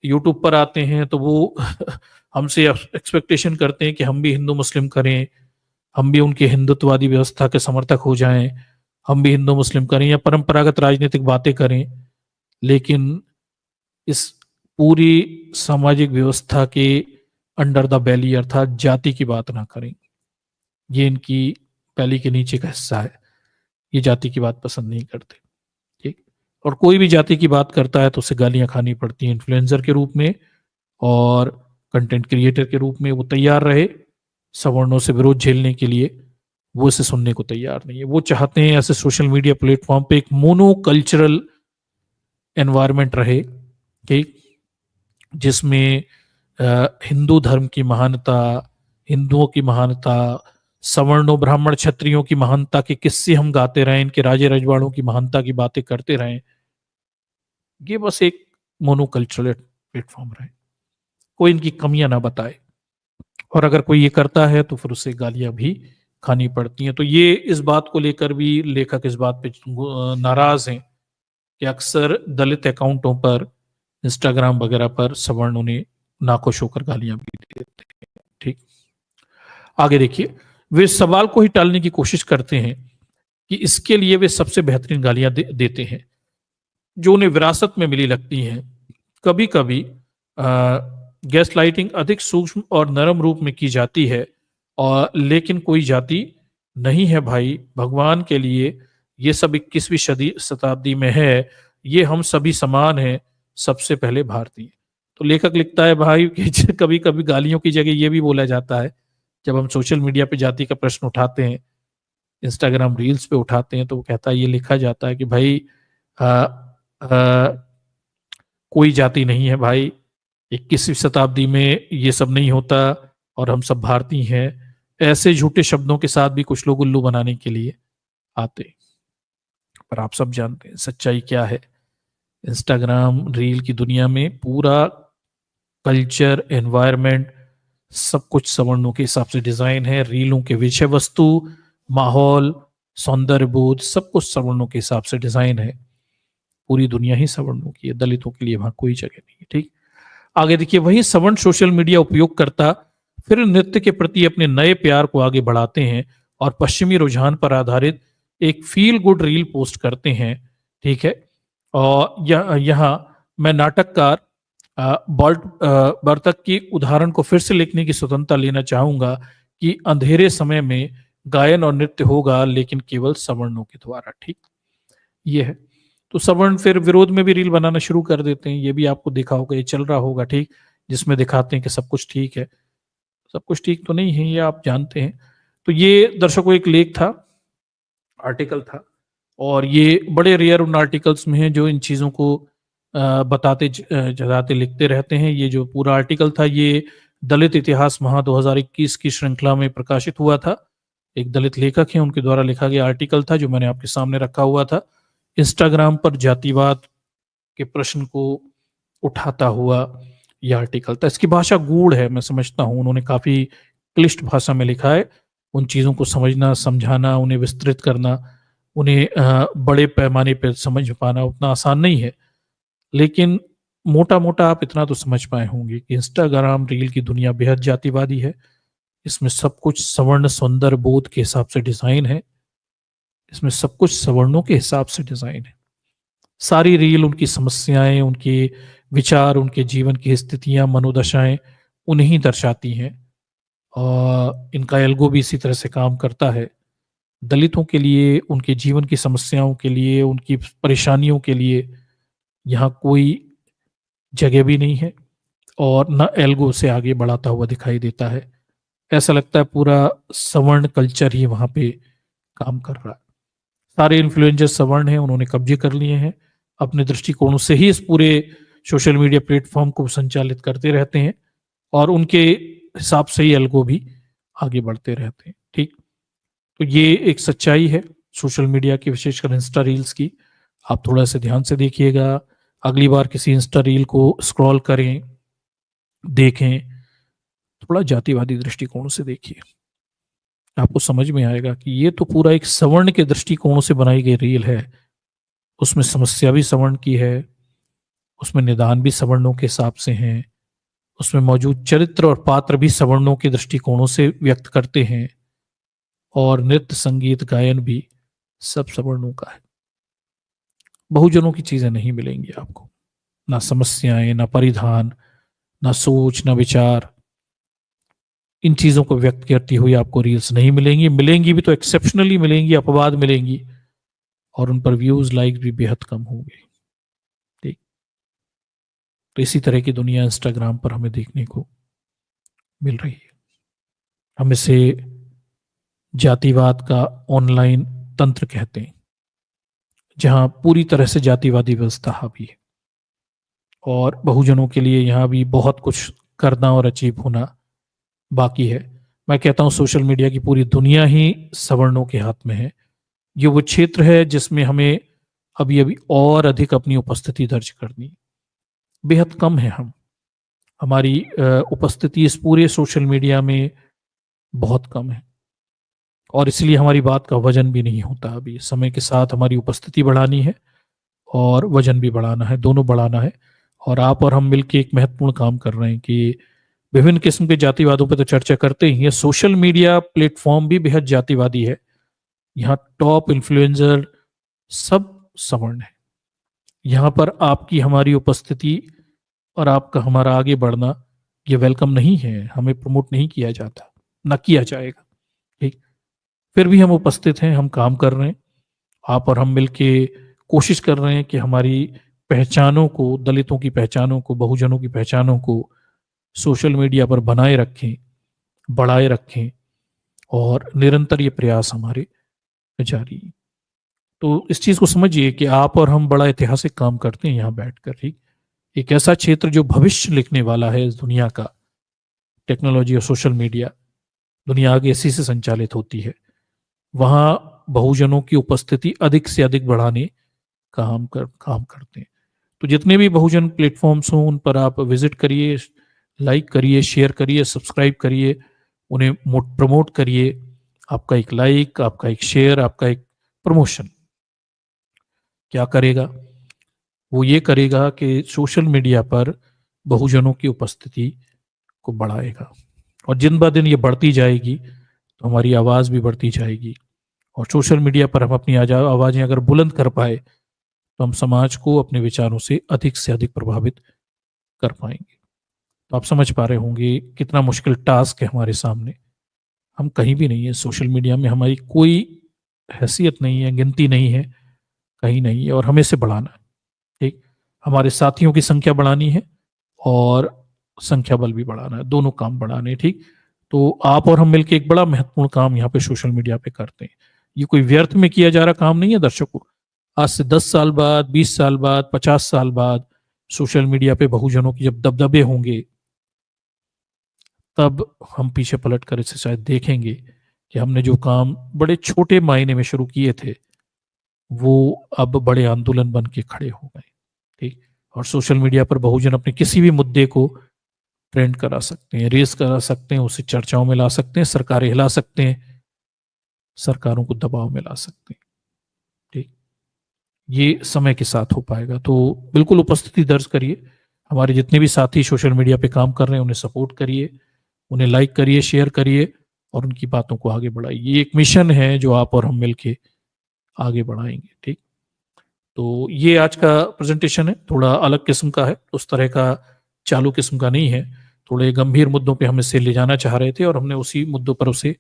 यूट्यूब पर आते हैं तो वो हमसे एक्सपेक्टेशन करते हैं कि हम भी हिंदू मुस्लिम करें, हम भी उनके हिंदुत्ववादी व्यवस्था के समर्थक हो जाएं, हम भी हिंदू मुस्लिम करें या परंपरागत राजनीतिक बातें करें, लेकिन इस पूरी सामाजिक व्यवस्था के अंडर द बैली अर्थात जाति की बात ना करें। ये इनकी बैली के नीचे का हिस्सा है, ये जाति की बात पसंद नहीं करते। ठीक, और कोई भी जाति की बात करता है तो उसे गालियां खानी पड़ती हैं, इन्फ्लुएंसर के रूप में और कंटेंट क्रिएटर के रूप में। वो तैयार रहे सवर्णों से विरोध झेलने के लिए, वो इसे सुनने को तैयार नहीं है। वो चाहते हैं ऐसे सोशल मीडिया प्लेटफॉर्म पे एक मोनो कल्चरल एनवायरनमेंट रहे, ठीक, जिसमें हिंदू धर्म की महानता, हिंदुओं की महानता, सवर्णों ब्राह्मण क्षत्रियों की महानता के किस्से हम गाते रहें, इनके राजे रजवाड़ों की महानता की बातें करते रहें। ये बस एक मोनोकल्चरल प्लेटफॉर्म रहे, कोई इनकी कमियां ना बताए, और अगर कोई ये करता है तो फिर उसे गालियां भी खानी पड़ती हैं। तो ये इस बात को लेकर भी लेखक इस बात पे नाराज हैं कि अक्सर दलित अकाउंटों पर, इंस्टाग्राम वगैरह पर सवर्णों ने नाखुश होकर गालियां भी देते हैं। ठीक, आगे देखिए, वे सवाल को ही टालने की कोशिश करते हैं कि इसके लिए वे सबसे बेहतरीन गालियां देते हैं जो उन्हें विरासत में मिली लगती हैं। कभी कभी गैस लाइटिंग अधिक सूक्ष्म और नरम रूप में की जाती है, और लेकिन कोई जाति नहीं है भाई, भगवान के लिए ये सब 21वीं शताब्दी में है, ये हम सभी समान हैं, सबसे पहले भारतीय। तो लेखक लिखता है भाई कि कभी कभी गालियों की जगह ये भी बोला जाता है, जब हम सोशल मीडिया पे जाति का प्रश्न उठाते हैं, इंस्टाग्राम रील्स पे उठाते हैं, तो वो कहता है, ये लिखा जाता है कि भाई कोई जाति नहीं है भाई, 21वीं शताब्दी में ये सब नहीं होता और हम सब भारतीय हैं। ऐसे झूठे शब्दों के साथ भी कुछ लोग उल्लू बनाने के लिए आते, पर आप सब जानते हैं सच्चाई क्या है। इंस्टाग्राम रील की दुनिया में पूरा कल्चर, एनवायरनमेंट, सब कुछ सवर्णों के हिसाब से डिजाइन है। रीलों के विषय वस्तु, माहौल, सौंदर्य बोध, सब कुछ सवर्णों के हिसाब से डिजाइन है। पूरी दुनिया ही सवर्णों की है, दलितों के लिए वहां कोई जगह नहीं है। ठीक, आगे देखिए, वही सवर्ण सोशल मीडिया उपयोगकर्ता फिर नृत्य के प्रति अपने नए प्यार को आगे बढ़ाते हैं और पश्चिमी रुझान पर आधारित एक फील गुड रील पोस्ट करते हैं। ठीक है, और यहाँ मैं नाटककार बर्तक की उदाहरण को फिर से लिखने की स्वतंत्रता लेना चाहूंगा कि अंधेरे समय में गायन और नृत्य होगा, लेकिन केवल सवर्णों के द्वारा। ठीक, ये है। तो सवर्ण फिर विरोध में भी रील बनाना शुरू कर देते हैं, ये भी आपको देखा होगा, ये चल रहा होगा। ठीक, जिसमें दिखाते हैं कि सब कुछ ठीक है, सब कुछ ठीक तो नहीं है, ये आप जानते हैं। तो ये दर्शकों एक लेख था, आर्टिकल था, और ये बड़े रेयर उन आर्टिकल्स में है जो इन चीजों को बताते जताते लिखते रहते हैं। ये जो पूरा आर्टिकल था ये दलित इतिहास महा 2021 की श्रृंखला में प्रकाशित हुआ था। एक दलित लेखक हैं, उनके द्वारा लिखा गया आर्टिकल था जो मैंने आपके सामने रखा हुआ था। इंस्टाग्राम पर जातिवाद के प्रश्न को उठाता हुआ यह आर्टिकल था। इसकी भाषा गूढ़ है, मैं समझता हूँ, उन्होंने काफ़ी क्लिष्ट भाषा में लिखा है। उन चीज़ों को समझना, समझाना, उन्हें विस्तृत करना, उन्हें बड़े पैमाने पे समझ पाना उतना आसान नहीं है। लेकिन मोटा-मोटा आप इतना तो समझ पाए होंगे कि इंस्टाग्राम रील की दुनिया बेहद जातिवादी है। इसमें सब कुछ सवर्ण सौंदर्य बोध के हिसाब से डिज़ाइन है। इसमें सब कुछ सवर्णों के हिसाब से डिज़ाइन है। सारी रील उनकी समस्याएँ, उनके विचार, उनके जीवन की स्थितियाँ, मनोदशाएँ उन्हें ही दर्शाती हैं। इनका एल्गो भी इसी तरह से काम करता है। दलितों के लिए, उनके जीवन की समस्याओं के लिए, उनकी परेशानियों के लिए यहाँ कोई जगह भी नहीं है और ना एल्गो उसे आगे बढ़ाता हुआ दिखाई देता है। ऐसा लगता है पूरा सवर्ण कल्चर ही वहाँ पे काम कर रहा है। सारे इन्फ्लुएंसर सवर्ण हैं, उन्होंने कब्जे कर लिए हैं। अपने दृष्टिकोणों से ही इस पूरे सोशल मीडिया प्लेटफ़ॉर्म को संचालित करते रहते हैं और उनके हिसाब से ही एल्गो भी आगे बढ़ते रहते हैं, ठीक? तो ये एक सच्चाई है सोशल मीडिया की, विशेषकर इंस्टा रील्स की। आप थोड़ा-सा ध्यान से देखिएगा। अगली बार किसी इंस्टा रील को स्क्रॉल करें, देखें, थोड़ा जातिवादी दृष्टिकोण से देखिए। आपको समझ में आएगा कि ये तो पूरा एक सवर्ण के दृष्टिकोण से बनाई गई रील है। उसमें समस्या भी सवर्ण की है, उसमें निदान भी सवर्णों के हिसाब से हैं, उसमें मौजूद चरित्र और पात्र भी सवर्णों के दृष्टिकोणों से व्यक्त करते हैं और नृत्य, संगीत, गायन भी सब सवर्णों का है। बहुजनों की चीज़ें नहीं मिलेंगी आपको, ना समस्याएँ, ना परिधान, ना सोच, ना विचार। इन चीज़ों को व्यक्त करती हुई आपको रील्स नहीं मिलेंगी, मिलेंगी भी तो एक्सेप्शनली मिलेंगी, अपवाद मिलेंगी और उन पर व्यूज़, लाइक्स भी बेहद कम होंगे, ठीक? तो इसी तरह की दुनिया इंस्टाग्राम पर हमें देखने को मिल रही है। हम इसे जातिवाद का ऑनलाइन तंत्र कहते हैं, जहाँ पूरी तरह से जातिवादी व्यवस्था हावी है और बहुजनों के लिए यहाँ भी बहुत कुछ करना और अचीव होना बाकी है। मैं कहता हूँ सोशल मीडिया की पूरी दुनिया ही सवर्णों के हाथ में है। ये वो क्षेत्र है जिसमें हमें अभी-अभी और अधिक अपनी उपस्थिति दर्ज करनी है। बेहद कम है हम। हमारी उपस्थिति इस पूरे सोशल मीडिया में बहुत कम है और इसलिए हमारी बात का वज़न भी नहीं होता अभी। समय के साथ हमारी उपस्थिति बढ़ानी है और वज़न भी बढ़ाना है, दोनों बढ़ाना है और आप और हम मिलके एक महत्वपूर्ण काम कर रहे हैं कि विभिन्न किस्म के जातिवादों पे तो चर्चा करते ही हैं। सोशल मीडिया प्लेटफ़ॉर्म भी बेहद जातिवादी है। यहाँ टॉप इन्फ्लुएंसर सब सवर्ण है। यहाँ पर आपकी हमारी उपस्थिति और आपका हमारा आगे बढ़ना ये वेलकम नहीं है, हमें प्रमोट नहीं किया जाता, ना किया जाएगा, ठीक? फिर भी हम उपस्थित हैं, हम काम कर रहे हैं। आप और हम मिलके कोशिश कर रहे हैं कि हमारी पहचानों को, दलितों की पहचानों को, बहुजनों की पहचानों को सोशल मीडिया पर बनाए रखें, बढ़ाए रखें और निरंतर ये प्रयास हमारे जारी हैं। तो इस चीज़ को समझिए कि आप और हम बड़ा ऐतिहासिक काम करते हैं यहाँ बैठकर, ठीक? एक ऐसा क्षेत्र जो भविष्य लिखने वाला है इस दुनिया का, टेक्नोलॉजी और सोशल मीडिया, दुनिया आगे इसी से संचालित होती है। वहाँ बहुजनों की उपस्थिति अधिक से अधिक बढ़ाने का हम काम करते हैं। तो जितने भी बहुजन प्लेटफ़ॉर्म्स हों, उन पर आप विज़िट करिए, लाइक करिए, शेयर करिए, सब्सक्राइब करिए, उन्हें प्रमोट करिए। आपका एक लाइक, आपका एक शेयर, आपका एक प्रमोशन क्या करेगा? वो ये करेगा कि सोशल मीडिया पर बहुजनों की उपस्थिति को बढ़ाएगा और दिन-ब-दिन ये बढ़ती जाएगी, तो हमारी आवाज़ भी बढ़ती जाएगी और सोशल मीडिया पर हम अपनी आवाज़ें अगर बुलंद कर पाए, तो हम समाज को अपने विचारों से अधिक प्रभावित कर पाएँगे। तो आप समझ पा रहे होंगे कितना मुश्किल टास्क है हमारे सामने। हम कहीं भी नहीं है, सोशल मीडिया में हमारी कोई हैसियत नहीं है, गिनती नहीं है, कहीं नहीं है और हमें इसे बढ़ाना है, ठीक? हमारे साथियों की संख्या बढ़ानी है और संख्या बल भी बढ़ाना है, दोनों काम बढ़ाने हैं, ठीक? तो आप और हम मिलके एक बड़ा महत्वपूर्ण काम यहाँ पे सोशल मीडिया पे करते हैं। ये कोई व्यर्थ में किया जा रहा काम नहीं है दर्शकों। आज से 10 साल बाद, 20 साल बाद, 50 साल बाद सोशल मीडिया पे बहुजनों की जब दबदबे होंगे, तब हम पीछे पलटकर इसे शायद देखेंगे कि हमने जो काम बड़े छोटे मायने में शुरू किए थे, वो अब बड़े आंदोलन बन के खड़े हो गए। ठीक। और सोशल मीडिया पर बहुजन अपने किसी भी मुद्दे को ट्रेंड करा सकते हैं, रेस करा सकते हैं, उसे चर्चाओं में ला सकते हैं, सरकारें हिला सकते हैं, सरकारों को दबाव में ला सकते हैं। ठीक। ये समय के साथ हो पाएगा, तो बिल्कुल उपस्थिति दर्ज करिए। हमारे जितने भी साथी सोशल मीडिया पे काम कर रहे हैं उन्हें सपोर्ट करिए, उन्हें लाइक करिए, शेयर करिए और उनकी बातों को आगे बढ़ाइए। ये एक मिशन है जो आप और हम मिलके आगे बढ़ाएंगे। ठीक। तो ये आज का प्रेजेंटेशन है, थोड़ा अलग किस्म का है, उस तरह का चालू किस्म का नहीं है। थोड़े गंभीर मुद्दों पे हम इसे ले जाना चाह रहे थे और हमने उसी मुद्दों पर उसे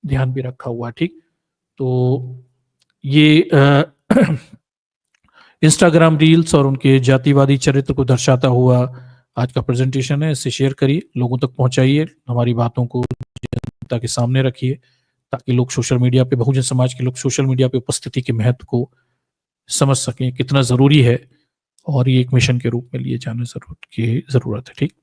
ध्यान भी रखा हुआ है। ठीक। तो ये इंस्टाग्राम रील्स और उनके जातिवादी चरित्र को दर्शाता हुआ आज का प्रेजेंटेशन है। इसे शेयर करिए, लोगों तक पहुंचाइए, हमारी बातों को जनता के सामने रखिए, ताकि लोग सोशल मीडिया पे, बहुजन समाज के लोग सोशल मीडिया पे उपस्थिति के महत्व को समझ सकें, कितना जरूरी है और ये एक मिशन के रूप में लिए जाने जरूरत है। ठीक।